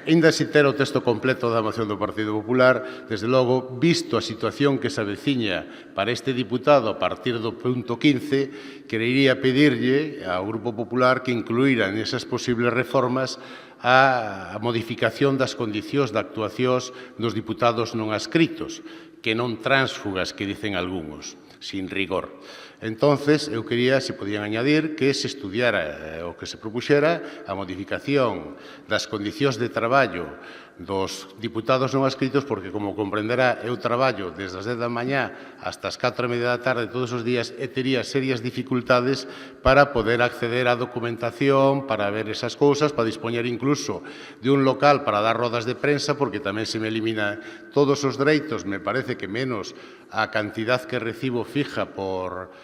ainda se ter o texto completo da moción do Partido Popular, desde logo, visto a situación que se aveciña para este diputado a partir do punto 15, querería pedirlle ao Grupo Popular que incluíra nesas posibles reformas a modificación das condicións de actuacións dos diputados non adscritos, que non tránsfugas, que dicen algúns, sin rigor. Entonces, eu quería, se podían añadir, que se estudiara o que se propuxera a modificación das condicións de traballo dos diputados non adscritos, porque, como comprenderá, eu traballo desde as 10 da mañá hasta as 4:30 da tarde todos os días e tería serias dificultades para poder acceder á documentación, para ver esas cousas, para dispoñer incluso de un local para dar rodas de prensa, porque tamén se me elimina todos os dereitos, me parece que menos a cantidad que recibo fija por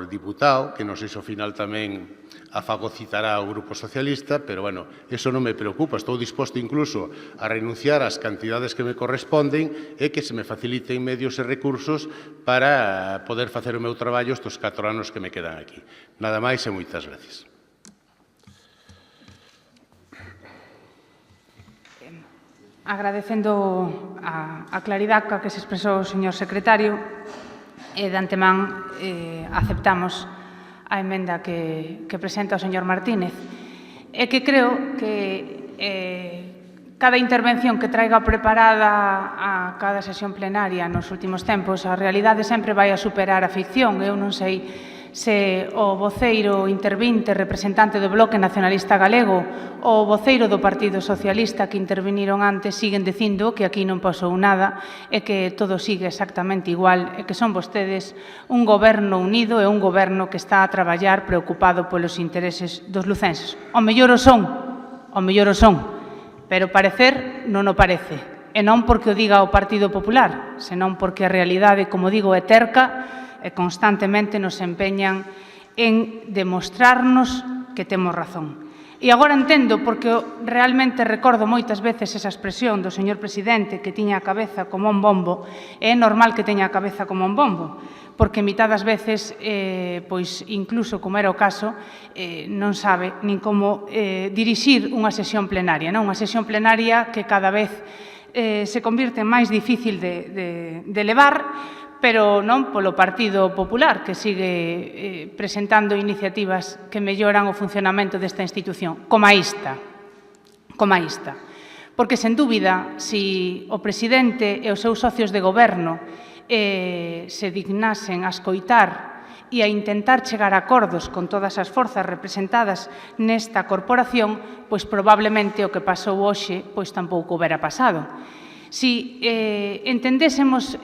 diputado, que non sei se ao final tamén a fagocitará o Grupo Socialista, pero, bueno, eso non me preocupa. Estou disposto incluso a renunciar ás cantidades que me corresponden e que se me faciliten medios e recursos para poder facer o meu traballo estes 4 anos que me quedan aquí. Nada máis e moitas gracias. Agradecendo a claridade coa que se expresou o señor secretario, e de antemán aceptamos a emenda que presenta o señor Martínez. E que creo que cada intervención que traiga preparada a cada sesión plenaria nos últimos tempos, a realidade sempre vai a superar a ficción. Eu non sei se o voceiro intervinte representante do Bloque Nacionalista Galego ou o voceiro do Partido Socialista que interviniron antes siguen dicindo que aquí non pasou nada e que todo sigue exactamente igual e que son vostedes un goberno unido e un goberno que está a traballar preocupado polos intereses dos lucenses. O mellor o son, pero parecer non o parece. E non porque o diga o Partido Popular, senón porque a realidade, como digo, é terca e constantemente nos empeñan en demostrarnos que temos razón. E agora entendo, porque realmente recordo moitas veces esa expresión do señor presidente que tiña a cabeza como un bombo, e é normal que teña a cabeza como un bombo, porque mitad das veces, pois incluso como era o caso, non sabe nin como dirixir unha sesión plenaria, non? Unha sesión plenaria que cada vez se convirte en máis difícil de levar, pero non polo Partido Popular, que sigue presentando iniciativas que melloran o funcionamento desta institución, como a esta. Porque, sen dúbida, se o presidente e os seus socios de goberno se dignasen a escoitar e a intentar chegar a acordos con todas as forzas representadas nesta corporación, pois probablemente o que pasou hoxe pois tampouco houbera pasado. Si entendésemos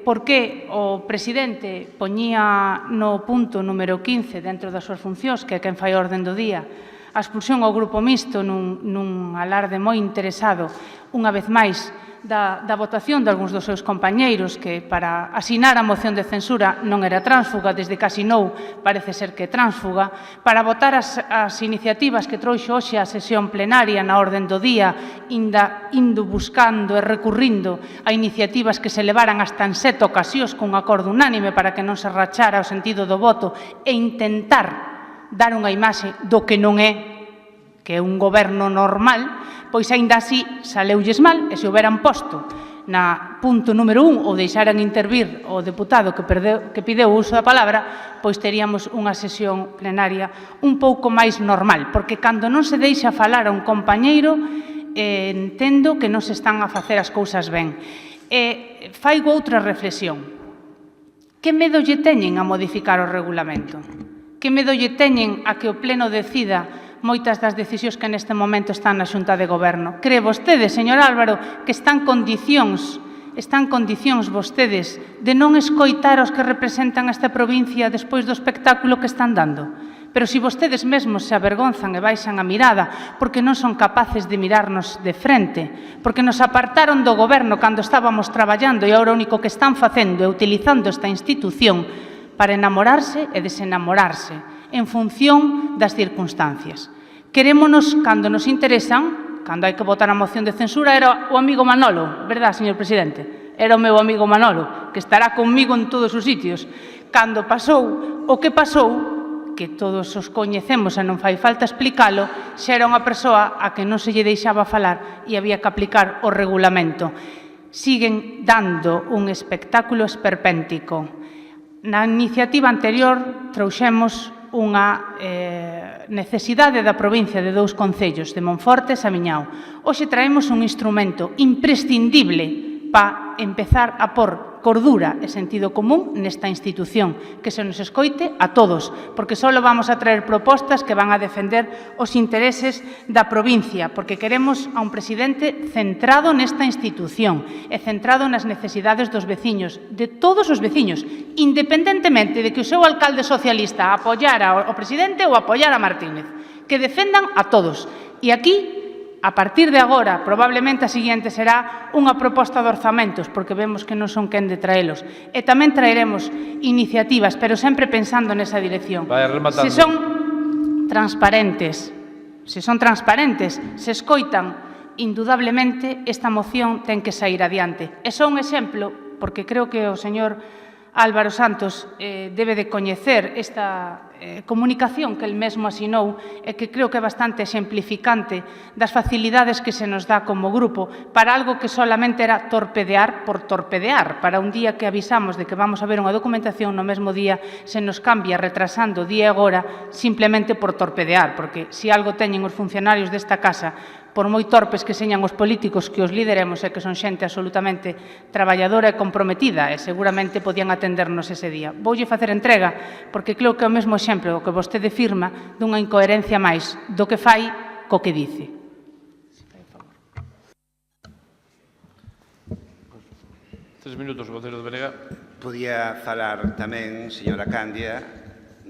por que o presidente poñía no punto número 15 dentro das súas funcións, que é quen fai a orden do día, a expulsión ao grupo mixto nun alarde moi interesado, unha vez máis, da votación de algúns dos seus compañeiros que para asinar a moción de censura non era tránsfuga, desde que asinou parece ser que é tránsfuga, para votar as iniciativas que trouxo hoxe a sesión plenaria na orden do día, indo buscando e recurrindo a iniciativas que se levaran hasta en 7 ocasións con acordo unánime para que non se rachara o sentido do voto e intentar dar unha imaxe do que non é, que é un goberno normal, pois aínda así saleulles mal e se houberan posto na punto número 1 ou deixaran intervir o deputado que pideu o uso da palabra, pois teríamos unha sesión plenaria un pouco máis normal, porque cando non se deixa falar a un compañeiro entendo que non se están a facer as cousas ben. Faigo outra reflexión. Que medo lle teñen a modificar o regulamento? Que medo lle teñen a que o Pleno decida moitas das decisións que neste momento están na Xunta de Goberno? Cree vostede, señor Álvaro, que están condicións vostedes de non escoitar os que representan esta provincia despois do espectáculo que están dando? Pero se vostedes mesmos se avergonzan e baixan a mirada porque non son capaces de mirarnos de frente, porque nos apartaron do goberno cando estábamos traballando e agora o único que están facendo é utilizando esta institución para enamorarse e desenamorarse en función das circunstancias. Querémonos cando nos interesan, cando hai que votar a moción de censura, era o amigo Manolo, verdad, señor presidente? Era o meu amigo Manolo, que estará conmigo en todos os sitios. Cando pasou o que pasou, que todos os coñecemos e non fai falta explicalo, xa era unha persoa a que non se lle deixaba falar e había que aplicar o regulamento. Siguen dando un espectáculo esperpéntico. Na iniciativa anterior trouxemos unha necesidade da provincia de 2 concellos, de Monforte e Samiñao. Hoxe traemos un instrumento imprescindible para empezar a por cordura e sentido común nesta institución, que se nos escoite a todos, porque só vamos a traer propostas que van a defender os intereses da provincia, porque queremos a un presidente centrado nesta institución e centrado nas necesidades dos veciños, de todos os veciños, independentemente de que o seu alcalde socialista apoiara ao presidente ou apoiara a Martínez, que defendan a todos. E aquí, a partir de agora, probablemente a seguinte será unha proposta de orzamentos, porque vemos que non son quen de traelos. E tamén traeremos iniciativas, pero sempre pensando nesa dirección. Se son transparentes, se escoitan, indudablemente esta moción ten que sair adiante. E só un exemplo, porque creo que o señor Álvaro Santos debe de coñecer esta comunicación que el mesmo asinou e que creo que é bastante exemplificante das facilidades que se nos dá como grupo para algo que solamente era torpedear por torpedear, para un día que avisamos de que vamos a ver unha documentación, no mesmo día se nos cambia retrasando día e hora simplemente por torpedear, porque se algo teñen os funcionarios desta casa, por moi torpes que señan os políticos que os lideremos e que son xente absolutamente traballadora e comprometida e seguramente podían atendernos ese día. Voulle facer entrega porque creo que é o mesmo exemplo que vostede firma dunha incoherencia máis do que fai co que dice. 3 minutos, concelleiro de Benega. Podía falar tamén, señora Candia,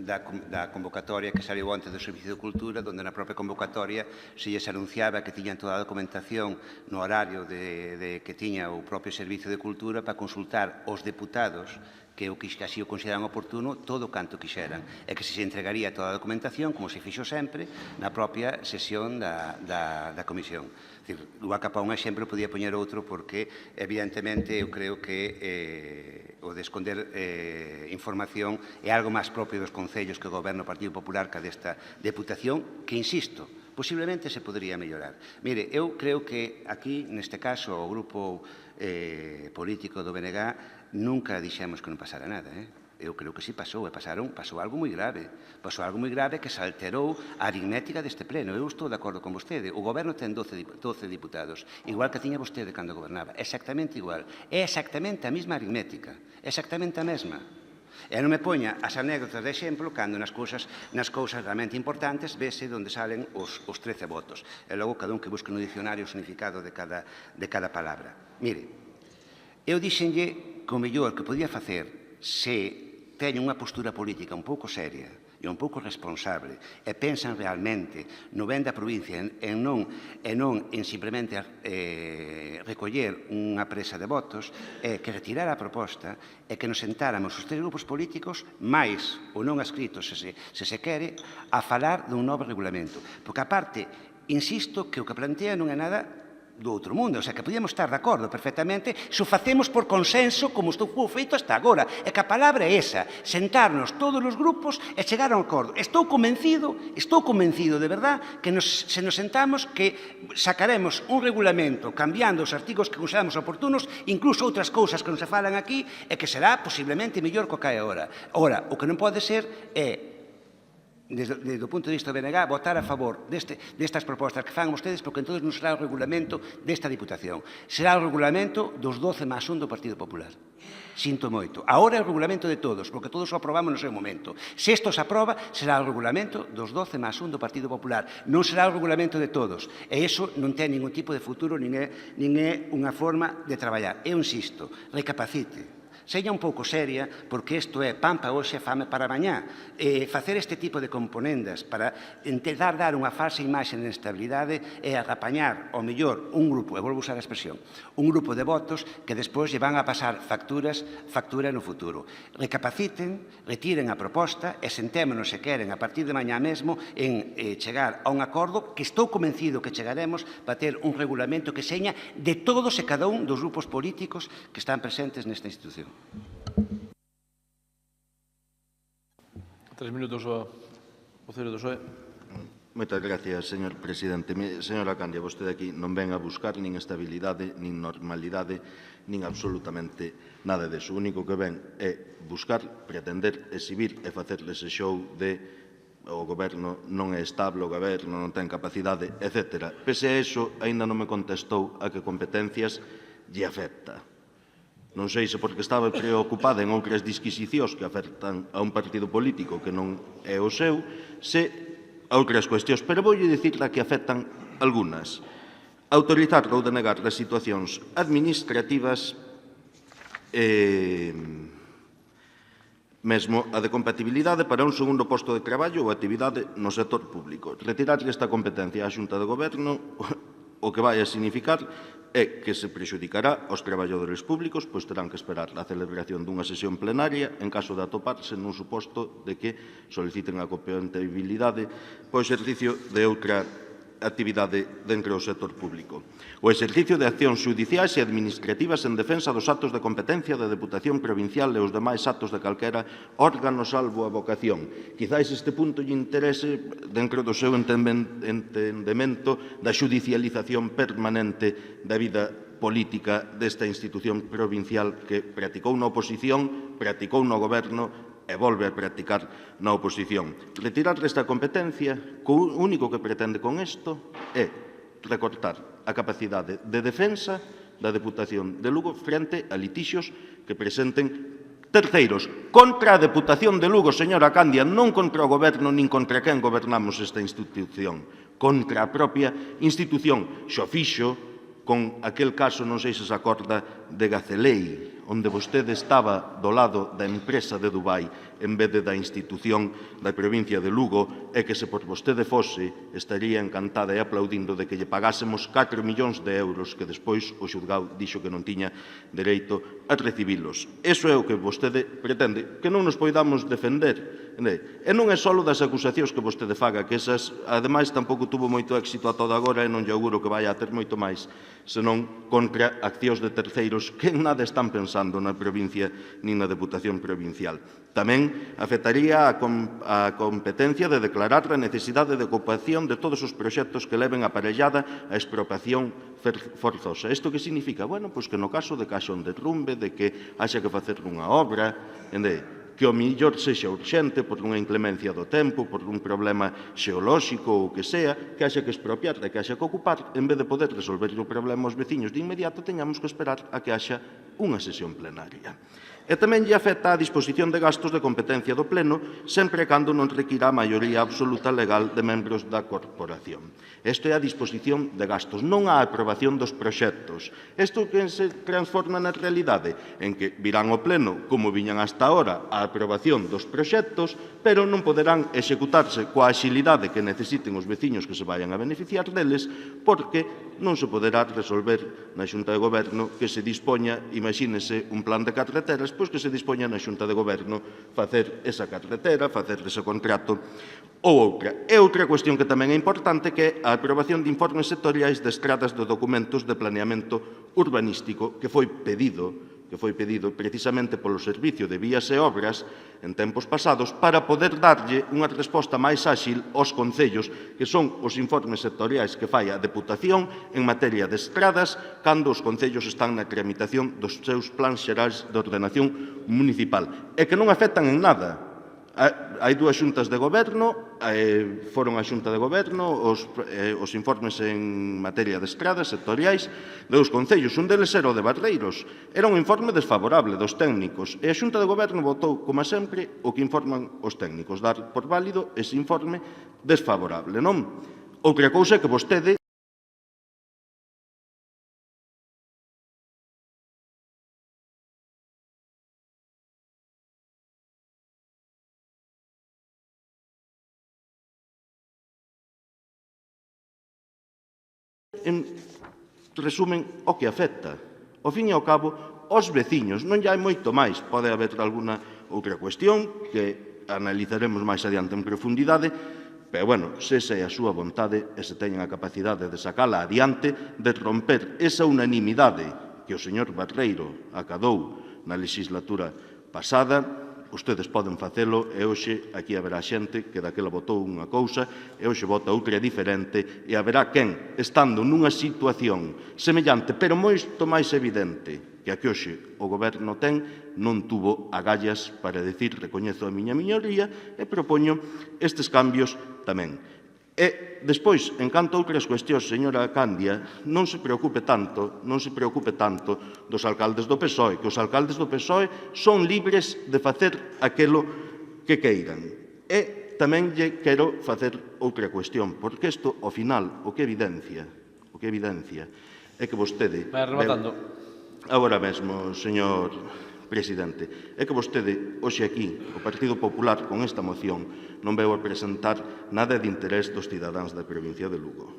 da convocatoria que saliu onte do Servicio de Cultura, onde na propia convocatoria se lles anunciaba que tiñan toda a documentación no horario que tiña o propio Servicio de Cultura para consultar os deputados que así o consideran oportuno, todo o canto quixeran, e que se entregaría toda a documentación, como se fixo sempre, na propia sesión da comisión. O para un exemplo podía poñer outro porque, evidentemente, eu creo que o de esconder información é algo máis propio dos concellos que o Goberno do Partido Popular que desta Deputación, que, insisto, posiblemente se podría mellorar. Mire, eu creo que aquí, neste caso, o grupo político do BNG nunca dixemos que non pasara nada, Eu creo que sí pasou, e pasou algo moi grave. Pasou algo moi grave que se alterou a aritmética deste pleno. Eu estou de acordo con vostede. O Goberno ten 12 diputados, igual que tiña vostede cando gobernaba. Exactamente igual. É exactamente a mesma aritmética. Exactamente a mesma. E non me poña as anécdotas de exemplo cando nas cousas realmente importantes vese onde salen os 13 votos. E logo cada un que busque no dicionario o significado de cada palabra. Mire, eu dixenlle que o mellor que podía facer se teñen unha postura política un pouco seria e un pouco responsable e pensan realmente no ben da provincia e non en simplemente recoller unha presa de votos é que retirar a proposta e que nos sentáramos os tres grupos políticos máis ou non adscritos se se quere a falar dun novo regulamento porque aparte insisto que o que plantea non é nada do outro mundo, o sea, que podíamos estar de acordo perfectamente se o facemos por consenso como estou feito hasta agora, e que a palabra é esa, sentarnos todos os grupos e chegar a un acordo. Estou convencido de verdad que se nos sentamos que sacaremos un regulamento cambiando os artigos que consideramos oportunos, incluso outras cousas que non se falan aquí e que será posiblemente mellor co que hai agora. Ora, o que non pode ser é desde o punto de vista do BNG, votar a favor destas propostas que fan vostedes, porque entón non será o regulamento desta Diputación. Será o regulamento dos 12 máis 1 do Partido Popular. Sinto moito. Agora é o regulamento de todos, porque todos o aprobamos no seu momento. Se isto se aproba, será o regulamento dos 12 máis 1 do Partido Popular. Non será o regulamento de todos. E iso non ten ningún tipo de futuro, nin é unha forma de traballar. Eu insisto, recapacite. Seña un pouco seria, porque isto é pan para hoxe, fame para mañá. Facer este tipo de componendas para intentar dar unha falsa imaxe de estabilidade é agapañar, ao mellor, un grupo, e volvo a usar a expresión, un grupo de votos que despois lle van a pasar factura no futuro. Recapaciten, retiren a proposta e sentémonos, se queren, a partir de mañá mesmo, en chegar a un acordo que estou convencido que chegaremos para ter un regulamento que seña de todos e cada un dos grupos políticos que están presentes nesta institución. 3 minutos ao voceiro do PSOE. Moitas gracias, señor presidente. Señora Candia, vostede aquí non ven a buscar nin estabilidade, nin normalidade, nin absolutamente nada deso. O único que ven é buscar, pretender, exhibir e facerle ese show de o goberno non é estable, o goberno non ten capacidade, etc. Pese a iso, aínda non me contestou a que competencias lle afecta. Non sei se porque estaba preocupada en outras disquisicións que afectan a un partido político que non é o seu, se a outras cuestións, pero voulle dicir que afectan algunhas. Autorizar ou denegar as situacións administrativas, mesmo a de compatibilidade para un segundo posto de traballo ou actividade no sector público. Retirar esta competencia á Xunta de Goberno o que vai a significar é que se prexudicará aos traballadores públicos, pois terán que esperar a celebración dunha sesión plenaria en caso de atoparse nun suposto de que soliciten a compatibilidade po exercicio de outra actividade dentro do sector público. O exercicio de accións xudiciais e administrativas en defensa dos actos de competencia da Deputación Provincial e os demais actos de calquera órgano salvo a vocación. Quizáis este punto lle interese dentro do seu entendemento da xudicialización permanente da vida política desta institución provincial que practicou na oposición, practicou no goberno e volve a practicar na oposición. Retirar esta competencia, o único que pretende con isto é recortar a capacidade de defensa da Deputación de Lugo frente a litixios que presenten terceiros contra a Deputación de Lugo, señora Candia, non contra o goberno nin contra quen gobernamos esta institución, contra a propia institución. Xo fixo con aquel caso, non sei se se acorda, de Gacelei, onde vostede estaba do lado da empresa de Dubai en vez de da institución da provincia de Lugo, e que se por vostede fose estaría encantada e aplaudindo de que lle pagásemos 4 millóns de euros que despois o xulgado dixo que non tiña dereito a recibilos. Iso é o que vostede pretende, que non nos poidamos defender. E non é só das acusacións que vostede faga, que esas, ademais, tampouco tuvo moito éxito a todo agora e non lle auguro que vai a ter moito máis, senón contra accións de terceiros que en nada están pensando na provincia nin na Deputación Provincial. Tamén afectaría a competencia de declarar a necesidade de ocupación de todos os proxectos que leven aparellada a expropiación forzosa. Isto que significa? Bueno, pois que no caso de Caixón de Rumbe, de que haxa que facer unha obra, que o millor sexa urxente por unha inclemencia do tempo, por un problema xeolóxico ou que sea, que haxa que expropiar e que haxa que ocupar, en vez de poder resolver o problema aos veciños de inmediato, teñamos que esperar a que haxa unha sesión plenaria. E tamén lle afecta a disposición de gastos de competencia do Pleno, sempre e cando non requira a maioría absoluta legal de membros da corporación. Isto é a disposición de gastos, non a aprobación dos proxectos. Isto que se transforma na realidade, en que virán ao Pleno, como viñan hasta ahora, a aprobación dos proxectos, pero non poderán executarse coa axilidade que necesiten os veciños que se vayan a beneficiar deles, porque non se poderá resolver na Xunta de Goberno que se dispoña, imagínese, un plan de carreteras, pois que se dispoña na Xunta de Goberno facer esa carretera, facer ese contrato ou outra. E outra cuestión que tamén é importante, que é a aprobación de informes sectoriais de estradas de documentos de planeamento urbanístico que foi pedido precisamente polo Servicio de Vías e Obras en tempos pasados para poder darlle unha resposta máis áxil aos concellos, que son os informes sectoriais que fai a Deputación en materia de estradas cando os concellos están na tramitación dos seus plans xerais de ordenación municipal e que non afectan en nada. Hai dúas xuntas de goberno, foron a xunta de goberno os informes en materia de estradas sectoriais dos concellos. Un deles era o de Barreiros. Era un informe desfavorable dos técnicos e a xunta de goberno votou, como sempre, o que informan os técnicos, dar por válido ese informe desfavorable, non? Outra cousa é que vostede en resumen o que afecta. Ao fin e ao cabo, os veciños, non hai moito máis. Pode haber alguna outra cuestión que analizaremos máis adiante en profundidade, pero, bueno, se esa é a súa vontade e se teñen a capacidade de sacala adiante, de romper esa unanimidade que o señor Barreiro acadou na legislatura pasada, ustedes poden facelo e hoxe aquí haberá xente que daquela votou unha cousa e hoxe vota outra diferente e haberá quen, estando nunha situación semellante, pero moito máis evidente que a que hoxe o goberno ten, non tuvo agallas para decir recoñezo a miña minoría e propoño estes cambios tamén. E, despois, en canto a outras cuestións, señora Candia, non se preocupe tanto dos alcaldes do PSOE, que os alcaldes do PSOE son libres de facer aquilo que queiran. E tamén lle quero facer outra cuestión, porque isto, ao final, o que evidencia é que vostede... Vai rematando. Agora mesmo, señor presidente, é que vostede, hoxe aquí, o Partido Popular, con esta moción, non veu a presentar nada de interés dos cidadáns da provincia de Lugo.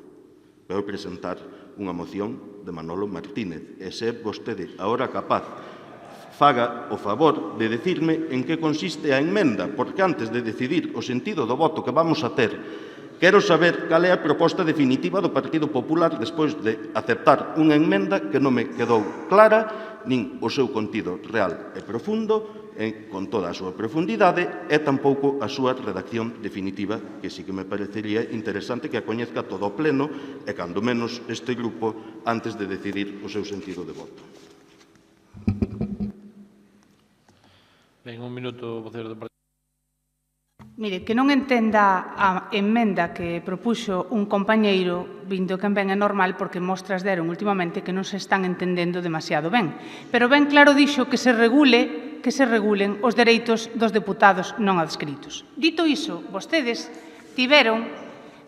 Veu a presentar unha moción de Manolo Martínez. E se vostede agora capaz, faga o favor de decirme en que consiste a enmenda, porque antes de decidir o sentido do voto que vamos a ter, quero saber cal é a proposta definitiva do Partido Popular despois de aceptar unha enmenda que non me quedou clara, nin o seu contido real e profundo, con toda a súa profundidade, e tampouco a súa redacción definitiva, que sí que me parecería interesante que a coñezca todo o Pleno e, cando menos, este grupo antes de decidir o seu sentido de voto. Ben, un minuto, vocero do Partido. Mire, que non entenda a emenda que propuxo un compañeiro vindo quen ben é normal porque mostras deron últimamente que non se están entendendo demasiado ben. Pero ben claro dixo que se regulen os dereitos dos deputados non adscritos. Dito iso, vostedes tiveron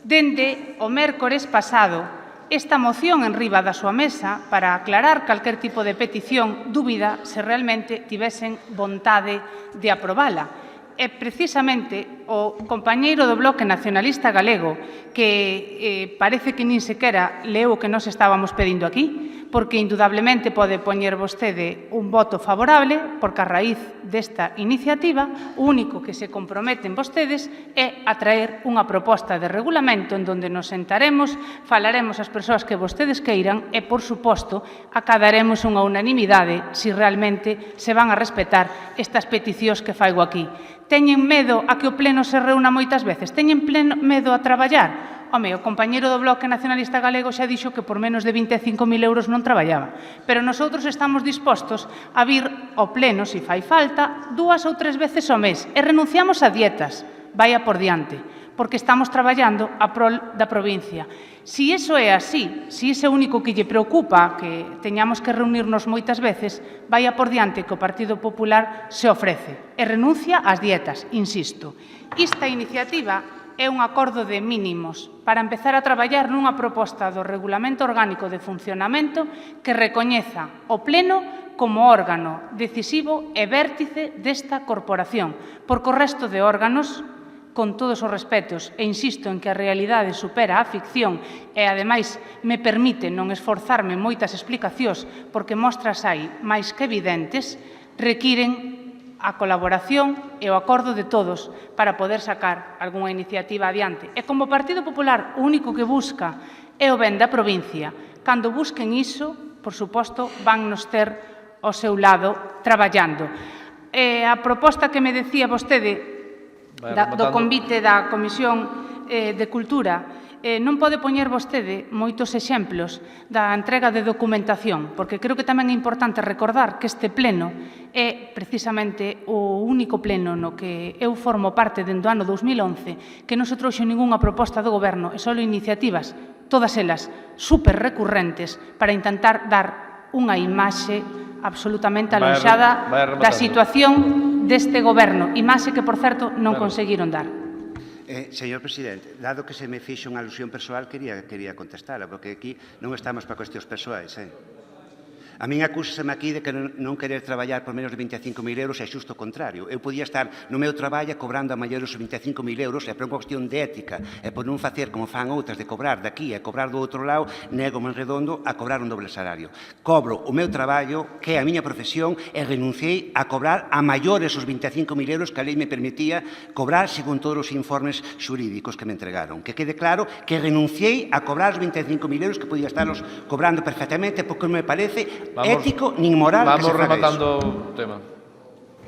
dende o mércores pasado esta moción en riba da súa mesa para aclarar calquer tipo de petición, dúbida se realmente tivesen vontade de aprobala. E precisamente o compañeiro do Bloque Nacionalista Galego, que parece que nin sequera leu o que nos estábamos pedindo aquí, porque indudablemente pode poñer vostede un voto favorable, porque a raíz desta iniciativa o único que se comprometen vostedes é a traer unha proposta de regulamento en donde nos sentaremos, falaremos as persoas que vostedes queiran e, por suposto, acadaremos unha unanimidade se realmente se van a respetar estas peticións que faigo aquí. Teñen medo a que o Pleno se reúna moitas veces? Teñen medo a traballar? Home, o compañeiro do Bloque Nacionalista Galego xa dixo que por menos de 25.000 euros non traballaba. Pero nosotros estamos dispostos a vir ao Pleno, se fai falta, 2 ou 3 veces ao mes e renunciamos a dietas. Vaya por diante, porque estamos traballando a prol da provincia. Si iso é así, se ese é o único que lle preocupa que teñamos que reunirnos moitas veces, vaya por diante que o Partido Popular se ofrece e renuncia ás dietas, insisto. Esta iniciativa é un acordo de mínimos para empezar a traballar nunha proposta do Regulamento Orgánico de Funcionamento que recoñeza o Pleno como órgano decisivo e vértice desta corporación, porque o resto de órganos, con todos os respetos, e insisto en que a realidade supera a ficción e, ademais, me permite non esforzarme en moitas explicacións porque mostras hai máis que evidentes, requiren a colaboración e o acordo de todos para poder sacar algunha iniciativa adiante. E como Partido Popular o único que busca é o ben da provincia, cando busquen iso, por suposto, van nos ter ao seu lado traballando. A proposta que me decía vostede do convite da Comisión de Cultura, non pode poñer vostede moitos exemplos da entrega de documentación, porque creo que tamén é importante recordar que este pleno é precisamente o único pleno no que eu formo parte dende o ano 2011 que non se trouxe ningunha proposta do Goberno e só iniciativas, todas elas super recurrentes, para intentar dar unha imaxe absolutamente aloxada da situación deste Goberno, imaxe que, por certo, non conseguiron dar. Señor presidente, dado que se me fixo unha alusión persoal, quería contestala, porque aquí non estamos para cuestións persoais. A min acúsaseme aquí de que non querer traballar por menos de 25.000 euros é xusto o contrario. Eu podía estar no meu traballo cobrando a maiores os 25.000 euros e por unha cuestión de ética e por non facer como fan outras de cobrar daqui e cobrar do outro lado, nego-me en redondo a cobrar un doble salario. Cobro o meu traballo, que é a miña profesión, e renunciei a cobrar a maiores os 25.000 euros que a lei me permitía cobrar según todos os informes xurídicos que me entregaron. Que quede claro que renunciei a cobrar os 25.000 euros que podía estarlos cobrando perfectamente porque non me parece ético nin moral que se faga iso. Vamos rematando o tema.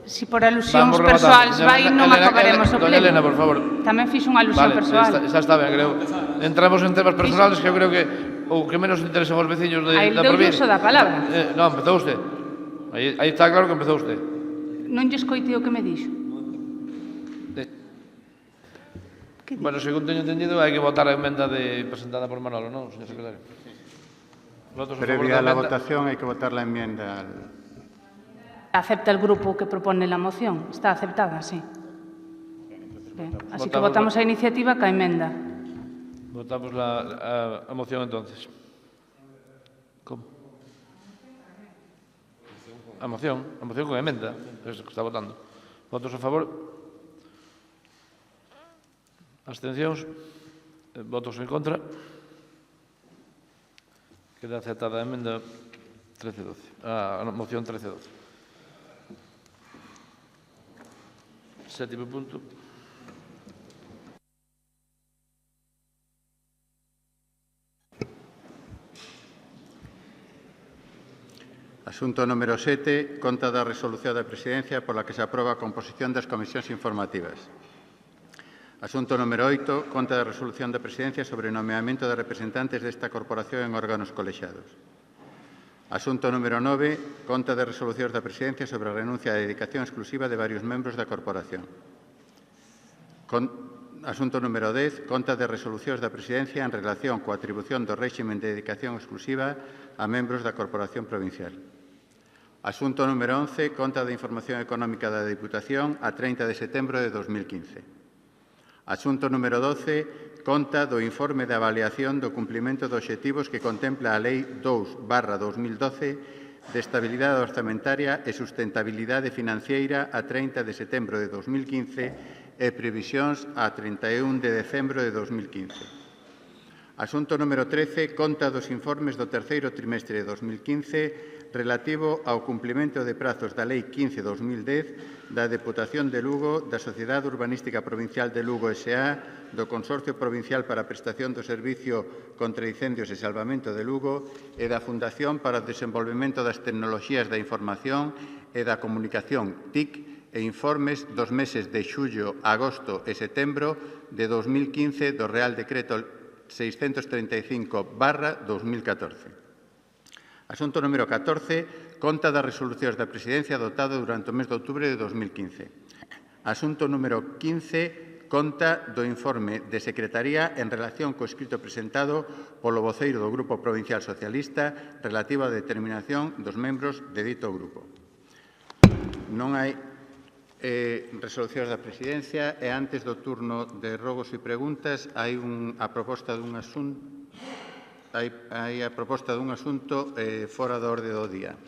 Si por alusións persoais vai, non acabaremos o pleno. Elena, por favor. Tamén fixo unha alusión persoal. Xa está ben, creo. Entramos en temas personales que eu creo que o que menos interesan aos veciños da provincia. Aí deu uso da palabra. Non, empezou usted. Aí está claro que empezou usted. Non lle escoitei o que me dixo. Bueno, según teño entendido, hai que votar a emenda presentada por Manolo, non, señor secretario? Previa a la votación hay que votar la enmienda. Acepta el grupo que propone la moción. Está aceptada, sí. Así que votamos a iniciativa que a emenda. Votamos a moción entonces. ¿Cómo? A moción con emenda. Es que está votando. Votos a favor. Abstencións. Votos en contra. Queda aceptada a emenda 13-12. A moción 13-12. Sétimo punto. Asunto número 7. Conta da resolución da Presidencia pola que se aproba a composición das comisións informativas. Asunto número 8. Conta da resolución da Presidencia sobre o nomeamento de representantes desta corporación en órganos colexiados. Asunto número 9. Conta de resolucións da Presidencia sobre a renuncia e dedicación exclusiva de varios membros da corporación. Asunto número 10. Conta de resolucións da Presidencia en relación coa atribución do réximen de dedicación exclusiva a membros da Corporación Provincial. Asunto número 11. Conta da información económica da Diputación a 30 de setembro de 2015. Asunto número 12. conta do informe de avaliación do cumprimento de obxectivos que contempla a Lei 2/2012 de Estabilidade Orzamentaria e Sustentabilidade Financiera a 30 de setembro de 2015 e previsións a 31 de decembro de 2015. Asunto número 13, conta dos informes do terceiro trimestre de 2015 relativo ao cumprimento de prazos da Lei 15/2010 da Deputación de Lugo, da Sociedade Urbanística Provincial de Lugo S.A., do Consorcio Provincial para a Prestación do Servicio contra Incendios e Salvamento de Lugo e da Fundación para o Desenvolvemento das Tecnoloxías da Información e da Comunicación, TIC, e informes dos meses de xullo, agosto e setembro de 2015 do Real Decreto 635/2014. Asunto número 14, conta das resolucións da Presidencia adoptada durante o mes de outubro de 2015. Asunto número 15, conta do informe de Secretaría en relación co escrito presentado polo voceiro do Grupo Provincial Socialista relativo á determinación dos membros de dito grupo. Non hai resolucións da Presidencia e antes do turno de rogos e preguntas hai a proposta dun asunto fora da orde do día.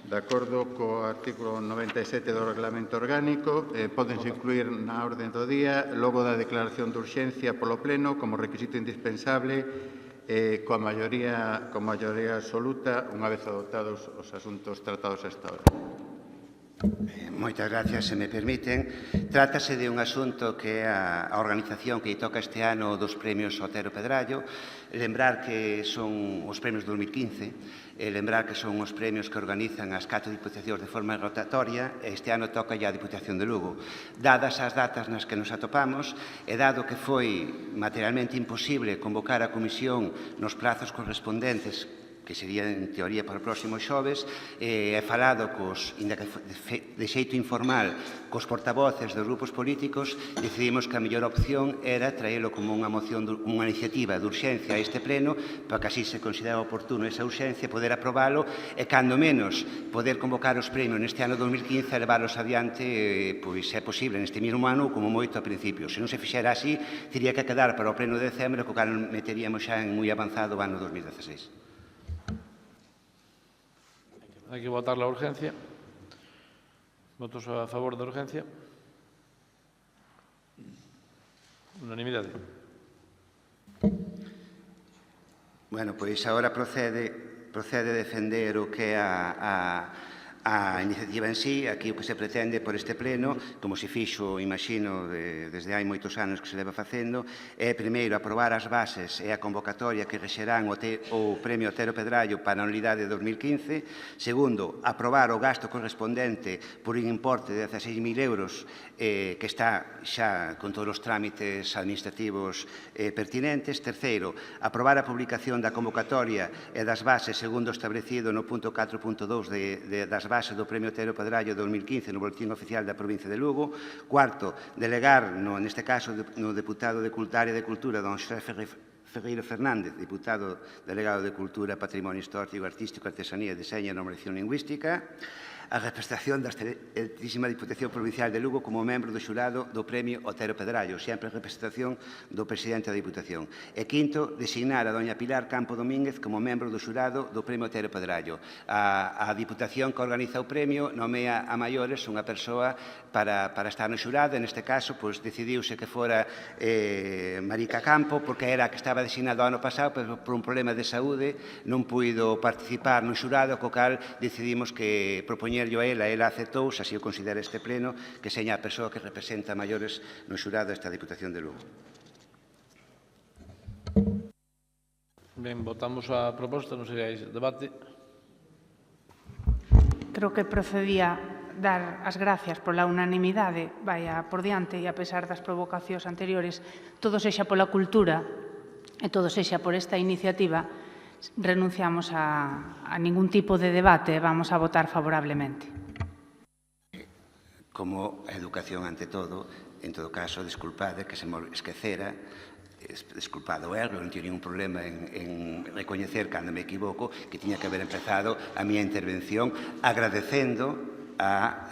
De acordo co artículo 97 do Reglamento Orgánico, pódense incluir na orde do día logo da declaración de urxencia polo Pleno como requisito indispensable coa maioría absoluta unha vez adoptados os asuntos tratados hasta ahora. Moitas gracias, se me permiten. Trátase de un asunto que é a organización que toca este ano dos premios Otero Pedrallo. Lembrar que son os premios 2015, lembrar que son os premios que organizan as 4 diputacións de forma rotatoria, e este ano toca a Diputación de Lugo. Dadas as datas nas que nos atopamos, e dado que foi materialmente imposible convocar a comisión nos prazos correspondentes, que sería en teoría para o próximo xoves, he falado de xeito informal cos portavoces dos grupos políticos, decidimos que a mellor opción era traelo como unha moción, unha iniciativa de urxencia a este pleno, para que así se considera oportuno esa urxencia, poder aprobalo e, cando menos, poder convocar os premios neste ano 2015 e leválos adiante, pois, se é posible, neste mesmo ano, como moito a principio. Se non se fixera así, teria que quedar para o pleno de decembro, co cal meteríamos xa en moi avanzado o ano 2016. Hai que votar la urgencia. Votos a favor da urgencia. Unanimidade. Bueno, pois agora procede defender o que é a iniciativa en sí. Aquí o que se pretende por este pleno, como se fixo, imagino, desde hai moitos anos que se leva facendo, é, primeiro, aprobar as bases e a convocatoria que rexerán o Premio Otero Pedrallo para a anualidade de 2015. Segundo, aprobar o gasto correspondente por un importe de 16.000 euros que está xa con todos os trámites administrativos pertinentes. Terceiro, aprobar a publicación da convocatoria e das bases segundo establecido no punto 4.2 das bases do Premio Otero Pedrallo 2015 no Boletín Oficial da Provincia de Lugo. Cuarto, delegar, neste caso, no deputado de Área de Cultura, don Xosé Ferreiro Fernández, deputado delegado de Cultura, Patrimonio Histórico, Artístico, Artesanía, Deseño e Normalización Lingüística, a representación da excelentísima Diputación Provincial de Lugo como membro do xurado do Premio Otero Pedrallo, sempre a representación do presidente da Diputación. E quinto, designar a doña Pilar Campo Domínguez como membro do xurado do Premio Otero Pedrallo. A Diputación que organiza o premio nomea a maiores unha persoa para estar no xurado. Neste caso, decidiuse que fora Marica Campo, porque era a que estaba designado ano pasado, pero por un problema de saúde non puido participar no xurado, co cal decidimos que propoñerlo a ela aceptou, se así o considera este pleno, que seña a persoa que representa a maiores no xurado desta Diputación de Lugo. Ben, votamos a proposta, non sei se hai debate. Creo que procedía dar as gracias pola unanimidade, vaya por diante, e a pesar das provocacións anteriores, todo sexa pola cultura e todo sexa por esta iniciativa, renunciamos a ningún tipo de debate e vamos a votar favorablemente. Como a educación ante todo, en todo caso, desculpade que se me esquecera, desculpado o erro, non teño ningún problema en recoñecer cando me equivoco, que tiña que haber empezado a miña intervención agradecendo a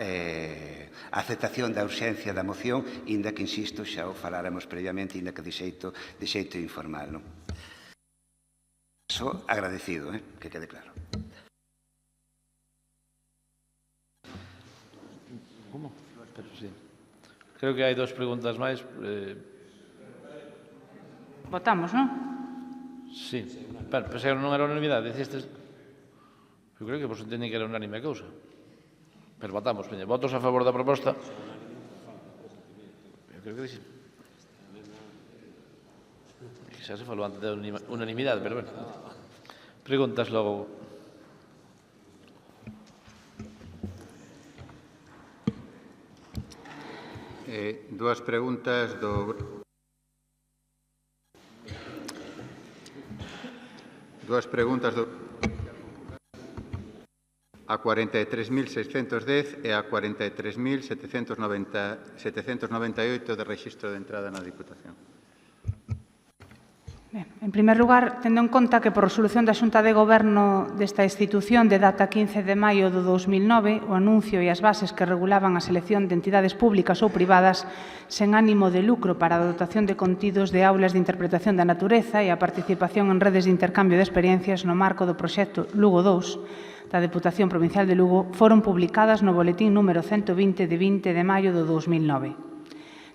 aceptación da urxencia da moción, inda que, insisto, xa o faláramos previamente, inda que de xeito informal. Só agradecido, que quede claro. Como? Creo que hai dos preguntas máis. Votamos, non? Sí. Pero non era unanimidade, diciste... Eu creo que vos entendí que era unánime a cousa. Pero votamos, veña. Votos a favor da proposta? Eu creo que dixen. Xa se falou antes da unanimidade, pero bueno. Preguntas logo. Dúas preguntas do... A 43.610 e a 43.798 de rexistro de entrada na Diputación. En primer lugar, tendo en conta que por resolución da Xunta de Goberno desta institución de data 15 de maio do 2009, o anuncio e as bases que regulaban a selección de entidades públicas ou privadas sen ánimo de lucro para a dotación de contidos de aulas de interpretación da natureza e a participación en redes de intercambio de experiencias no marco do proxecto Lugo 2 da Deputación Provincial de Lugo foron publicadas no boletín número 120 de 20 de maio do 2009.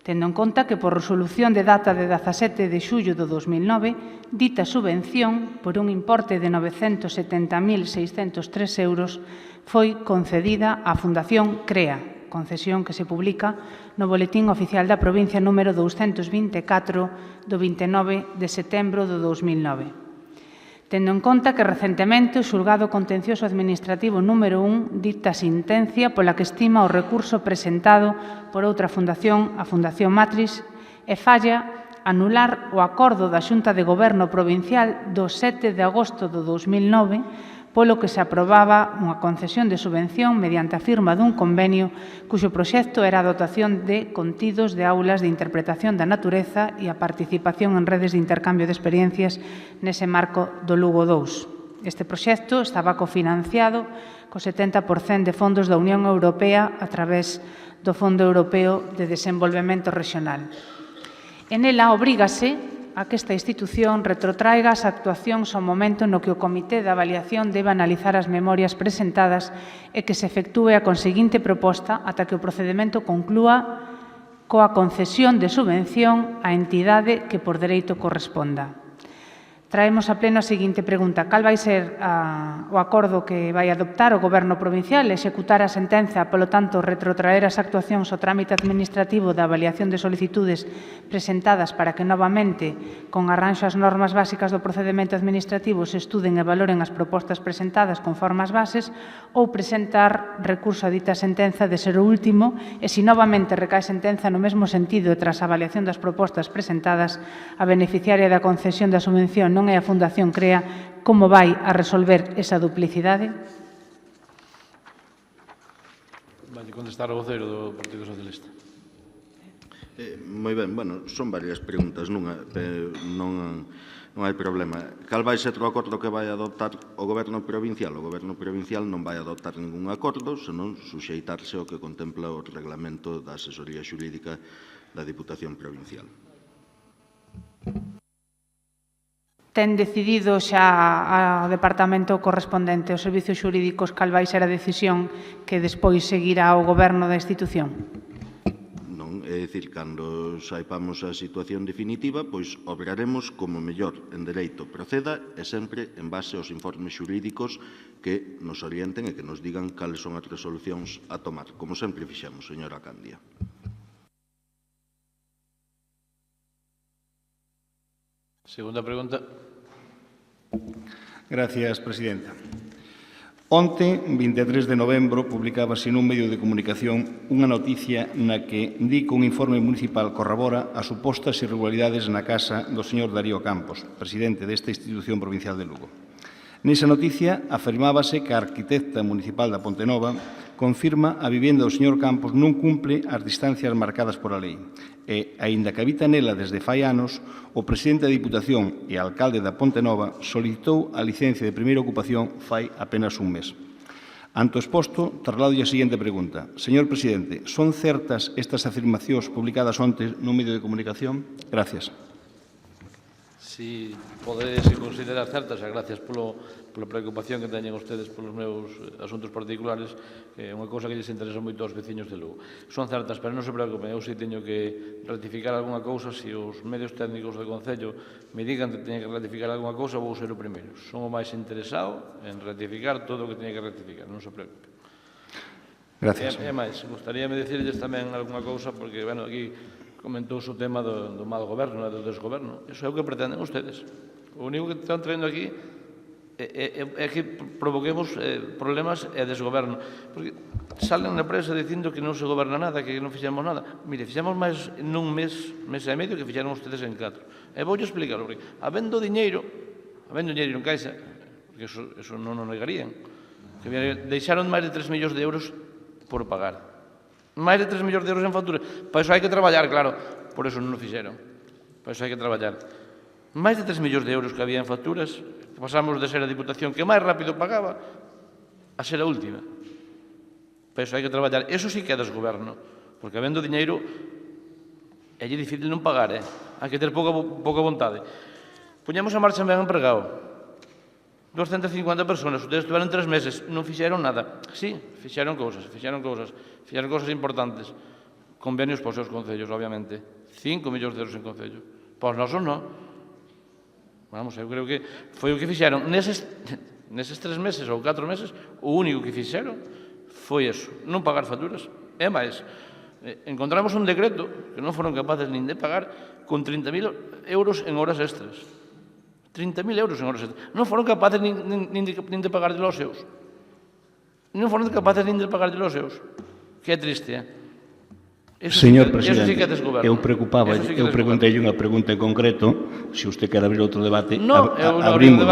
Tendo en conta que por resolución de data de 17 de xullo do 2009, dita subvención, por un importe de 970.603 euros, foi concedida á Fundación CREA, concesión que se publica no Boletín Oficial da Provincia número 224 do 29 de setembro do 2009. Tendo en conta que recentemente o Xulgado Contencioso Administrativo número 1 dicta sentencia pola que estima o recurso presentado por outra fundación, a Fundación Matriz, e falla anular o acordo da Xunta de Goberno Provincial do 7 de agosto do 2009 polo que se aprobaba unha concesión de subvención mediante a firma dun convenio cuxo proxecto era a dotación de contidos de aulas de interpretación da natureza e a participación en redes de intercambio de experiencias nese marco do Lugo 2. Este proxecto estaba cofinanciado co 70% de fondos da Unión Europea a través do Fondo Europeo de Desenvolvemento Regional. En ela obrígase a que esta institución retrotraiga as actuacións ao momento no que o Comité de Avaliación debe analizar as memorias presentadas e que se efectúe a conseguinte proposta ata que o procedimento conclúa coa concesión de subvención á entidade que por dereito corresponda. Traemos a pleno a seguinte pregunta. Cal vai ser o acordo que vai adoptar o Goberno provincial? Executar a sentenza, polo tanto, retrotraer as actuacións ao trámite administrativo da avaliación de solicitudes presentadas para que novamente, con arranxo ás normas básicas do procedimento administrativo, se estuden e valoren as propostas presentadas conforme as bases, ou presentar recurso a dita sentenza de ser o último e, se novamente recae sentenza no mesmo sentido e tras a avaliación das propostas presentadas, a beneficiaria da concesión da subvención non é a Fundación CREA, como vai a resolver esa duplicidade? Vai contestar o voceiro do Partido Socialista. Moi ben, bueno, son varias preguntas nunha, non hai problema. Cal vai ser o acordo que vai adoptar o Goberno provincial? O Goberno provincial non vai adoptar ningún acordo, senón suxeitarse ao que contempla o reglamento da asesoría xurídica da Diputación Provincial. Ten decidido xa o departamento correspondente, os servizos xurídicos, cal vai ser a decisión que despois seguirá o goberno da institución? Non, é dicir, cando saipamos a situación definitiva, pois obraremos como mellor en dereito proceda e sempre en base aos informes xurídicos que nos orienten e que nos digan cales son as resolucións a tomar, como sempre fixemos, señora Candia. Segunda pregunta. Gracias, presidenta. Onte, 23 de novembro, publicábase nun medio de comunicación unha noticia na que di que un informe municipal corrobora as supostas irregularidades na casa do señor Darío Campos, presidente desta institución provincial de Lugo. Nesa noticia afirmábase que a arquitecta municipal da Pontenova confirma a vivenda do señor Campos non cumple as distancias marcadas por a lei e, aínda que habita nela desde fai anos, o presidente da Diputación e alcalde da Pontenova solicitou a licencia de primeira ocupación fai apenas un mes. Ante o exposto, traslado a seguinte pregunta. Señor presidente, son certas estas afirmacións publicadas onte nun medio de comunicación? Gracias. Si podedes considerar certas, e gracias pola preocupación que teñen ustedes polos meus asuntos particulares, que é unha cousa que lles interesa moito aos veciños de Lugo. Son certas, pero non se preocupen, eu si teño que ratificar algunha cousa, se os medios técnicos do Concello me digan que teñen que ratificar algunha cousa, vou ser o primeiro. Son o máis interesado en ratificar todo o que teñen que ratificar, non se preocupen. Gracias. E máis, gustaríame dicirles tamén algunha cousa, porque, bueno, aquí comentouse o tema do mal goberno e do desgoberno. Iso é o que pretenden ustedes. O único que están traendo aquí é que provoquemos problemas e desgoberno. Porque salen na prensa dicindo que non se goberna nada, que non fixemos nada. Mire, fixemos máis nun mes e medio que fixeron ustedes en 4. E voulle explicar, porque habendo diñeiro en caixa, porque eso non o negarían, que deixaron máis de 3 millóns de euros por pagar. Máis de 3 millóns de euros en facturas. Para iso hai que traballar, claro. Por iso non o fixeron. Para iso hai que traballar. Máis de 3 millóns de euros que había en facturas, pasamos de ser a Diputación que máis rápido pagaba a ser a última. Para iso hai que traballar. Eso sí que é desgoberno. Porque habendo diñeiro, é difícil non pagar, hai que ter pouca vontade. Puñamos a marcha en ben empregado. 250 personas, ustedes estuveron 3 meses, non fixeron nada. Sí, fixeron cousas importantes. Convenios para os seus concellos, obviamente. 5 millóns de euros en concello. Para os nosos, non. Vamos, eu creo que foi o que fixeron. Neses 3 meses ou 4 meses, o único que fixeron foi eso, non pagar facturas. E máis, encontramos un decreto que non foron capaces nin de pagar con 30.000 euros en horas extras. 30.000 euros en horas extras. Non foron capaces nin de pagar de los seus. Non foron capaces nin de pagar de los seus. Que é triste, Señor presidente, eu preguntei unha pregunta en concreto, se usted quer abrir outro debate, abrimos.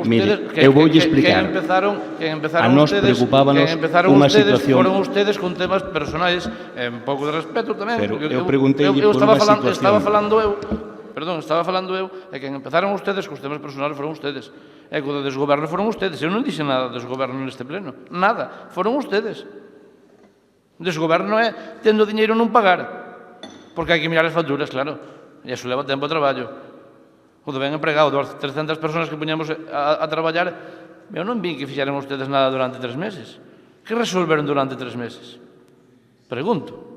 Mire, eu voulle explicar. A nos preocupábanos unha situación... Foron ustedes con temas personais, un pouco de respeto tamén. Pero eu preguntei por unha situación... Estaba falando eu, e que empezaron ustedes cos temas personais foron ustedes. E co do desgoberno foron ustedes. Eu non dixe nada de desgoberno neste pleno. Nada. Foron ustedes. Desgoberno é tendo diñeiro non pagar. Porque hai que mirar as facturas, claro. E iso leva tempo a traballo. O do ben empregado, 300 personas que puñamos a traballar, eu non vi que fixeran ustedes nada durante 3 meses. Que resolveron durante 3 meses? Pregunto,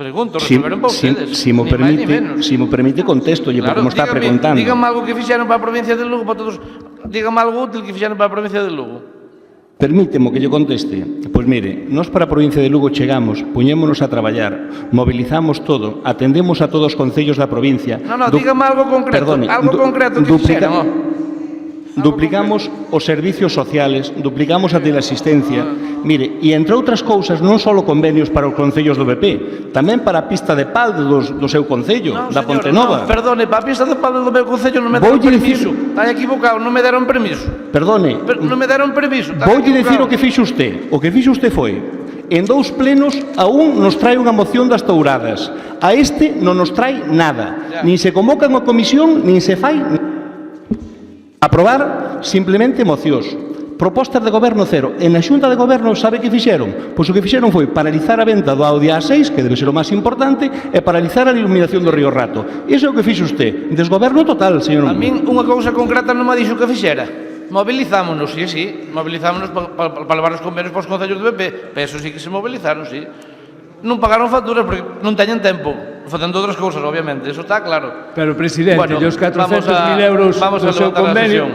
resolveron para ustedes. Si mo permite, contesto, porque me está preguntando. Dígame algo que fixeron para a provincia de Lugo, para todos. Dígame algo útil que fixeron para a provincia de Lugo. Permítemo que lle conteste. Pois mire, nós para a provincia de Lugo chegamos, puñémonos a traballar, mobilizamos todo, atendemos a todos os concellos da provincia. Dígame algo concreto, que fixeron. Duplicamos os servicios sociales, duplicamos a teleasistencia. Mire, e entre outras cousas, non só convenios para os concellos do BP, tamén para a pista de pal do seu concello, da Pontenova. Perdone, para a pista de pal do meu concello non me deron permiso. Está equivocado, non me deron permiso. Perdone. Non me deron permiso. Voulle dicir o que fixo usted. O que fixo usted foi, en 2 plenos, a un nos trae unha moción das touradas. A este non nos trae nada. Nin se convoca unha comisión, nin se fai aprobar simplemente mocións. Propostas de goberno cero. En a Xunta de Goberno, sabe que fixeron? Pois o que fixeron foi paralizar a venta do Audi A6, que debe ser o máis importante, e paralizar a iluminación do Río Rato. Iso é o que fixo usted. Desgoberno total, señor. A min unha cousa concreta non me dixo que fixera. Movilizámonos, sí. Movilizámonos para levar os convenios para os concellos do BP. Pero eso sí que se movilizaron, sí. Non pagaron facturas porque non teñen tempo. Facendo outras cousas, obviamente. Eso está claro. Pero, presidente, os 400.000 euros do seu convenio...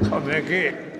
Home, que...